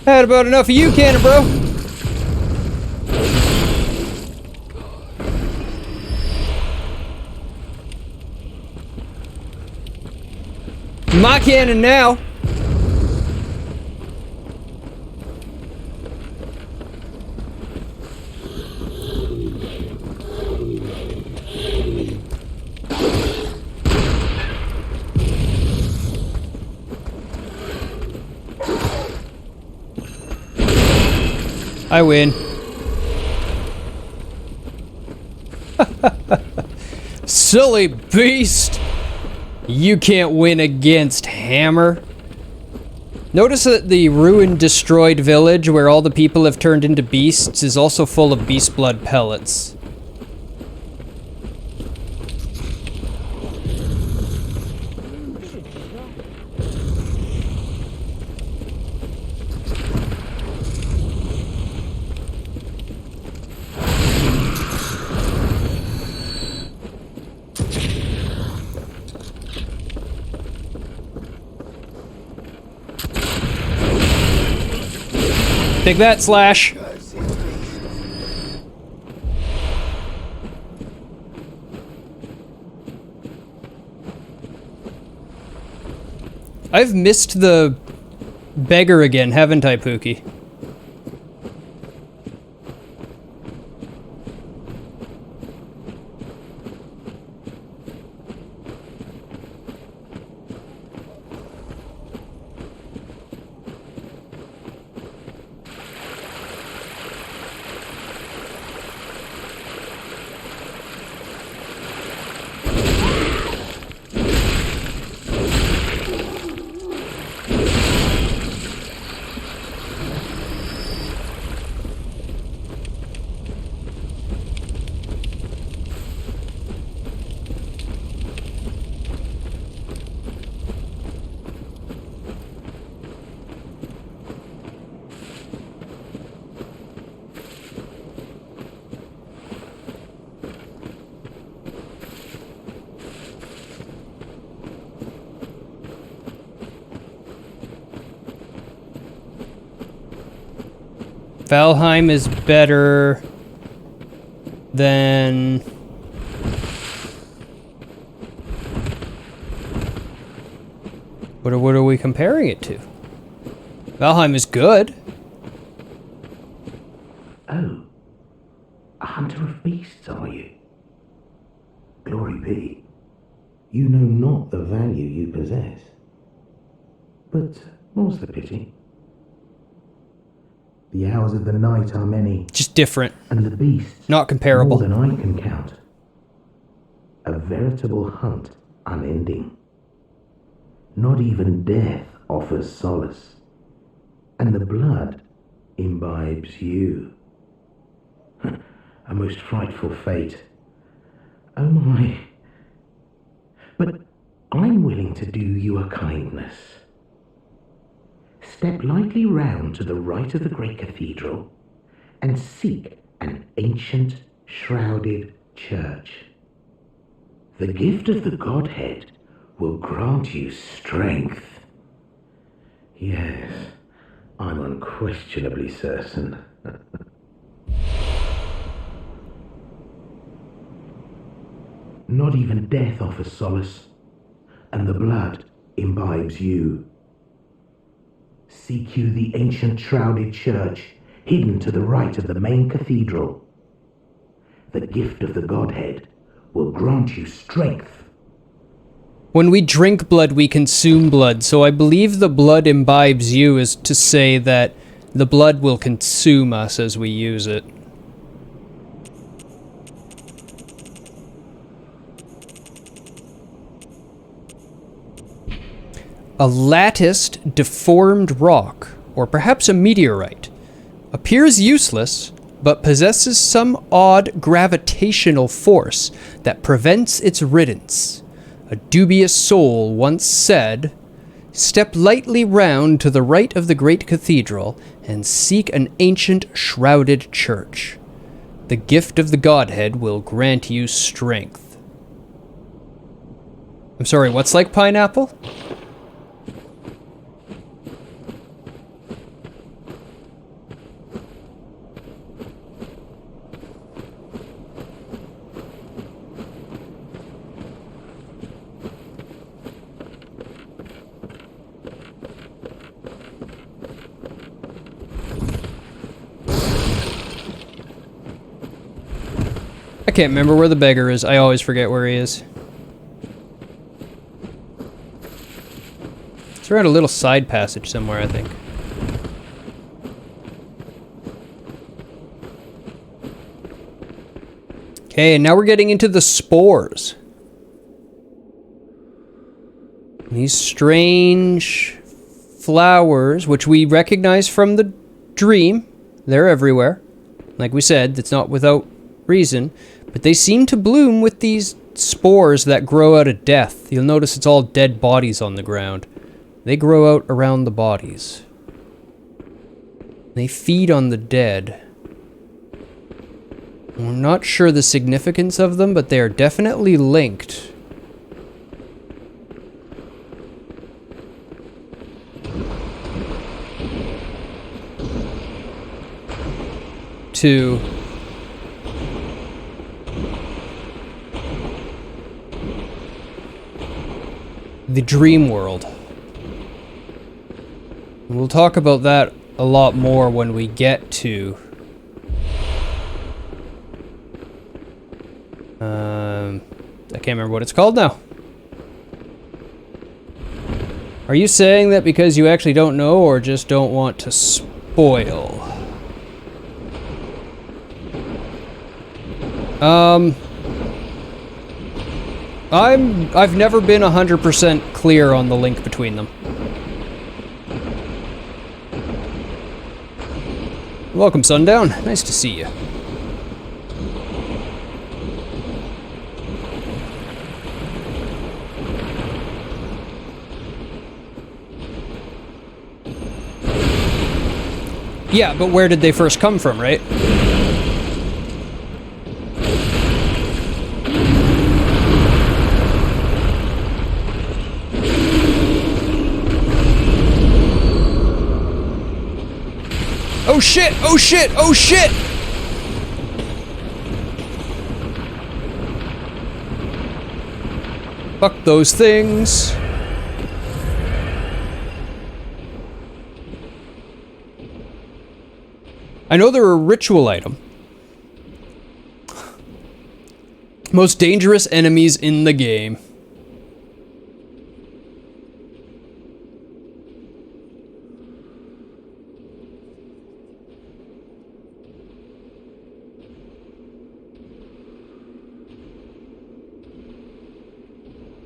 Had about enough of you, Cannon Bro. My cannon now. I win. Silly beast! You can't win against Hammer. Notice that the ruined, destroyed village where all the people have turned into beasts is also full of beast blood pellets. Take that, Slash. I've missed the beggar again, haven't I, Pookie? Valheim is better than... What are we comparing it to? Valheim is good. Oh, a hunter of beasts, are you? Glory be, you know not the value you possess. But more's the pity. The hours of the night are many. Just different. And the beasts Not comparable. more than I can count. A veritable hunt unending. Not even death offers solace. And the blood imbibes you. A most frightful fate. Oh my. But I'm willing to do you a kindness. Step lightly round to the right of the great cathedral and seek an ancient, shrouded church. The gift of the Godhead will grant you strength. Yes, I'm unquestionably certain. Not even death offers solace, and the blood imbibes you. Seek you the ancient shrouded church, hidden to the right of the main cathedral. The gift of the Godhead will grant you strength. When we drink blood, we consume blood, so I believe the blood imbibes you is to say that the blood will consume us as we use it. A latticed, deformed rock, or perhaps a meteorite, appears useless, but possesses some odd gravitational force that prevents its riddance. A dubious soul once said, "Step lightly round to the right of the great cathedral and seek an ancient shrouded church. The gift of the Godhead will grant you strength." I'm sorry, what's like pineapple? I can't remember where the beggar is. I always forget where he is. It's around a little side passage somewhere, I think. Okay, and now we're getting into the spores. These strange flowers, which we recognize from the dream. They're everywhere. Like we said, it's not without reason. But they seem to bloom with these spores that grow out of death. You'll notice it's all dead bodies on the ground. They grow out around the bodies. They feed on the dead. We're not sure the significance of them, but they are definitely linked. To the dream world. We'll talk about that a lot more when we get to I can't remember what it's called now. Are you saying that because you actually don't know or just don't want to spoil? I've never been 100% clear on the link between them. Welcome, Sundown. Nice to see you. Yeah, but where did they first come from, right? Oh shit! Oh shit! Oh shit! Fuck those things. I know they're a ritual item. Most dangerous enemies in the game.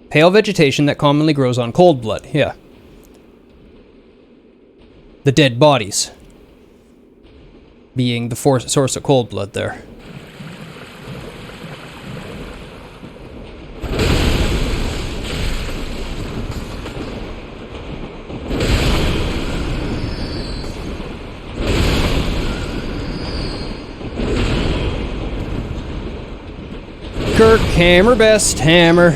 Pale vegetation that commonly grows on cold blood. Yeah. The dead bodies being the source of cold blood there. Kirk, hammer best, hammer.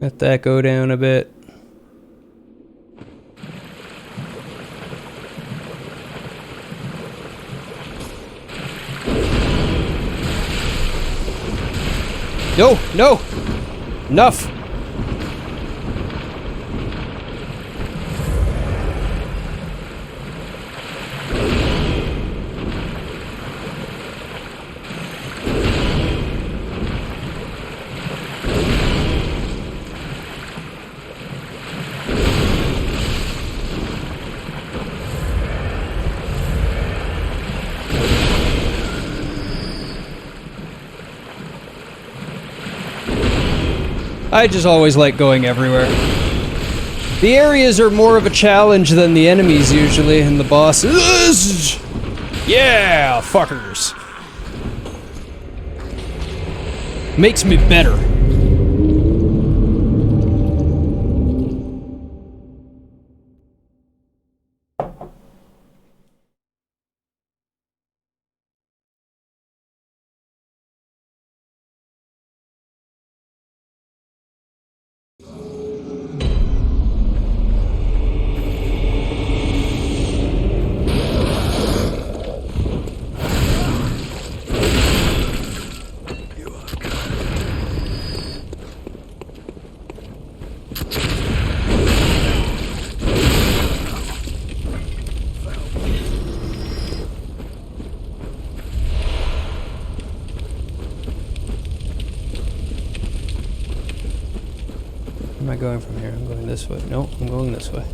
Let that go down a bit. No, no! Enough! I just always like going everywhere. The areas are more of a challenge than the enemies usually, and the bosses. Yeah, fuckers. Makes me better. Where am I going from here? I'm going this way. No, I'm going this way.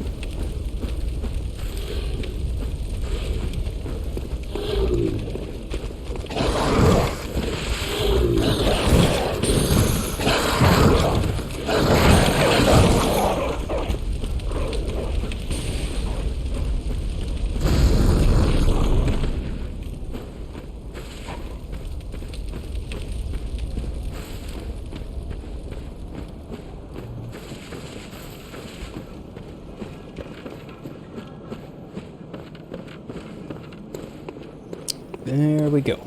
There we go.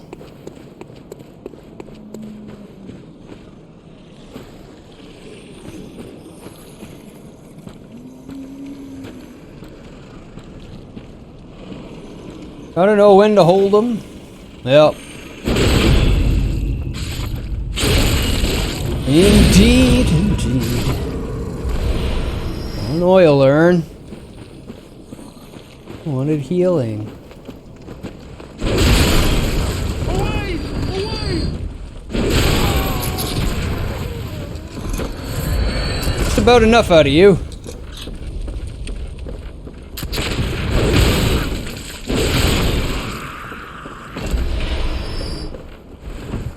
I don't know when to hold them. Yep. Indeed, indeed. An oil urn. Wanted healing. Just about enough out of you.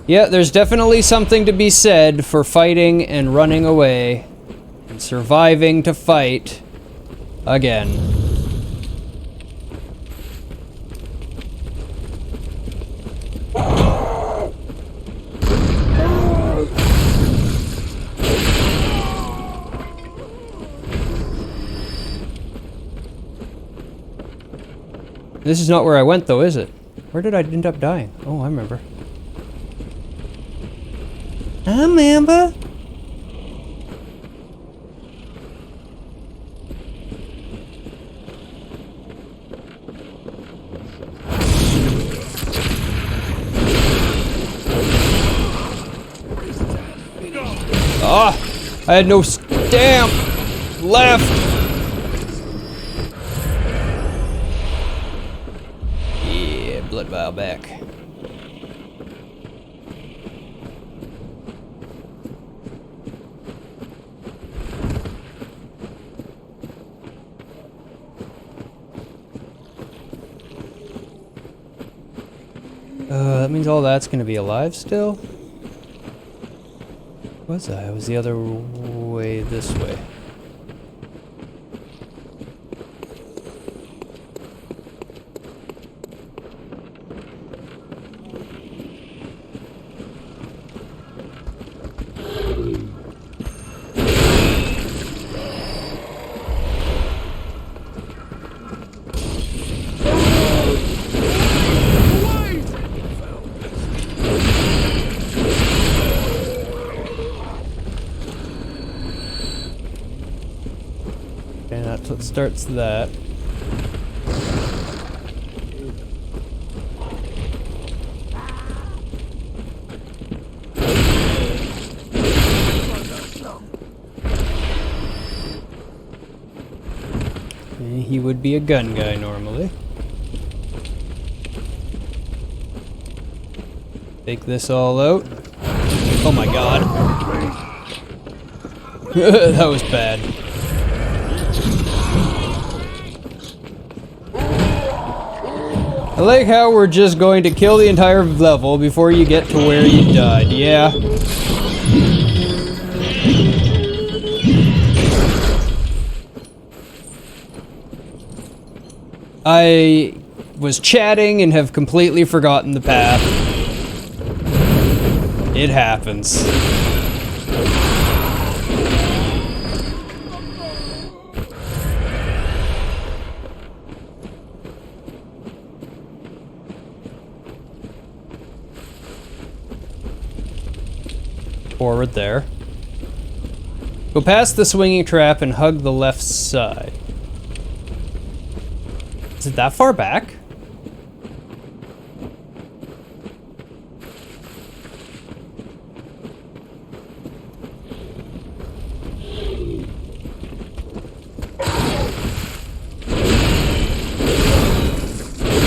Yeah, there's definitely something to be said for fighting and running away and surviving to fight again. This is not where I went, though, is it? Where did I end up dying? Oh, I remember. I remember. Ah! I had no stamp left! Yeah, blood vial back. That means all that's gonna be alive still? Was I? It was the other way, this way. And that's what starts that. And he would be a gun guy normally. Take this all out. Oh my god. That was bad. I like how we're just going to kill the entire level before you get to where you died. Yeah. I was chatting and have completely forgotten the path. It happens. Forward there. Go past the swinging trap and hug the left side. Is it that far back?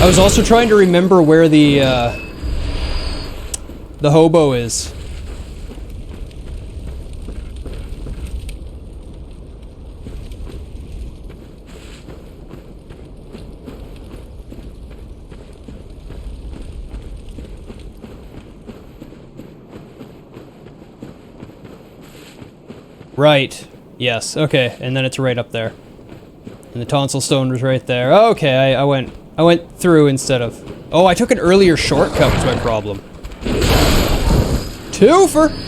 I was also trying to remember where the hobo is. Right. Yes. Okay. And then it's right up there. And the tonsil stone was right there. Okay. I went through instead of. Oh, I took an earlier shortcut. Was my problem. Twofer.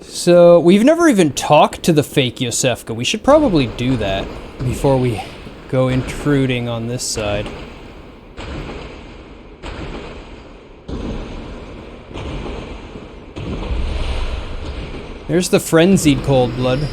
So, we've never even talked to the fake Yosefka. We should probably do that before we go intruding on this side. There's the frenzied cold blood.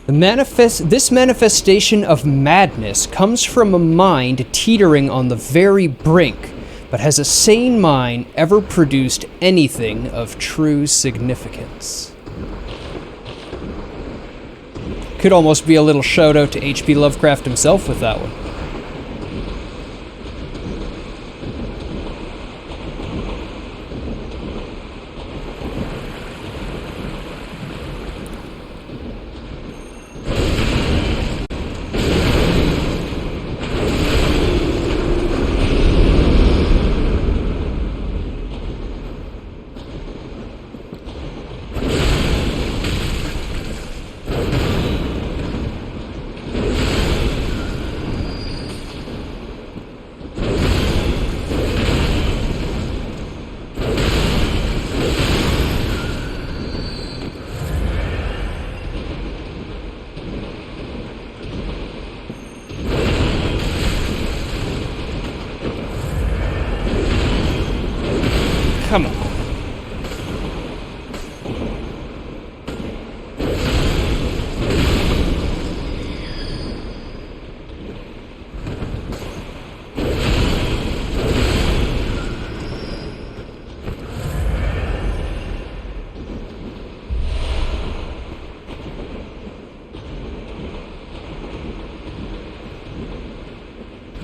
This manifestation of madness comes from a mind teetering on the very brink, but has a sane mind ever produced anything of true significance? Could almost be a little shout out to H.P. Lovecraft himself with that one.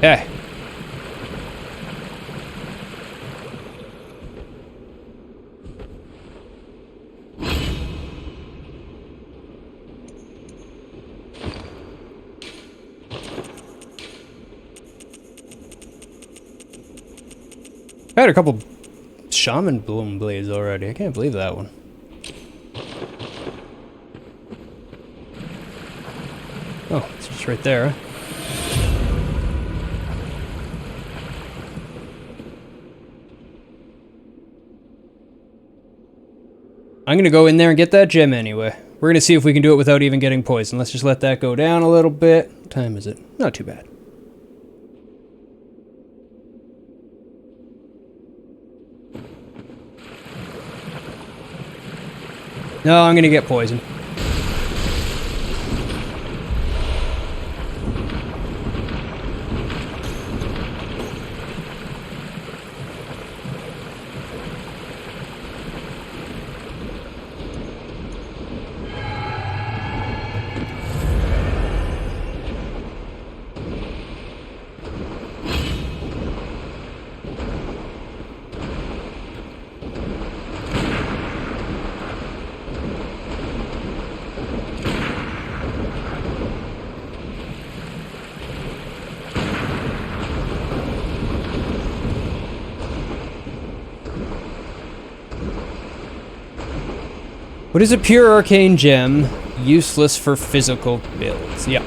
Hey. I had a couple shaman bloom blades already. I can't believe that one. Oh, it's just right there, huh? I'm gonna go in there and get that gem anyway. We're gonna see if we can do it without even getting poisoned. Let's just let that go down a little bit. What time is it? Not too bad. No, I'm gonna get poisoned. What is a pure arcane gem? Useless for physical builds. Yeah.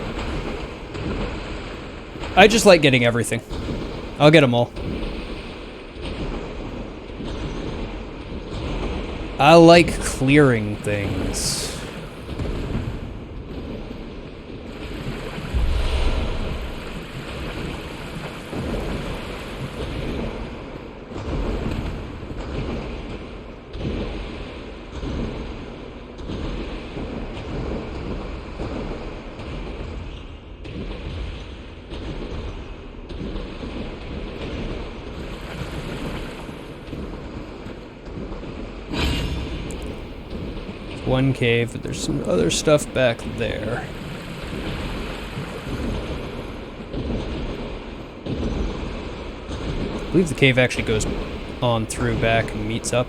I just like getting everything. I'll get them all. I like clearing things. One cave, but there's some other stuff back there. I believe the cave actually goes on through back and meets up.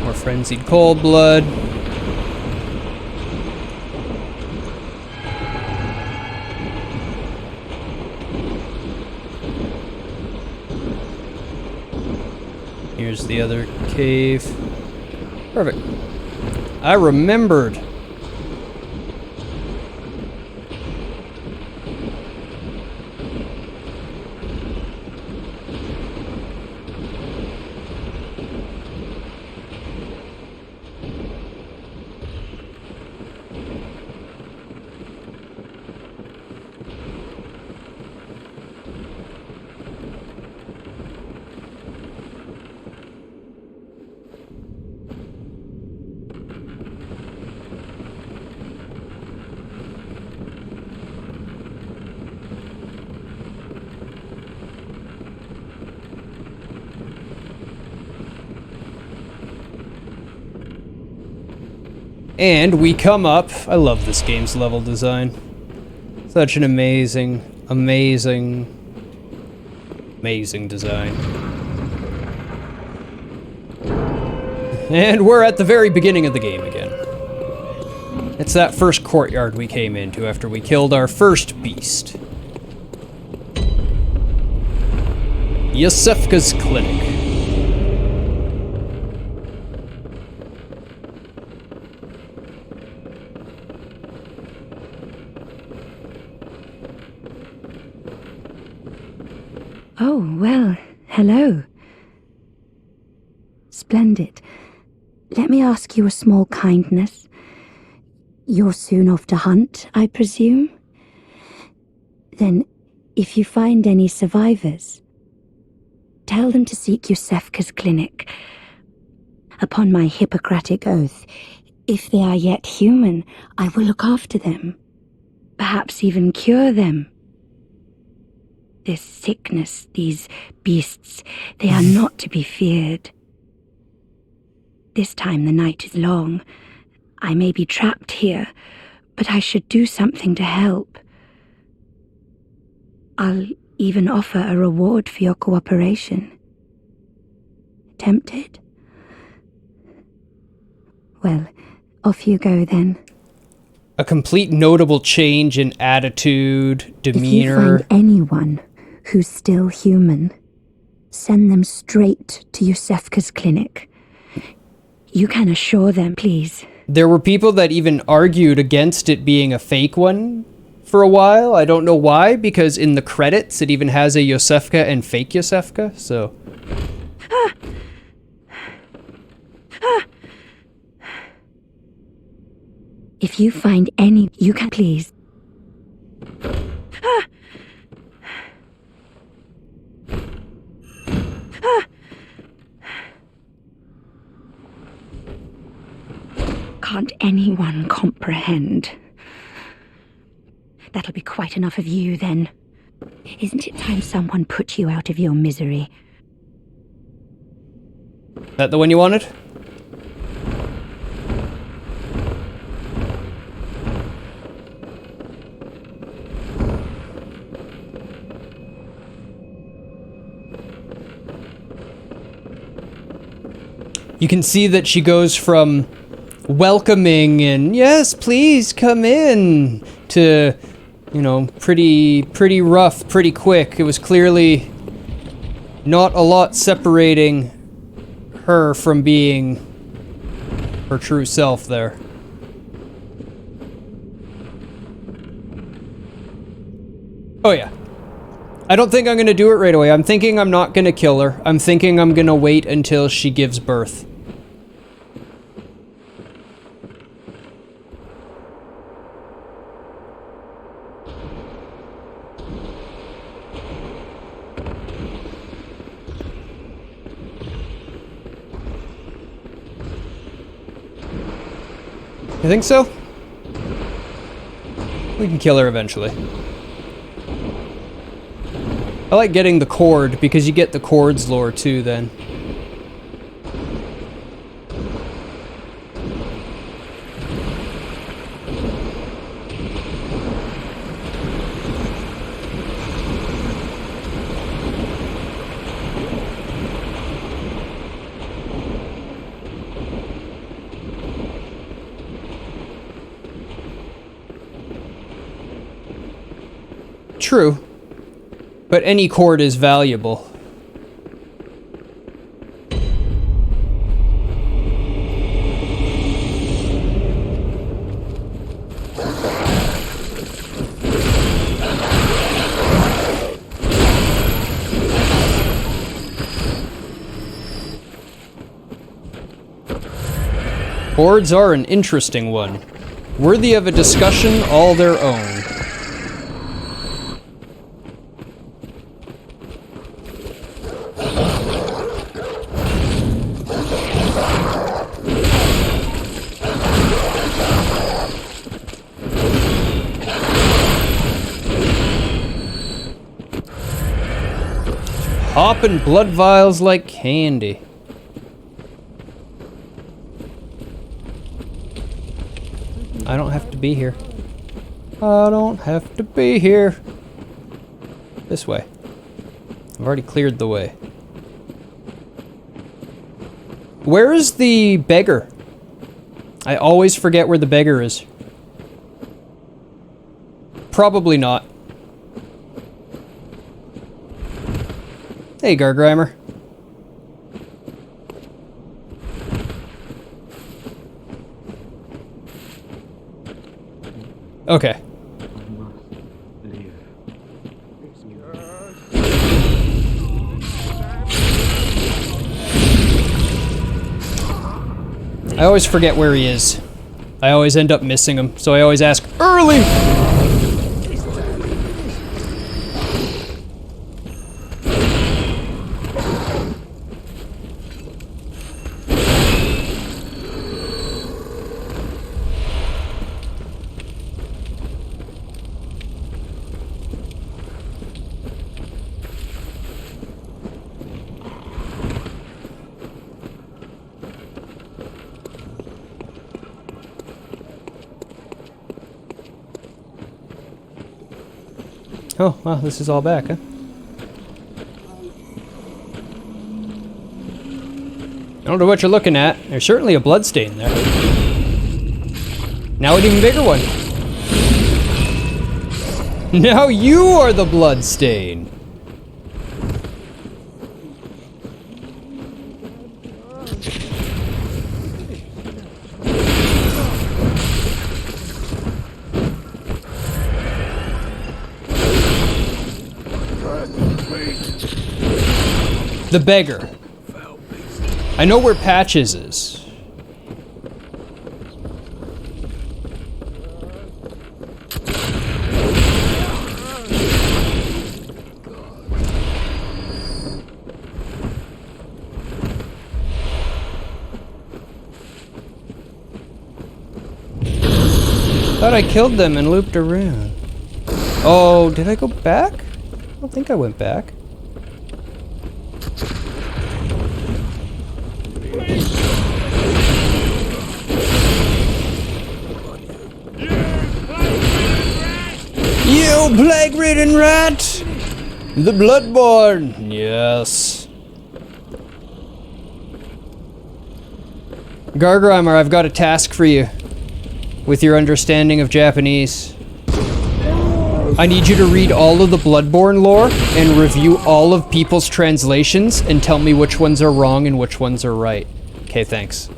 More frenzied cold blood. Here's the other cave. Perfect. I remembered. And we come up. I love this game's level design. Such an amazing, amazing, amazing design. And we're at the very beginning of the game again. It's that first courtyard we came into after we killed our first beast. Yosefka's Clinic. Oh, well, hello. Splendid. Let me ask you a small kindness. You're soon off to hunt, I presume? Then, if you find any survivors, tell them to seek Yosefka's clinic. Upon my Hippocratic oath, if they are yet human, I will look after them. Perhaps even cure them. this sickness, these beasts, they are not to be feared. This time the night is long. I may be trapped here, but I should do something to help. I'll even offer a reward for your cooperation. Tempted? Well, off you go then. A complete notable change in attitude, demeanor. If you find anyone who's still human, send them straight to Yusefka's clinic. You can assure them, please. There were people that even argued against it being a fake one for a while. I don't know why, because in the credits it even has a Yosefka and fake Yosefka, so... If you find any, you can please. Can't anyone comprehend? That'll be quite enough of you then. Isn't it time someone put you out of your misery? That the one you wanted? You can see that she goes from welcoming and, yes, please come in, to, you know, pretty rough, pretty quick. It was clearly not a lot separating her from being her true self there. Oh yeah. I don't think I'm gonna do it right away. I'm thinking I'm not gonna kill her. I'm thinking I'm gonna wait until she gives birth. You think so? We can kill her eventually. I like getting the cord, because you get the cord's lore too then. True. But any cord is valuable. Cords are an interesting one, worthy of a discussion all their own. Popping blood vials like candy. I don't have to be here. I don't have to be here. This way. I've already cleared the way. Where is the beggar? I always forget where the beggar is. Probably not. Hey, Gargrimer. Okay. I always forget where he is. I always end up missing him, so I always ask early! Oh, well, this is all back, huh? I don't know what you're looking at. There's certainly a blood stain there. Now an even bigger one. Now you are the blood stain. The beggar. I know where Patches is. Thought I killed them and looped around. Oh, did I go back? I don't think I went back. You plague-ridden rat! The Bloodborne! Yes. Gargrimer, I've got a task for you. With your understanding of Japanese. I need you to read all of the Bloodborne lore and review all of people's translations and tell me which ones are wrong and which ones are right. Okay, thanks.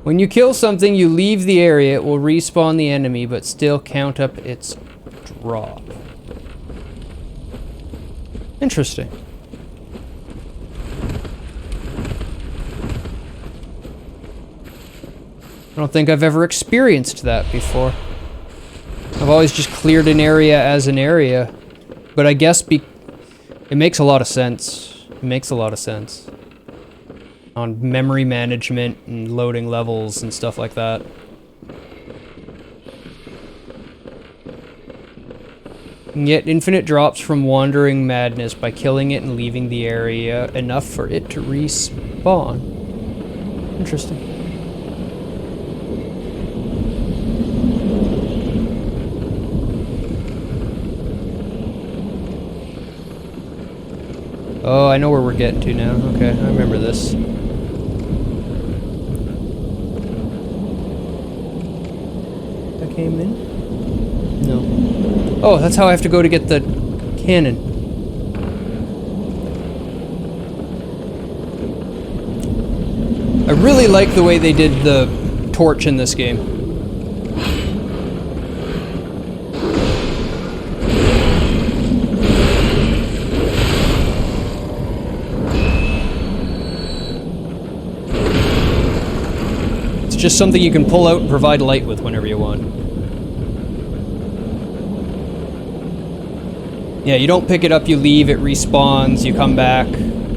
When you kill something, you leave the area. It will respawn the enemy, but still count up its drop. Interesting. I don't think I've ever experienced that before. I've always just cleared an area as an area. But I guess it makes a lot of sense. It makes a lot of sense. On memory management and loading levels and stuff like that. You can get infinite drops from Wandering Madness by killing it and leaving the area enough for it to respawn. Interesting. Oh, I know where we're getting to now. Okay, I remember this. Came in? No. Oh, that's how I have to go to get the cannon. I really like the way they did the torch in this game. It's just something you can pull out and provide light with whenever you want. Yeah, you don't pick it up, you leave, it respawns, you come back,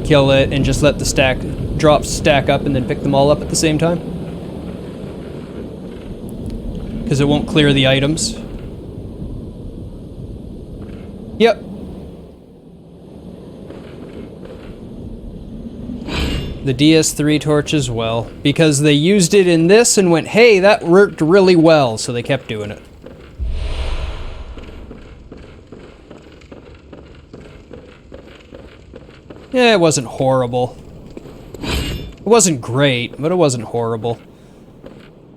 kill it, and just let the drops stack up and then pick them all up at the same time. Because it won't clear the items. Yep. The DS3 torch as well, because they used it in this and went, hey, that worked really well, so they kept doing it. Yeah, it wasn't horrible. It wasn't great, but it wasn't horrible.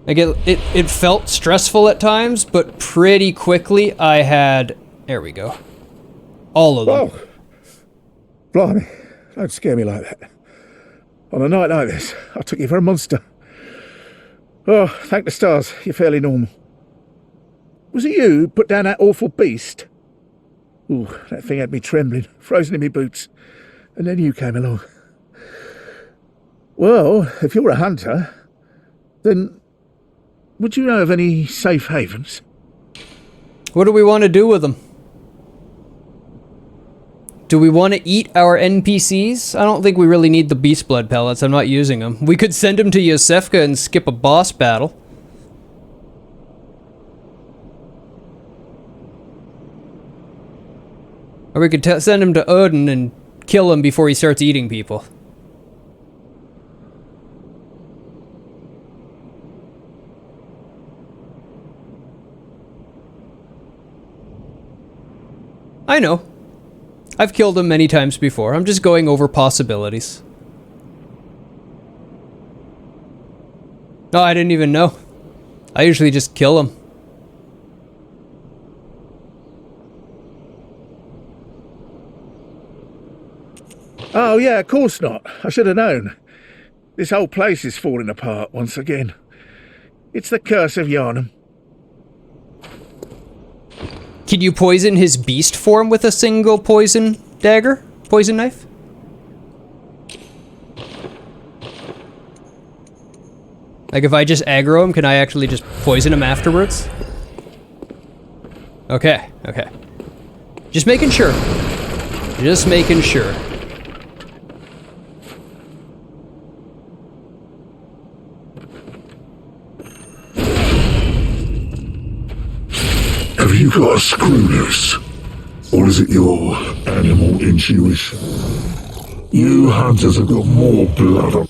Like, it felt stressful at times, but pretty quickly I had... There we go. All of them. Oh! Blimey, don't scare me like that. On a night like this, I took you for a monster. Oh, thank the stars, you're fairly normal. Was it you who put down that awful beast? Ooh, that thing had me trembling, frozen in my boots. And then you came along. Well, if you're a hunter, then would you know of any safe havens? What do we want to do with them? Do we want to eat our NPCs? I don't think we really need the beast blood pellets. I'm not using them. We could send them to Yosefka and skip a boss battle. Or we could send him to Odin and kill him before he starts eating people. I know. I've killed him many times before. I'm just going over possibilities. Oh, I didn't even know. I usually just kill him. Oh, yeah, of course not. I should have known. This whole place is falling apart once again. It's the curse of Yharnam. Can you poison his beast form with a single poison dagger? Poison knife? Like, if I just aggro him, can I actually just poison him afterwards? Okay, okay. Just making sure. Just making sure. Have you got a screw loose? Or is it your animal intuition? You hunters have got more blood on.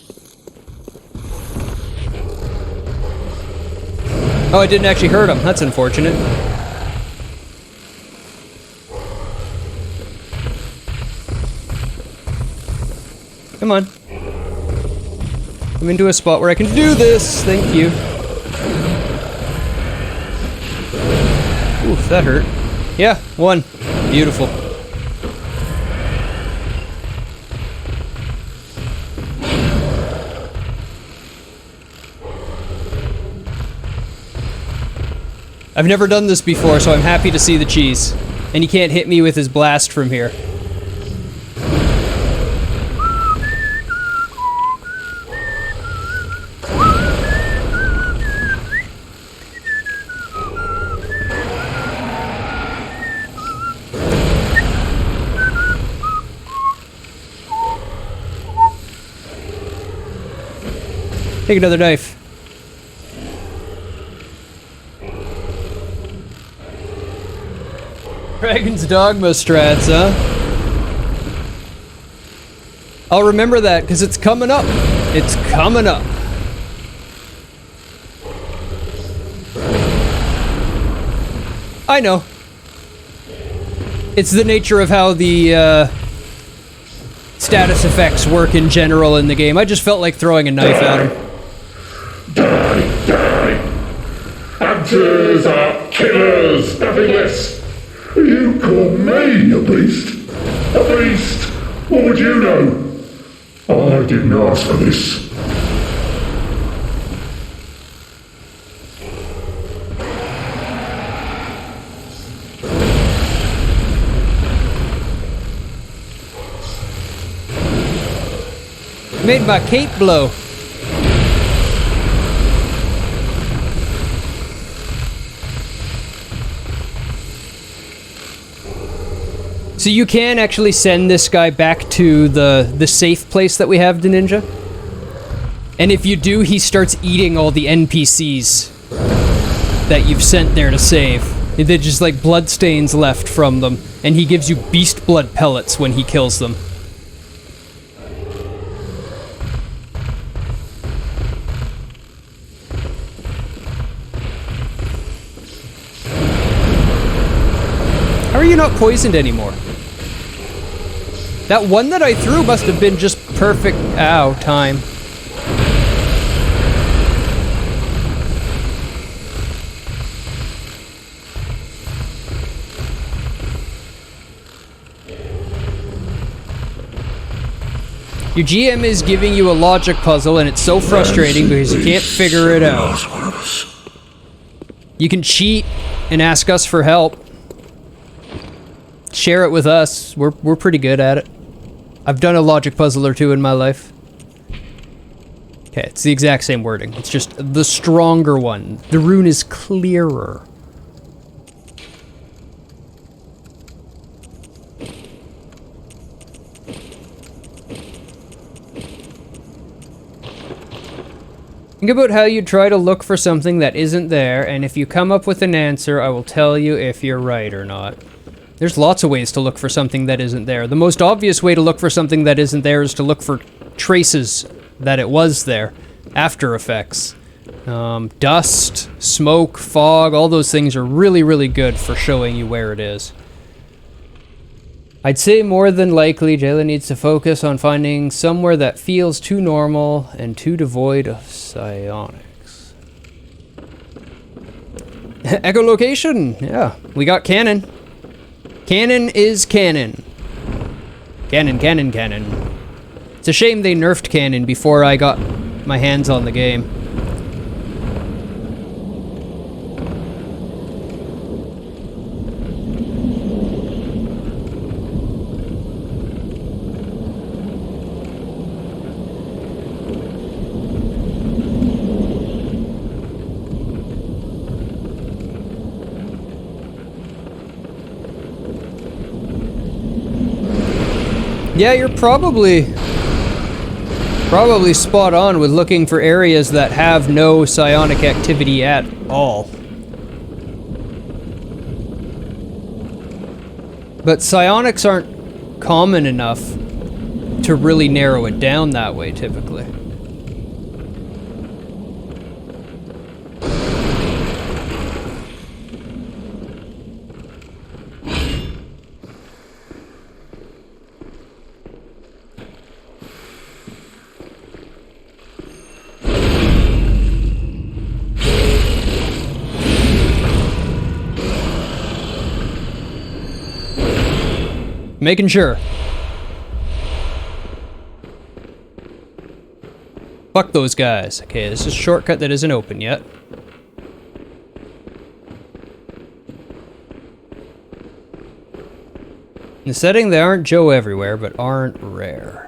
Oh, I didn't actually hurt him. That's unfortunate. Come on. I'm into a spot where I can do this. Thank you. Oof, that hurt. Yeah, one. Beautiful. I've never done this before, so I'm happy to see the cheese. And he can't hit me with his blast from here. Take another knife. Dragon's Dogma strats, huh? I'll remember that, because it's coming up. It's coming up. I know. It's the nature of how the, status effects work in general in the game. I just felt like throwing a knife at him. Die, die! Hunters are killers, nothing less! You call me a beast? A beast? What would you know? I didn't ask for this. Made my cape blow. So you can actually send this guy back to the safe place that we have to Ninja. And if you do, he starts eating all the NPCs that you've sent there to save. They're just like bloodstains left from them. And he gives you beast blood pellets when he kills them. How are you not poisoned anymore? That one that I threw must have been just perfect. Ow, time. Your GM is giving you a logic puzzle and it's so frustrating because you can't figure it out. You can cheat and ask us for help. Share it with us. We're pretty good at it. I've done a logic puzzle or two in my life. Okay, it's the exact same wording. It's just the stronger one. The rune is clearer. Think about how you try to look for something that isn't there, and if you come up with an answer, I will tell you if you're right or not. There's lots of ways to look for something that isn't there. The most obvious way to look for something that isn't there is to look for traces that it was there. After effects. Dust, smoke, fog, all those things are really, really good for showing you where it is. I'd say more than likely Jayla needs to focus on finding somewhere that feels too normal and too devoid of psionics. Echolocation! Yeah, we got cannon. Cannon is cannon. Cannon, cannon, cannon. It's a shame they nerfed cannon before I got my hands on the game. Yeah, you're probably spot on with looking for areas that have no psionic activity at all. But psionics aren't common enough to really narrow it down that way, typically. Making sure. Fuck those guys. Okay, this is a shortcut that isn't open yet. In the setting, they aren't Joe everywhere, but aren't rare.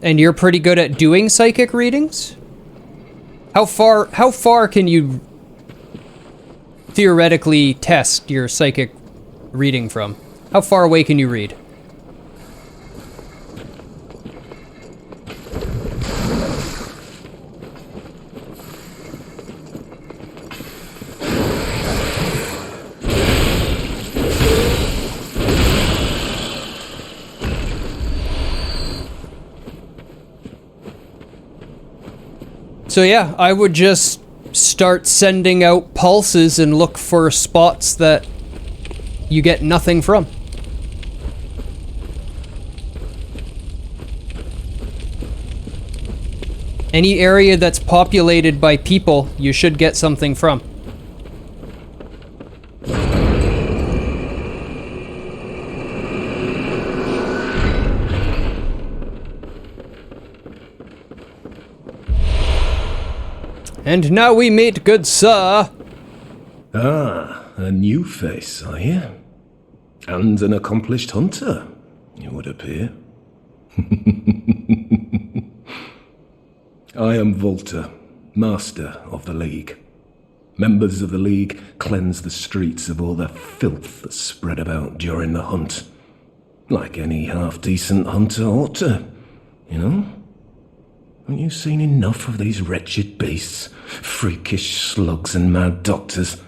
And you're pretty good at doing psychic readings? How far can you theoretically test your psychic reading from? How far away can you read? So yeah, I would just start sending out pulses and look for spots that you get nothing from. Any area that's populated by people, you should get something from. And now we meet, good sir. Ah, a new face, are you? And an accomplished hunter, it would appear. I am Volta, Master of the League. Members of the League cleanse the streets of all the filth that's spread about during the hunt. Like any half-decent hunter ought to, you know? Haven't you seen enough of these wretched beasts? Freakish slugs and mad doctors.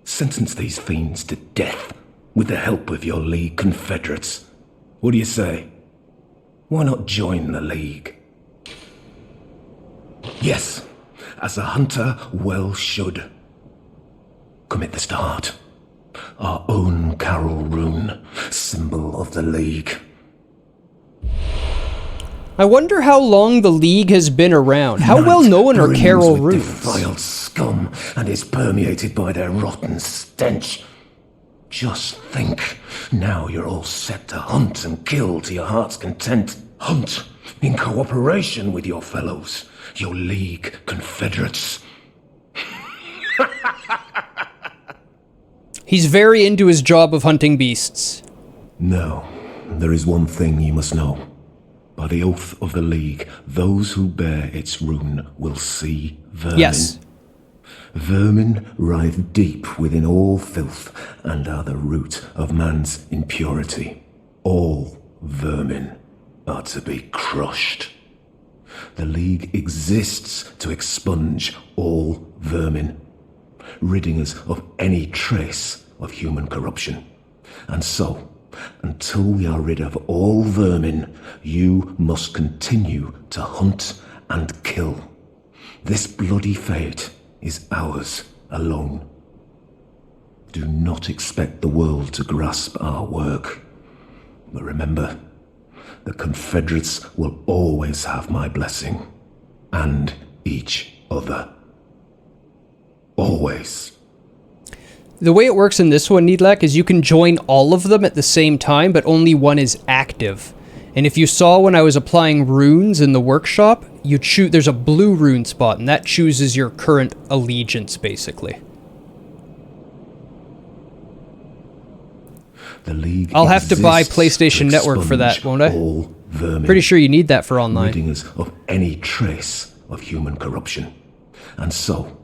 Sentence these fiends to death with the help of your League confederates. What do you say? Why not join the League? Yes, as a hunter well should. Commit this to heart. Our own Carol rune, symbol of the League. I wonder how long the League has been around. How well known are Carol runes? Defiled scum and is permeated by their rotten stench. Just think, now you're all set to hunt and kill to your heart's content. Hunt in cooperation with your fellows, your League confederates. He's very into his job of hunting beasts. No, there is one thing you must know. By the oath of the League, those who bear its rune will see vermin. Yes. Vermin writhe deep within all filth and are the root of man's impurity. All vermin are to be crushed. The League exists to expunge all vermin, ridding us of any trace of human corruption. And so, until we are rid of all vermin, you must continue to hunt and kill. This bloody fate is ours alone. Do not expect the world to grasp our work. But remember, the Confederates will always have my blessing. And each other. Always. The way it works in this one, Needlac, is you can join all of them at the same time, but only one is active. And if you saw when I was applying runes in the workshop, there's a blue rune spot, and that chooses your current allegiance, basically. The League I'll have to buy exists PlayStation to Network for that, won't I? all vermin, Pretty sure you need that for online. ridding us of any trace of human corruption. And so,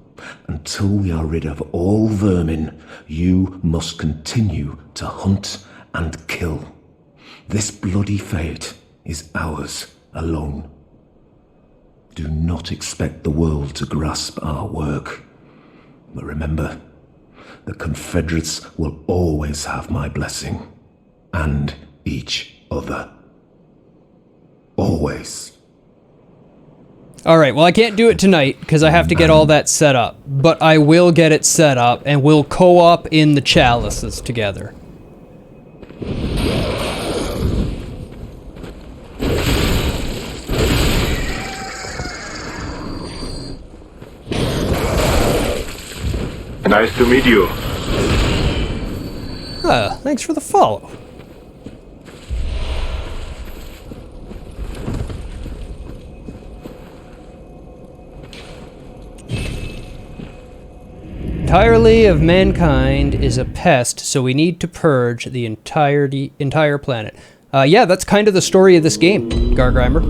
until we are rid of all vermin, you must continue to hunt and kill. This bloody fate is ours alone. Do not expect the world to grasp our work. But remember, the Confederates will always have my blessing. And each other. Always. Alright, well I can't do it tonight, because I have to get all that set up. But I will get it set up, and we'll co-op in the chalices together. Nice to meet you. Ah, thanks for the follow. Entirely of mankind is a pest, so we need to purge the entire planet. Yeah, that's kind of the story of this game, Gargrimer.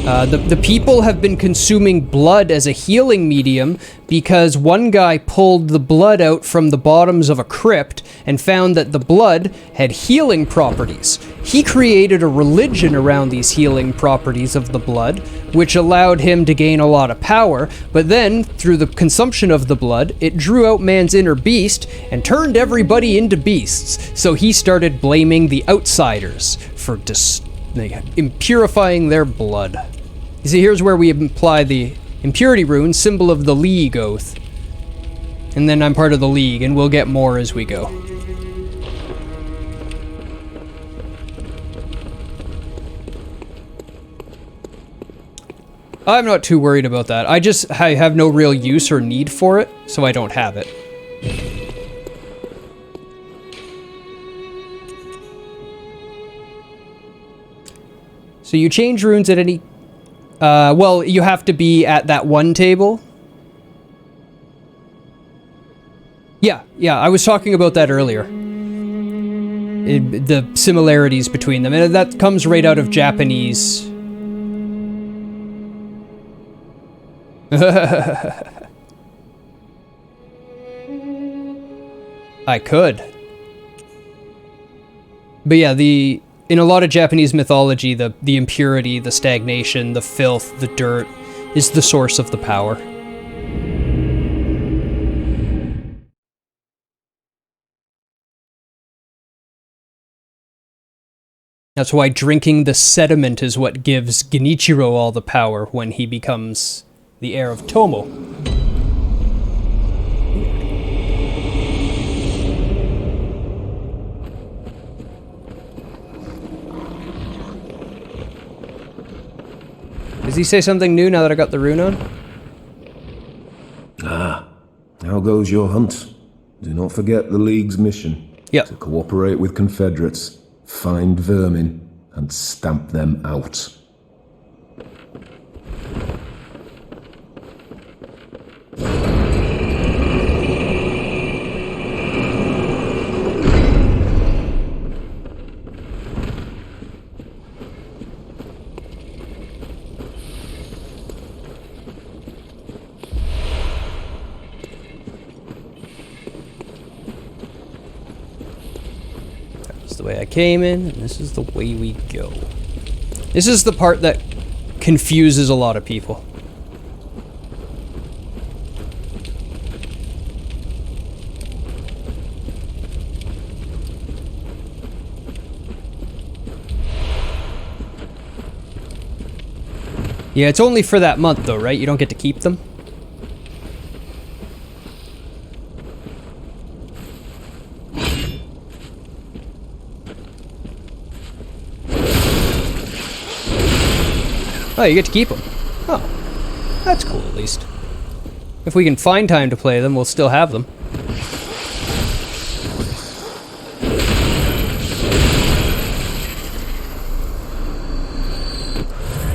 The people have been consuming blood as a healing medium because one guy pulled the blood out from the bottoms of a crypt and found that the blood had healing properties. He created a religion around these healing properties of the blood, which allowed him to gain a lot of power, but then, through the consumption of the blood, it drew out man's inner beast and turned everybody into beasts. So he started blaming the outsiders for impurifying their blood. You see, here's where we apply the impurity rune, symbol of the League oath. And then I'm part of the League, and we'll get more as we go. I'm not too worried about that. I have no real use or need for it, so I don't have it. So you change runes at any... well, you have to be at that one table. Yeah, I was talking about that earlier. The similarities between them, and that comes right out of Japanese. I could. But yeah, in a lot of Japanese mythology, the impurity, the stagnation, the filth, the dirt is the source of the power. That's why drinking the sediment is what gives Genichiro all the power when he becomes the heir of Tomo. Does he say something new now that I got the rune on? Ah, how goes your hunt? Do not forget the League's mission. Yep. To cooperate with Confederates, find vermin, and stamp them out. The way I came in, and this is the way we go. This is the part that confuses a lot of people. Yeah, it's only for that month though, right? You don't get to keep them? Oh, you get to keep them. Oh, that's cool at least. If we can find time to play them, we'll still have them.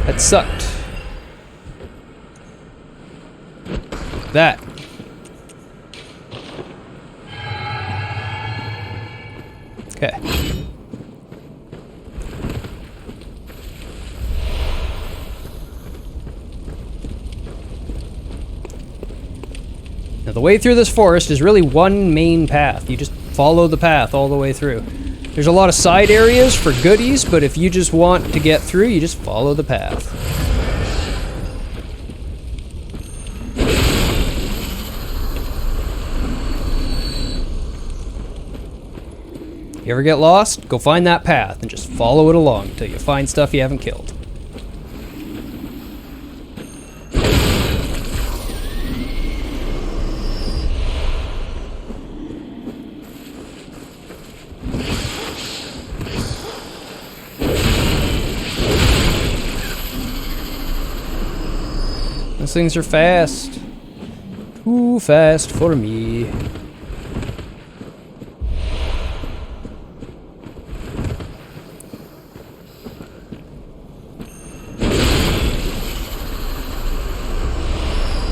That sucked. That. Okay. Now the way through this forest is really one main path. You just follow the path all the way through. There's a lot of side areas for goodies, but if you just want to get through, you just follow the path. You ever get lost? Go find that path and just follow it along until you find stuff you haven't killed. Those things are fast. Too fast for me.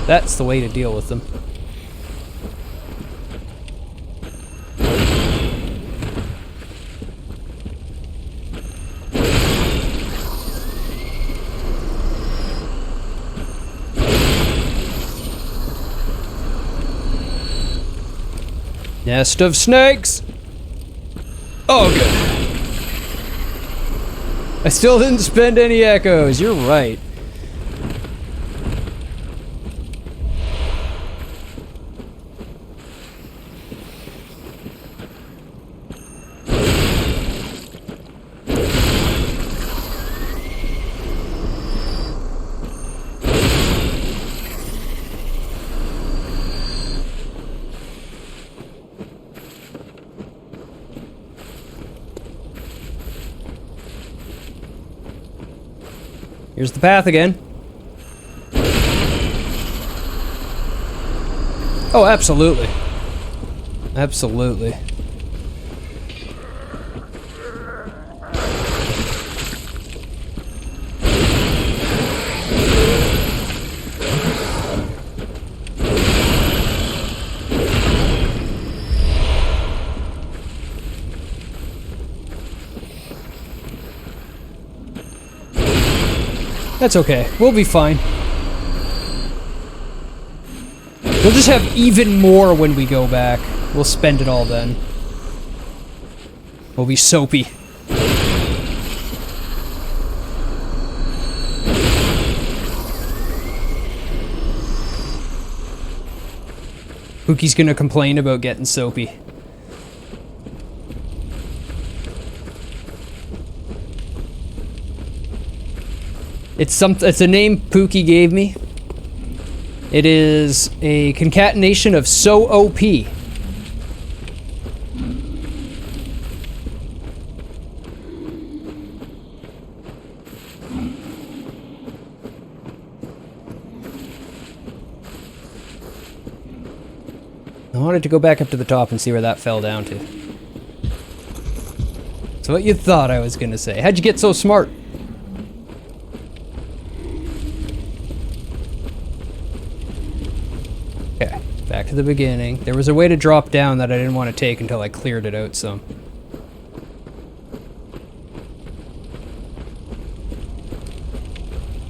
That's the way to deal with them. Nest of snakes! Oh, good. I still didn't spend any echoes, you're right. Here's the path again. Oh, absolutely. Absolutely. That's okay. We'll be fine. We'll just have even more when we go back. We'll spend it all then. We'll be soapy. Pookie's gonna complain about getting soapy. It's a name Pookie gave me. It is a concatenation of so OP. I wanted to go back up to the top and see where that fell down to. That's what you thought I was gonna say. How'd you get so smart? Okay, back to the beginning. There was a way to drop down that I didn't want to take until I cleared it out some.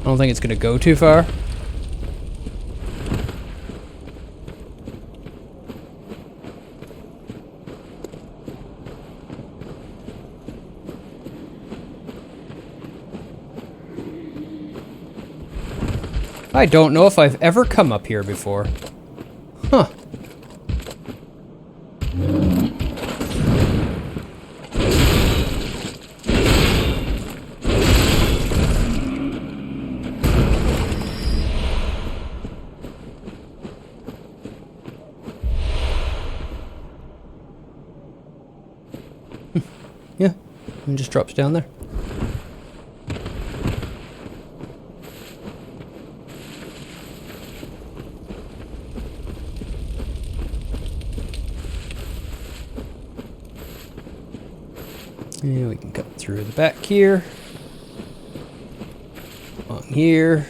I don't think it's gonna go too far. I don't know if I've ever come up here before. Huh. Yeah, it just drops down there. Yeah, we can cut through the back here. On here.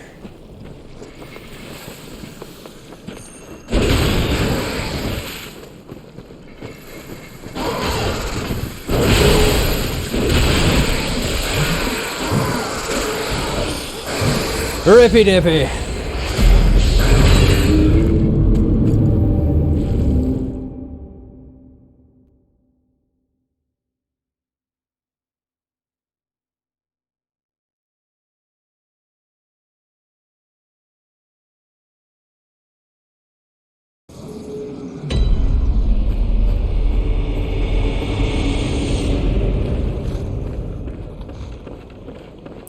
Rippy dippy.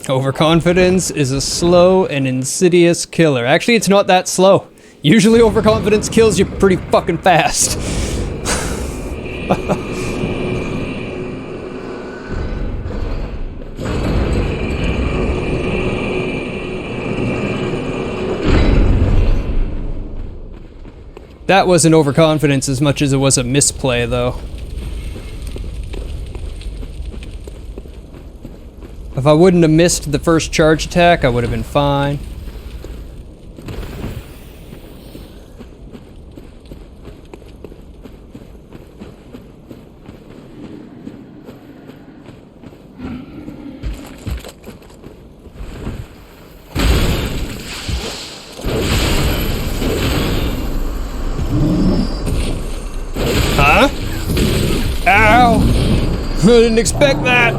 Overconfidence is a slow and insidious killer. Actually, it's not that slow. Usually overconfidence kills you pretty fucking fast. That wasn't overconfidence as much as it was a misplay, though. If I wouldn't have missed the first charge attack, I would have been fine. Huh? Ow! I didn't expect that!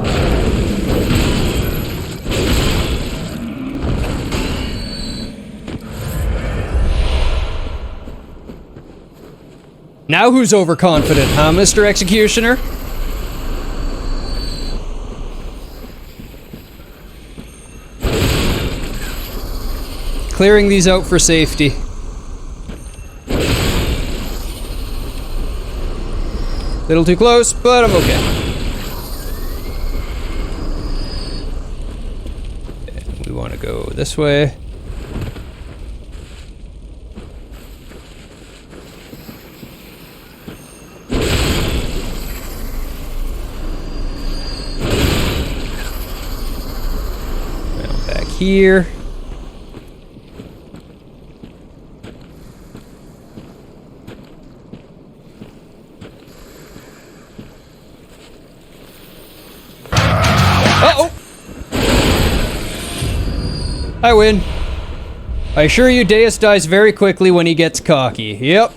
Now who's overconfident, huh, Mr. Executioner? Clearing these out for safety. Little too close, but I'm okay. We want to go this way. Here. Uh-oh! I win. I assure you, Deus dies very quickly when he gets cocky. Yep.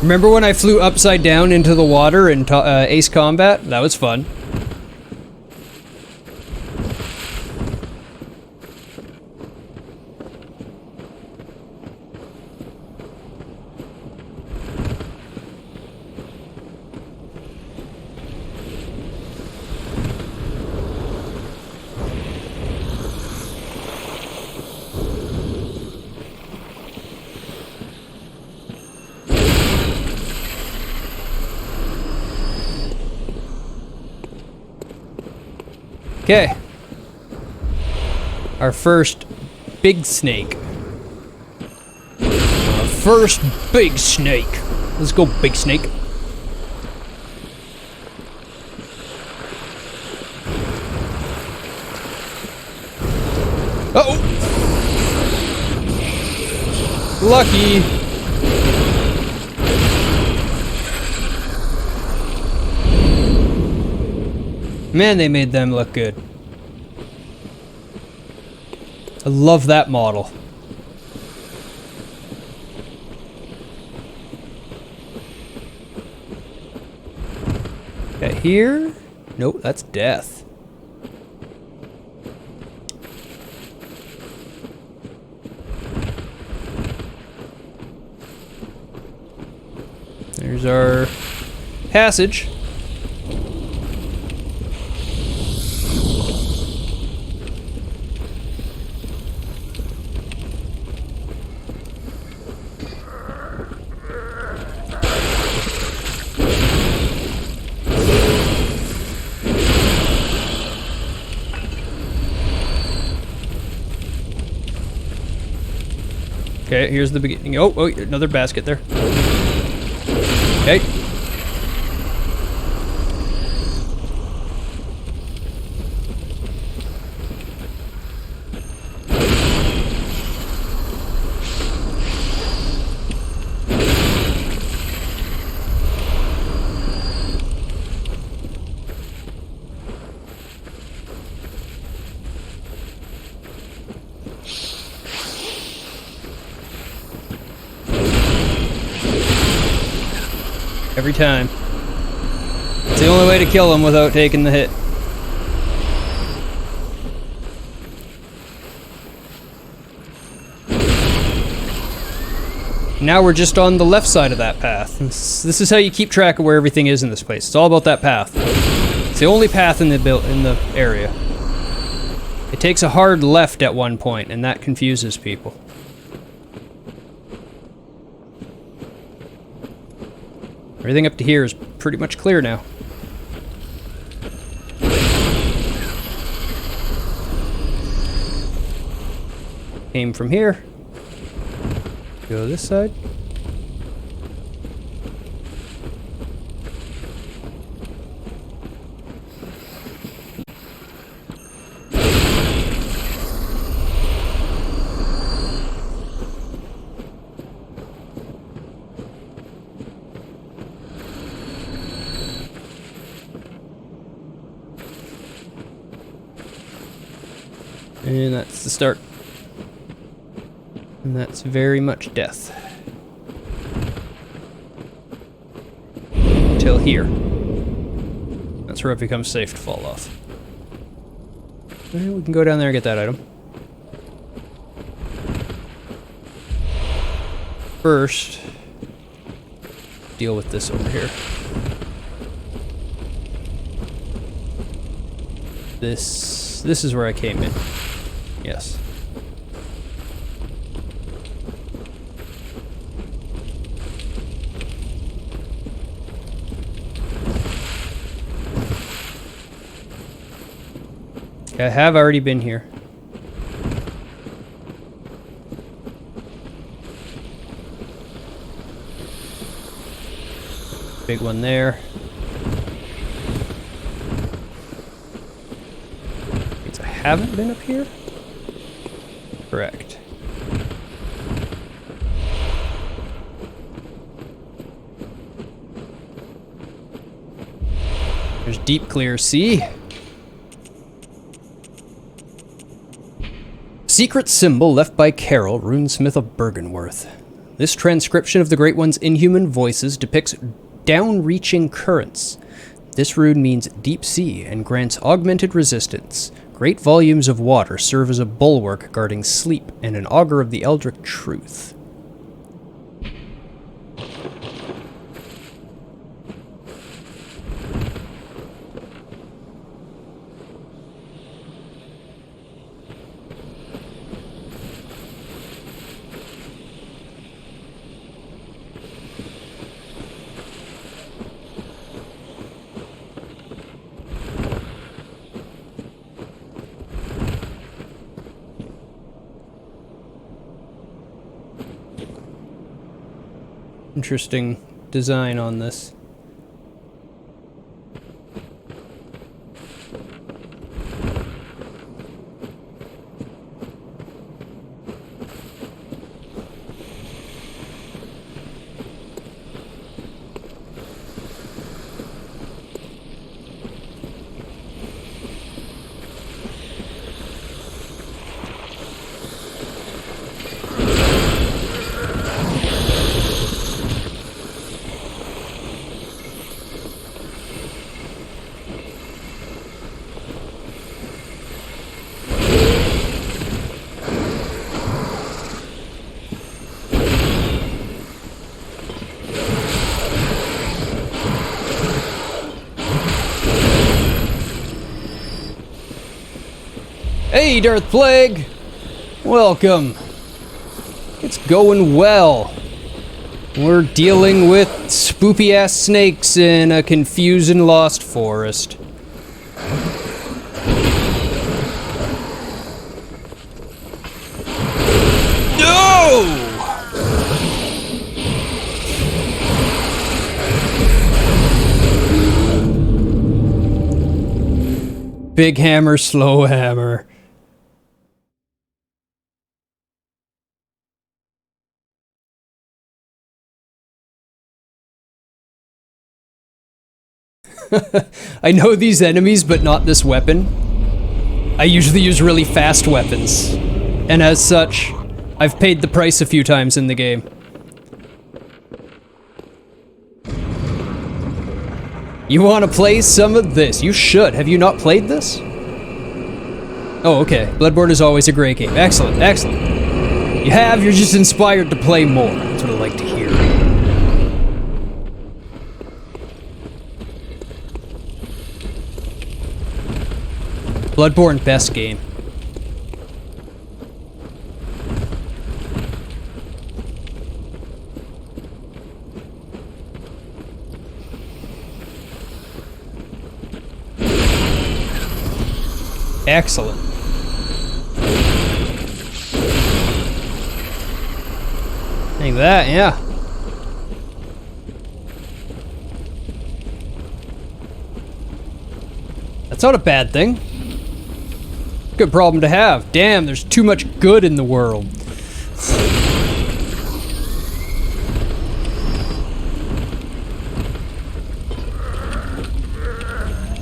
Remember when I flew upside down into the water in Ace Combat? That was fun. Okay. Our first big snake. Our first big snake. Let's go, big snake. Uh-oh! Lucky! Man, they made them look good. I love that model. Okay, here. Nope, that's death. There's our passage. Okay, here's the beginning. Oh, another basket there. Okay. Every time. It's the only way to kill him without taking the hit. Now we're just on the left side of that path. This is how you keep track of where everything is in this place. It's all about that path. It's the only path in the area. It takes a hard left at one point, and that confuses people. Everything up to here is pretty much clear now. Came from here. Go this side. And that's the start. And that's very much death. Until here. That's where it becomes safe to fall off. Well, we can go down there and get that item. First, deal with this over here. This is where I came in. Yes. I have already been here. Big one there. Means I haven't been up here? Correct. There's deep clear sea. Secret symbol left by Carol, runesmith of Bergenworth. This transcription of the Great One's inhuman voices depicts down-reaching currents. This rune means deep sea and grants augmented resistance. Great volumes of water serve as a bulwark guarding sleep and an augur of the Eldritch truth. Interesting design on this. Hey, Darth Plague! Welcome. It's going well. We're dealing with spoopy-ass snakes in a confused and lost forest. No! Big hammer, slow hammer. I know these enemies, but not this weapon. I usually use really fast weapons, and as such, I've paid the price a few times in the game. You want to play some of this? You should. Have you not played this? Oh, okay. Bloodborne is always a great game. Excellent, excellent. You have, you're just inspired to play more. That's what I like to hear. Bloodborne, best game. Excellent. Like that, yeah. That's not a bad thing. Good problem to have. Damn, there's too much good in the world.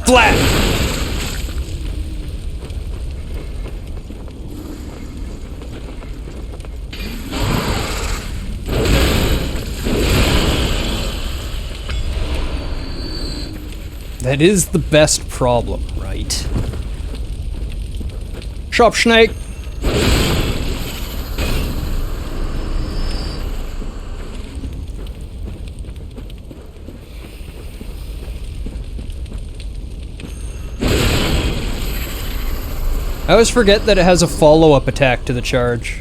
Flat! That is the best problem, right? Shop snake! I always forget that it has a follow-up attack to the charge.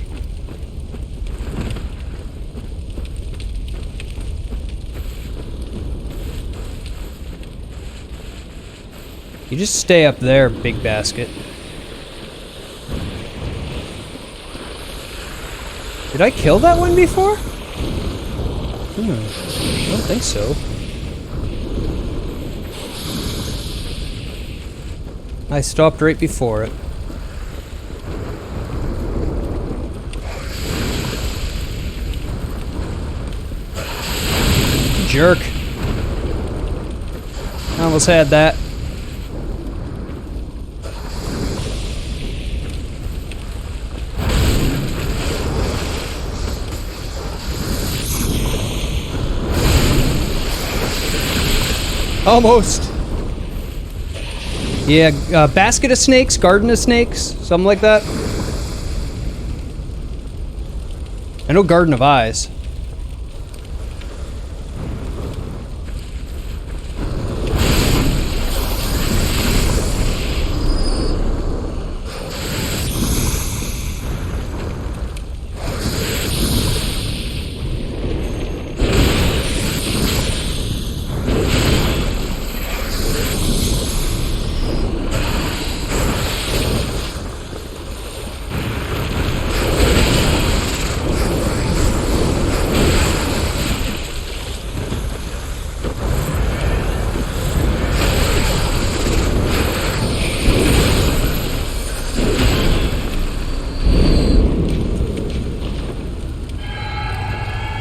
You just stay up there, big basket. Did I kill that one before? I don't think so. I stopped right before it. Jerk. I almost had that. Almost. Yeah, basket of snakes, garden of snakes, something like that. I know garden of eyes.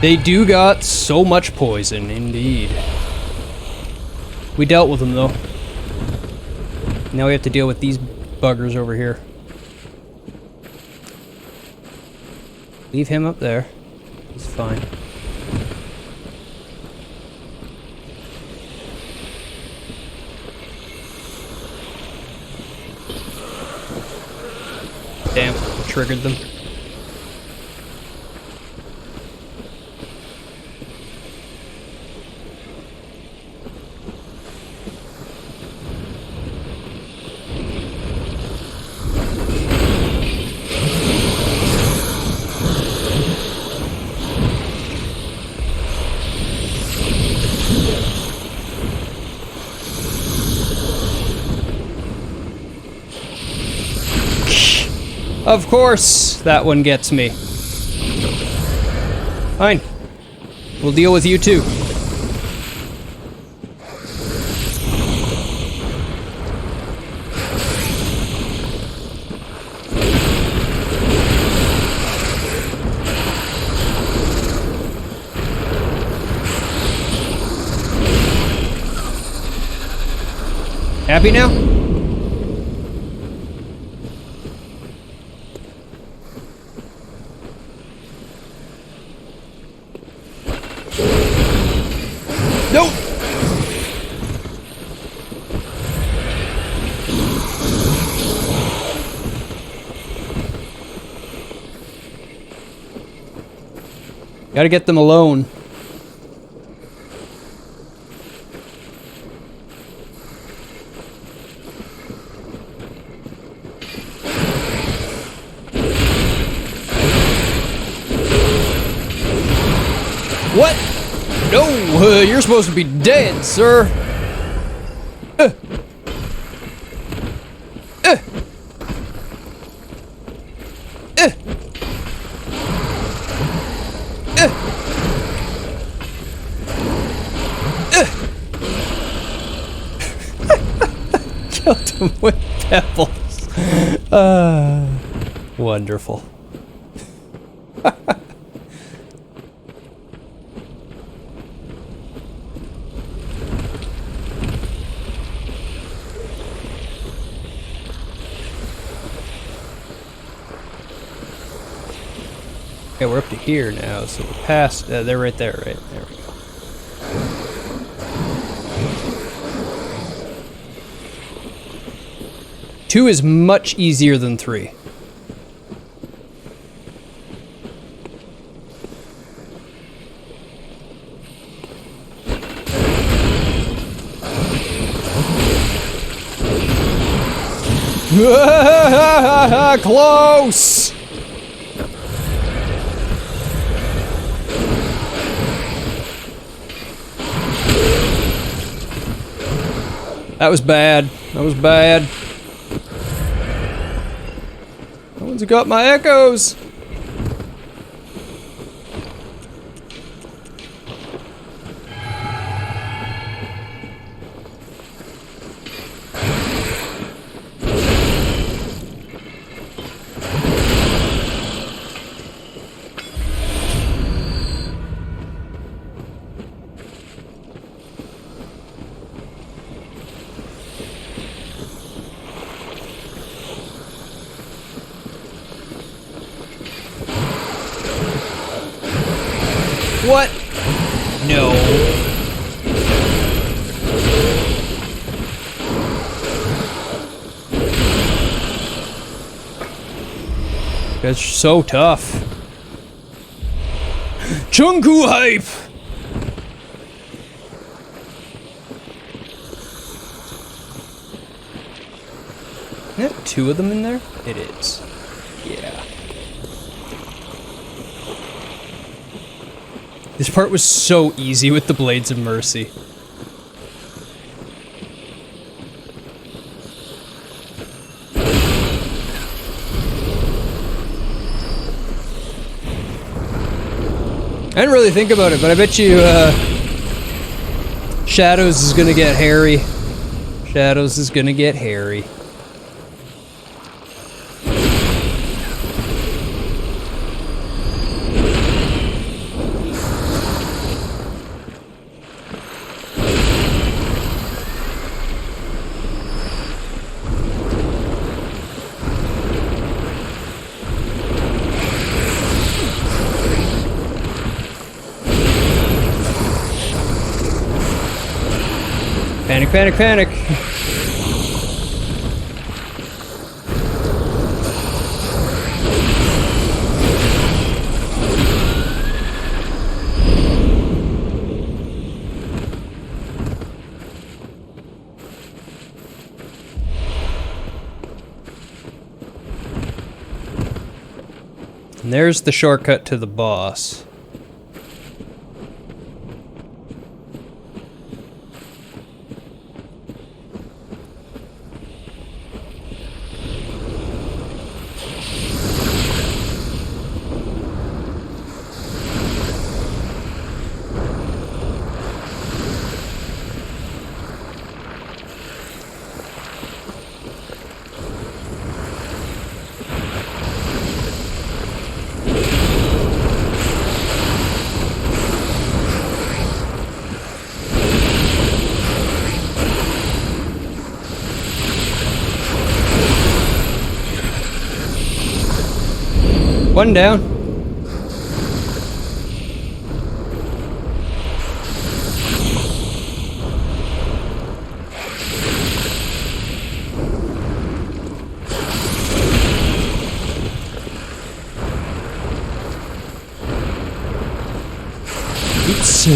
They do got so much poison, indeed. We dealt with them, though. Now we have to deal with these buggers over here. Leave him up there. He's fine. Damn, triggered them. Of course, that one gets me. Fine. We'll deal with you too. Happy now? Nope. Gotta get them alone. What? No, you're supposed to be dead, sir. Killed him with pebbles. Wonderful. Okay, we're up to here now, so we're past. They're right there, right? There we go. 2 is much easier than 3. Close! That was bad. That was bad. No one's got my echoes. What? No. That's so tough. Chunku hype! Isn't there 2 of them in there? It is. Yeah. This part was so easy with the Blades of Mercy. I didn't really think about it, but I bet you, Shadows is gonna get hairy. Shadows is gonna get hairy. Panic, panic, panic. And there's the shortcut to the boss. One down. Oops.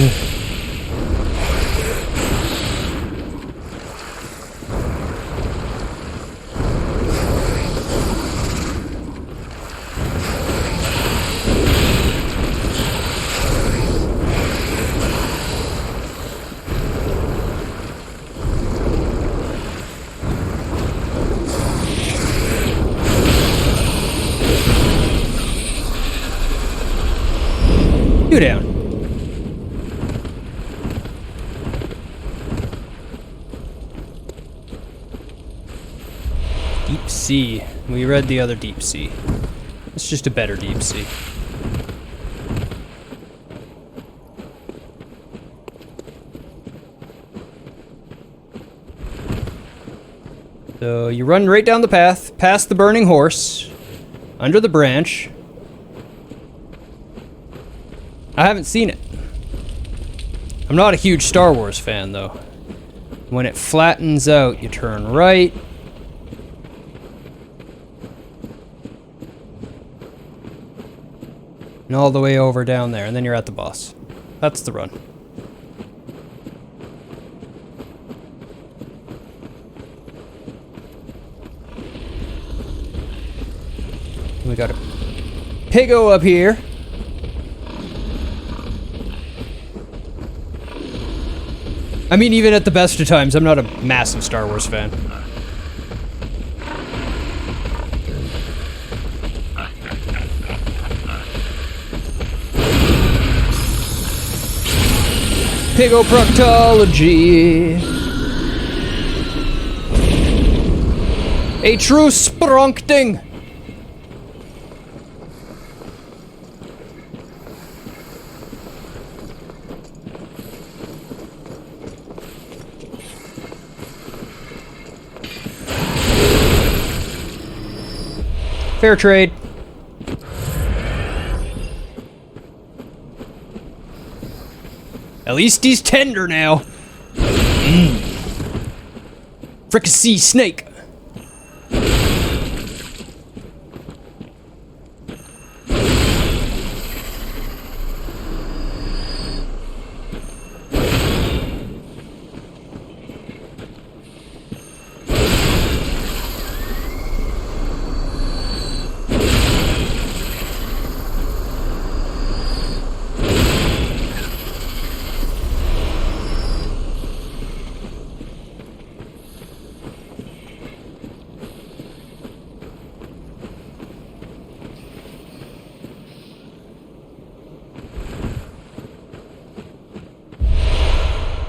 Two down. Deep sea. We read the other deep sea. It's just a better deep sea. So you run right down the path, past the burning horse, under the branch. I haven't seen it. I'm not a huge Star Wars fan, though. When it flattens out, you turn right. And all the way over down there, and then you're at the boss. That's the run. We got a piggo up here. I mean, even at the best of times, I'm not a massive Star Wars fan. Pigoproctology. A true sprunkting. Fair trade. At least he's tender now. Fricassee snake.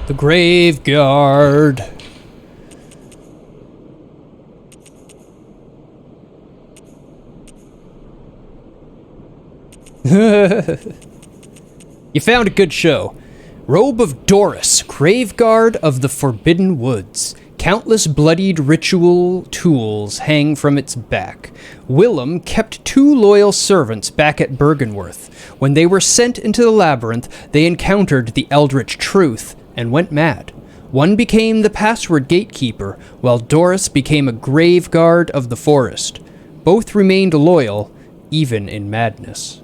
The graveyard. You found a good show. Robe of Doris, Graveguard of the Forbidden Woods. Countless bloodied ritual tools hang from its back. Willem kept 2 loyal servants back at Bergenworth. When they were sent into the labyrinth, they encountered the eldritch truth and went mad. One became the password gatekeeper, while Doris became a graveguard of the forest. Both remained loyal, even in madness.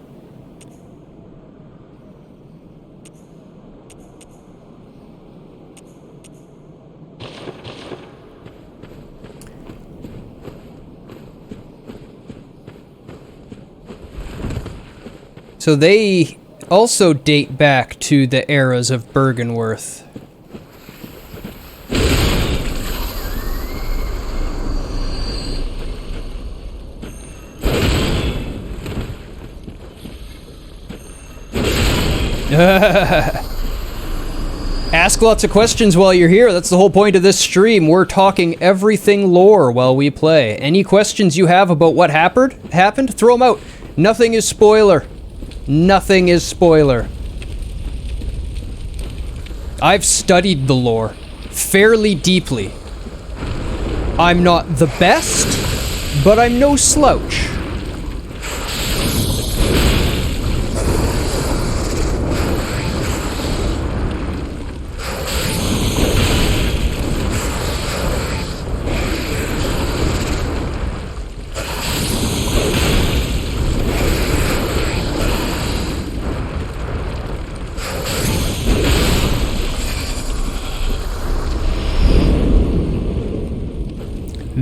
So they also date back to the eras of Bergenworth. Ask lots of questions while you're here. That's the whole point of this stream. We're talking everything lore while we play. Any questions you have about what happened, throw them out. Nothing is spoiler. Nothing is spoiler. I've studied the lore fairly deeply. I'm not the best, but I'm no slouch.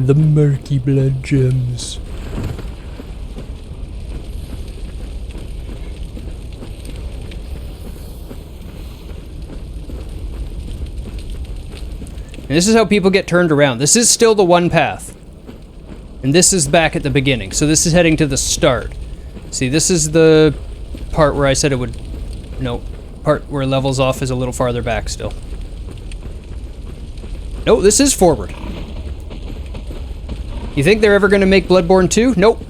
The murky blood gems. And this is how people get turned around. This is still the one path. And this is back at the beginning. So this is heading to the start. See, this is the part where I said it would... No, part where it levels off is a little farther back still. No, this is forward. You think they're ever going to make Bloodborne 2? Nope.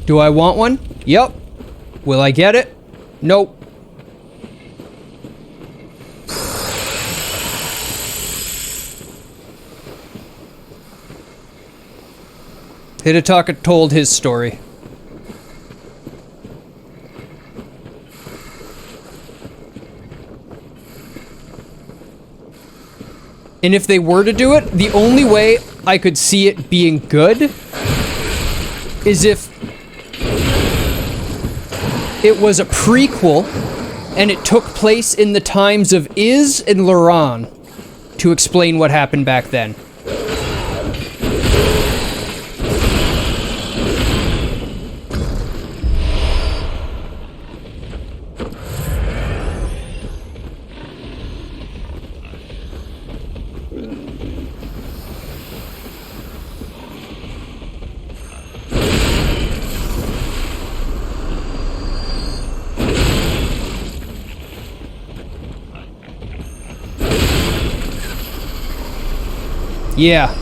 Do I want one? Yup. Will I get it? Nope. Hidetaka told his story. And if they were to do it, the only way I could see it being good is if it was a prequel and it took place in the times of Iz and Loran to explain what happened back then. Yeah.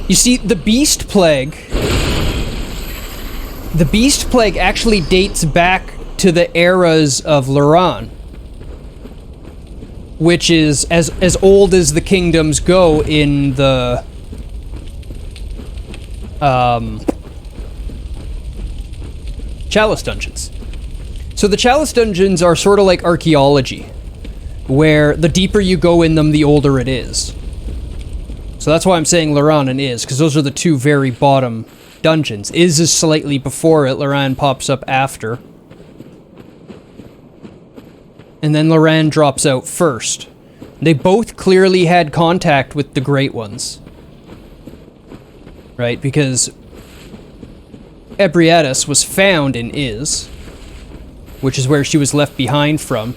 You see, the Beast Plague... The Beast Plague actually dates back to the eras of Loran. Which is as old as the kingdoms go in the... Chalice Dungeons. So the Chalice Dungeons are sort of like archaeology, where the deeper you go in them, the older it is. So that's why I'm saying Loran and Iz, because those are the two very bottom dungeons. Iz is slightly before it, Loran pops up after. And then Loran drops out first. They both clearly had contact with the Great Ones. Right, because Ebriatus was found in Iz, which is where she was left behind from.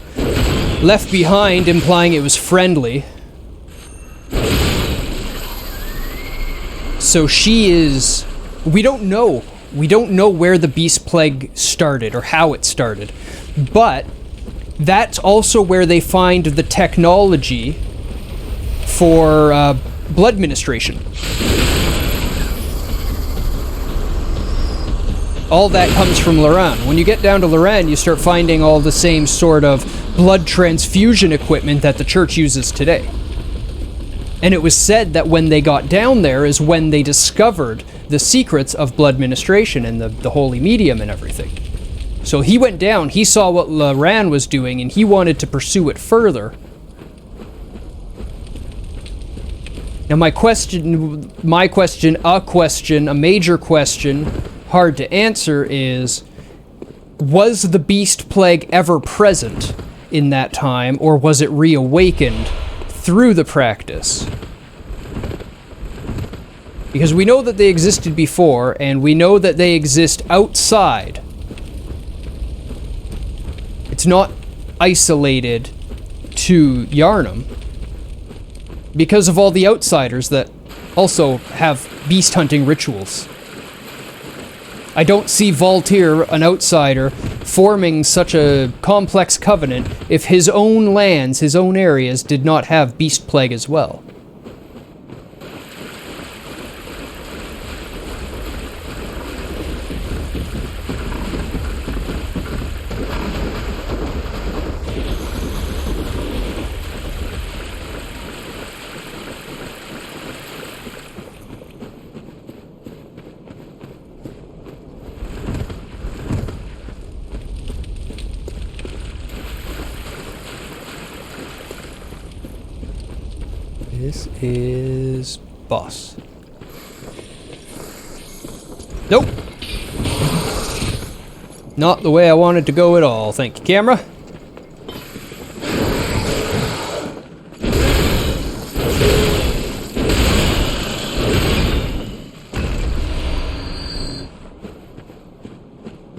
Left behind, implying it was friendly. So she is... We don't know. We don't know where the Beast Plague started or how it started. But that's also where they find the technology for blood ministration. All that comes from Loran. When you get down to Loran, you start finding all the same sort of blood transfusion equipment that the church uses today. And it was said that when they got down there is when they discovered the secrets of blood ministration and the holy medium and everything. So he went down, he saw what Loran was doing, and he wanted to pursue it further. Now a major question, hard to answer, is, was the Beast Plague ever present in that time, or was it reawakened through the practice? Because we know that they existed before, and we know that they exist outside. It's not isolated to Yharnam, because of all the outsiders that also have beast hunting rituals. I don't see Voltaire, an outsider, forming such a complex covenant if his own lands, his own areas, did not have Beast Plague as well. This is boss. Nope. Not the way I wanted to go at all. Thank you, camera.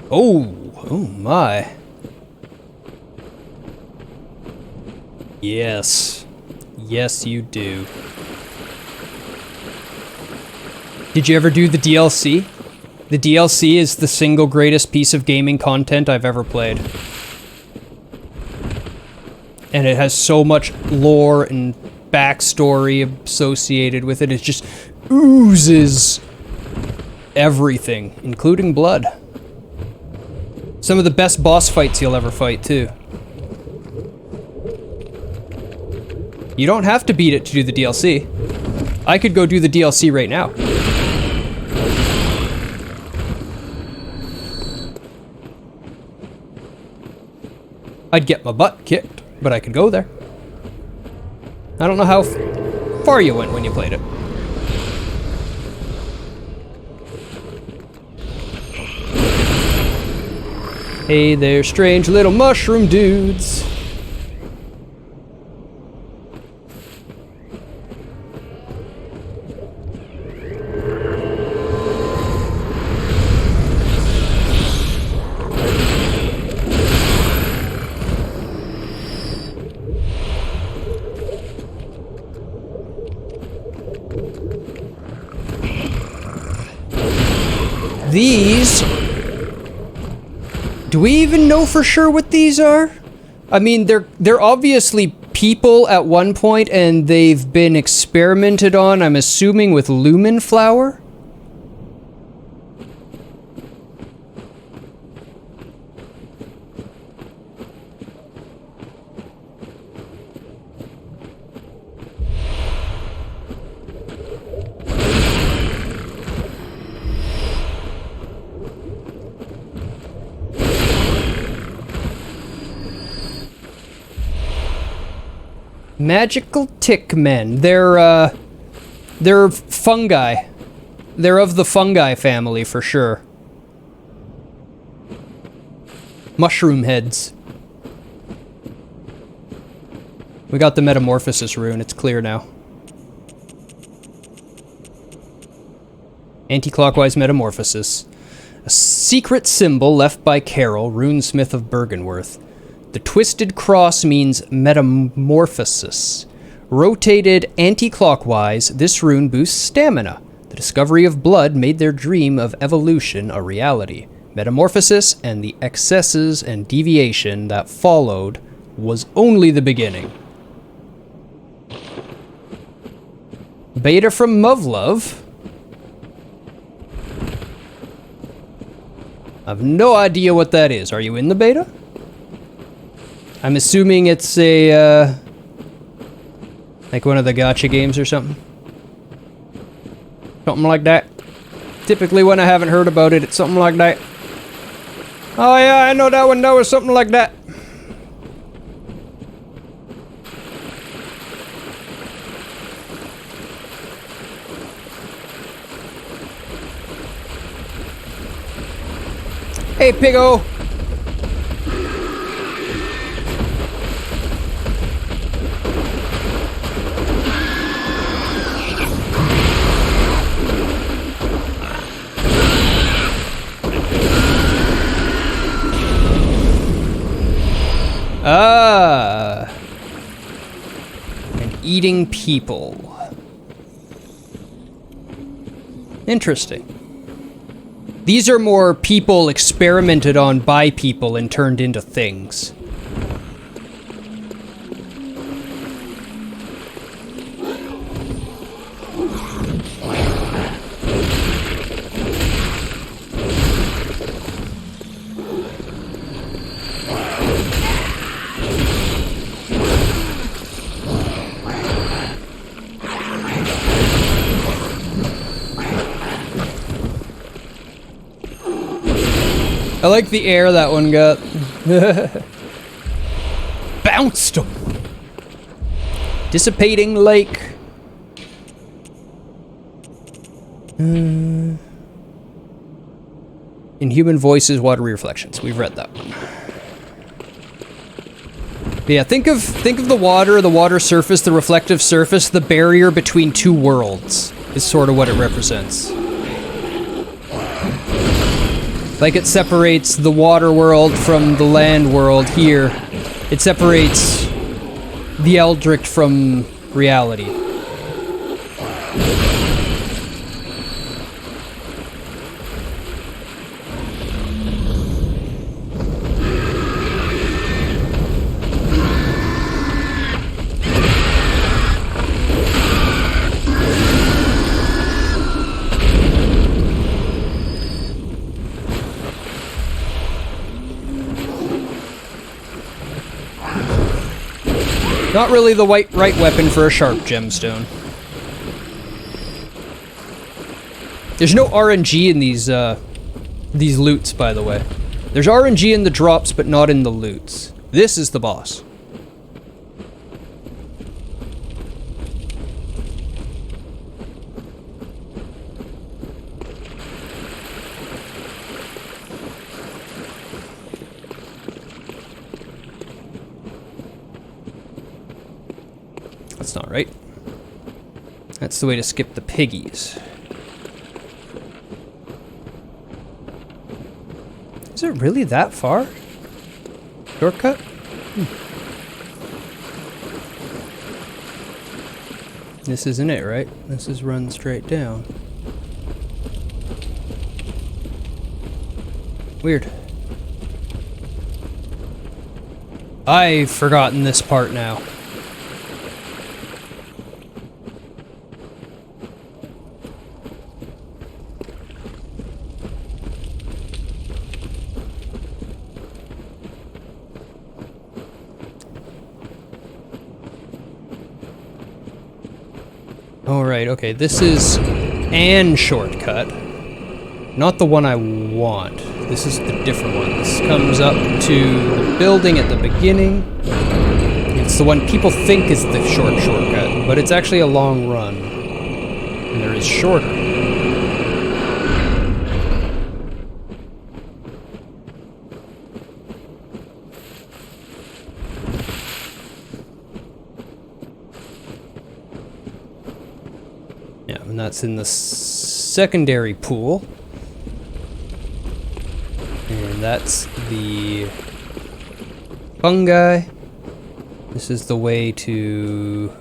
Oh my. Yes. Yes, you do. Did you ever do the DLC? The DLC is the single greatest piece of gaming content I've ever played. And it has so much lore and backstory associated with it. It just oozes everything, including blood. Some of the best boss fights you'll ever fight, too. You don't have to beat it to do the DLC. I could go do the DLC right now. I'd get my butt kicked, but I could go there. I don't know how far you went when you played it. Hey there, strange little mushroom dudes. These... Do we even know for sure what these are? I mean, they're obviously people at one point, and they've been experimented on, I'm assuming, with lumen flower? Magical tick men. They're fungi. They're of the fungi family for sure. Mushroom heads. We got the metamorphosis rune. It's clear now. Anti-clockwise metamorphosis. A secret symbol left by Carol, runesmith of Bergenworth. The twisted cross means metamorphosis. Rotated anti-clockwise, this rune boosts stamina. The discovery of blood made their dream of evolution a reality. Metamorphosis and the excesses and deviation that followed was only the beginning. Beta from Muv-Love. I've no idea what that is. Are you in the beta? I'm assuming it's a, like one of the gacha games or something. Something like that. Typically when I haven't heard about it, it's something like that. Oh yeah, I know that one. That was something like that. Hey, Piggo! Ah. And eating people. Interesting. These are more people experimented on by people and turned into things. I like the air that one got. Bounced him. Dissipating lake. Inhuman voices, watery reflections. We've read that one. But yeah, think of the water surface, the reflective surface, the barrier between two worlds is sort of what it represents. Like it separates the water world from the land world here. It separates the Eldritch from reality. Not really the right weapon for a sharp gemstone. There's no RNG in these loots, by the way. There's RNG in the drops, but not in the loots. This is the boss. That's not right. That's the way to skip the piggies. Is it really that far? Shortcut? This isn't it, right? This is run straight down. Weird. I've forgotten this part now. Alright, okay, this is an shortcut. Not the one I want. This is the different one. This comes up to the building at the beginning. It's the one people think is the shortcut, but it's actually a long run. And there is shorter. And that's in the secondary pool. And that's the fungi. This is the way to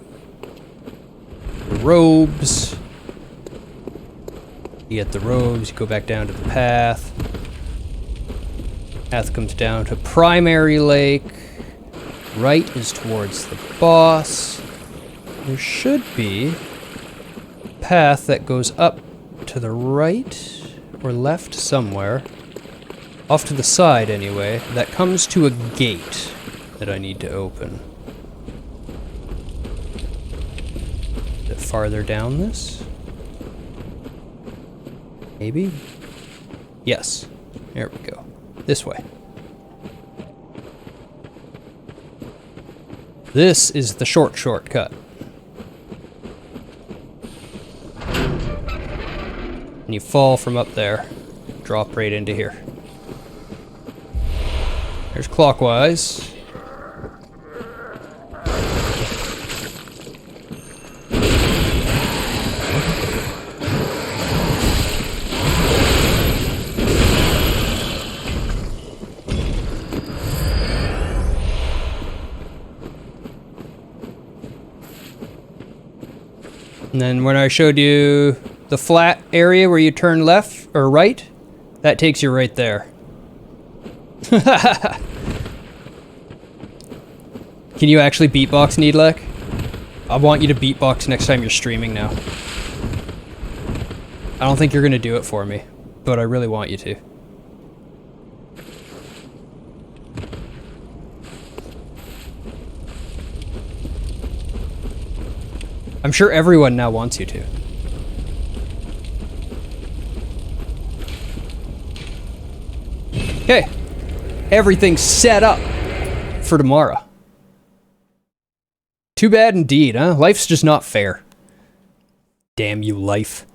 the robes. You get the robes, you go back down to the path. Path comes down to primary lake. Right is towards the boss. There should be path that goes up to the right or left somewhere, off to the side anyway, that comes to a gate that I need to open. A bit farther down this? Maybe? Yes. There we go. This way. This is the shortcut. And you fall from up there, drop right into here. There's clockwise. And then when I showed you the flat area where you turn left or right, that takes you right there. Can you actually beatbox, Needlek? I want you to beatbox next time you're streaming now. I don't think you're gonna do it for me, but I really want you to. I'm sure everyone now wants you to. Okay, everything's set up for tomorrow. Too bad indeed, huh? Life's just not fair. Damn you, life.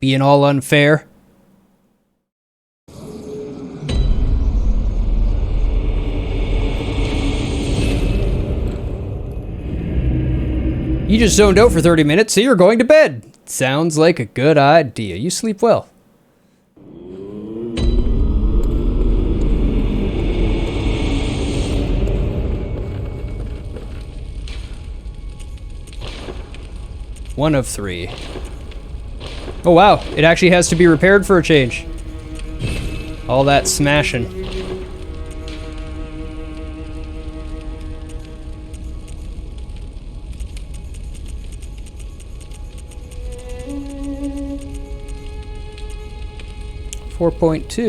Being all unfair. You just zoned out for 30 minutes, so you're going to bed. Sounds like a good idea. You sleep well. One of 3. Oh wow, it actually has to be repaired for a change. All that smashing. .2.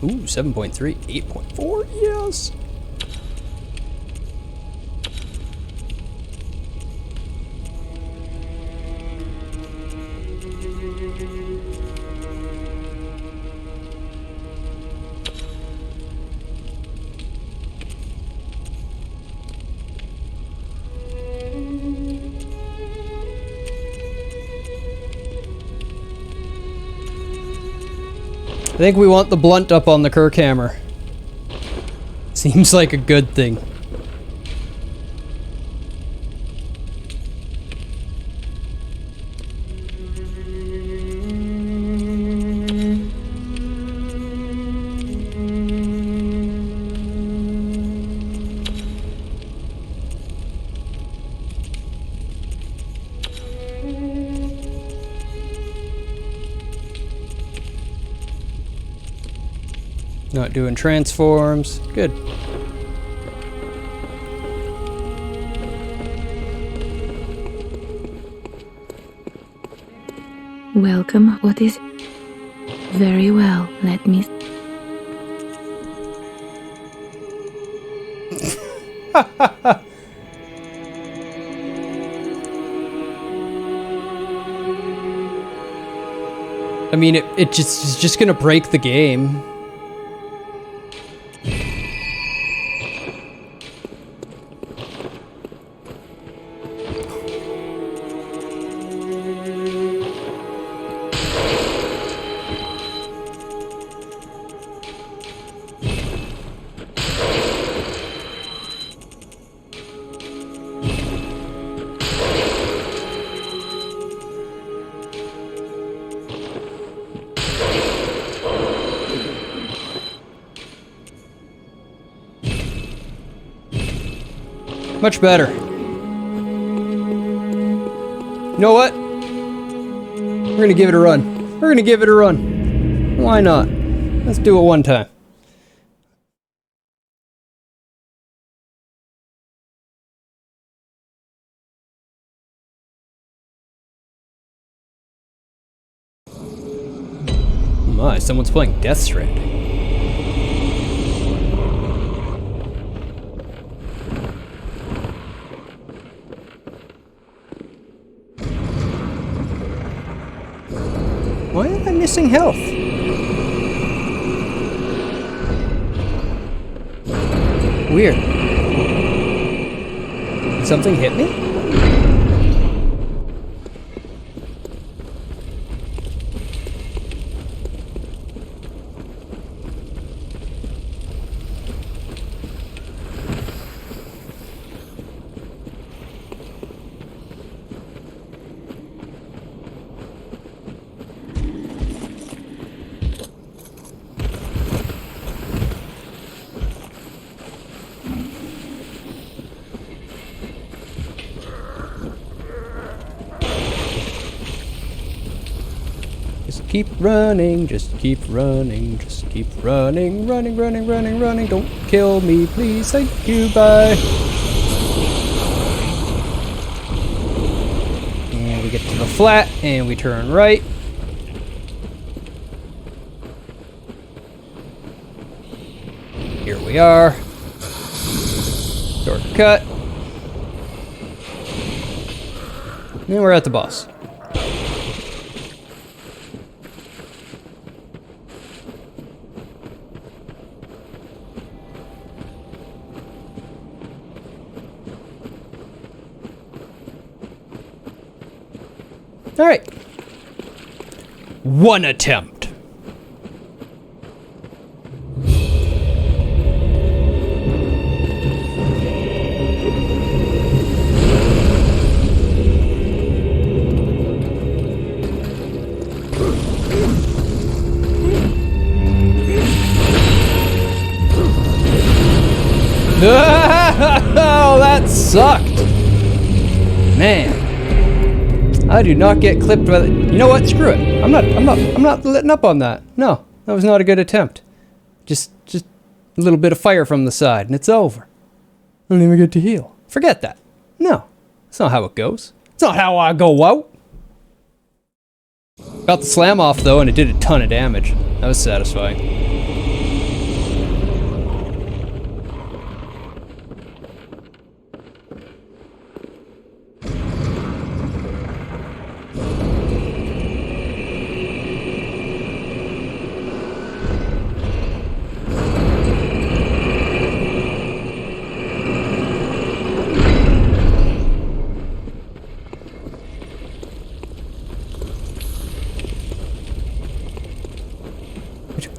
Ooh, 7.3. 8.4. Yes. I think we want the blunt up on the Kirk hammer. Seems like a good thing. Not doing transforms. Good. Welcome. What is... Very well. Let me... I mean, it just is just gonna break the game. Much better. You know what? We're gonna give it a run. We're gonna give it a run. Why not? Let's do it one time. Oh my, someone's playing Death Stranding. Why am I missing health? Weird. Did something hit me? Keep running, just keep running, just keep running, running, running, running, running. Don't kill me, please. Thank you, bye. And we get to the flat, and we turn right. Here we are. Shortcut. And we're at the boss. All right. One attempt. Oh, that sucked. Man. I do not get clipped by the... You know what? Screw it. I'm not letting up on that. No, that was not a good attempt. Just a little bit of fire from the side and it's over. I don't even get to heal. Forget that. No, that's not how it goes. It's not how I go out. Got the slam off though, and it did a ton of damage. That was satisfying.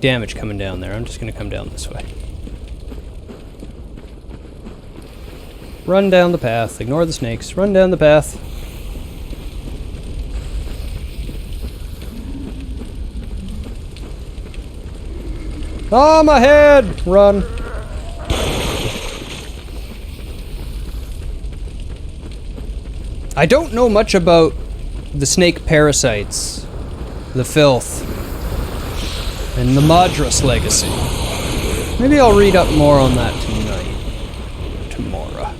Damage coming down there. I'm just gonna come down this way. Run down the path. Ignore the snakes. Run down the path. Oh, my head! Run. I don't know much about the snake parasites, the filth, and the Madras legacy. Maybe I'll read up more on that tonight. Tomorrow.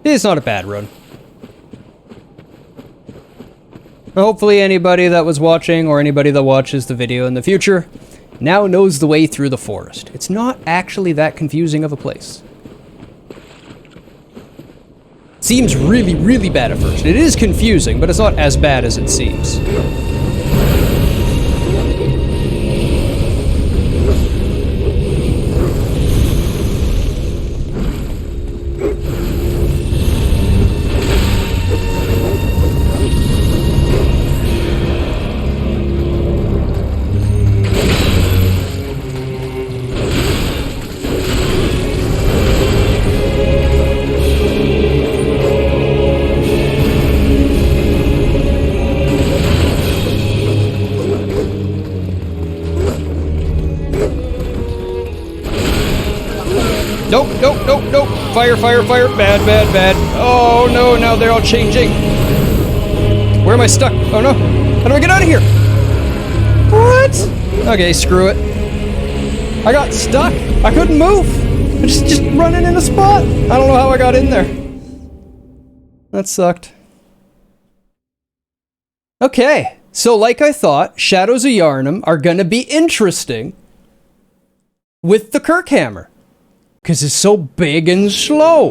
It's not a bad run. Hopefully anybody that was watching or anybody that watches the video in the future now knows the way through the forest. It's not actually that confusing of a place. Seems really, really bad at first. It is confusing, but it's not as bad as it seems. Nope, nope, nope, nope. Fire, fire, fire. Bad, bad, bad. Oh no, now they're all changing. Where am I stuck? Oh no. How do I get out of here? What? Okay, screw it. I got stuck. I couldn't move. I'm just running in a spot. I don't know how I got in there. That sucked. Okay, so like I thought, Shadows of Yharnam are gonna be interesting with the Kirkhammer. Because it's so big and slow.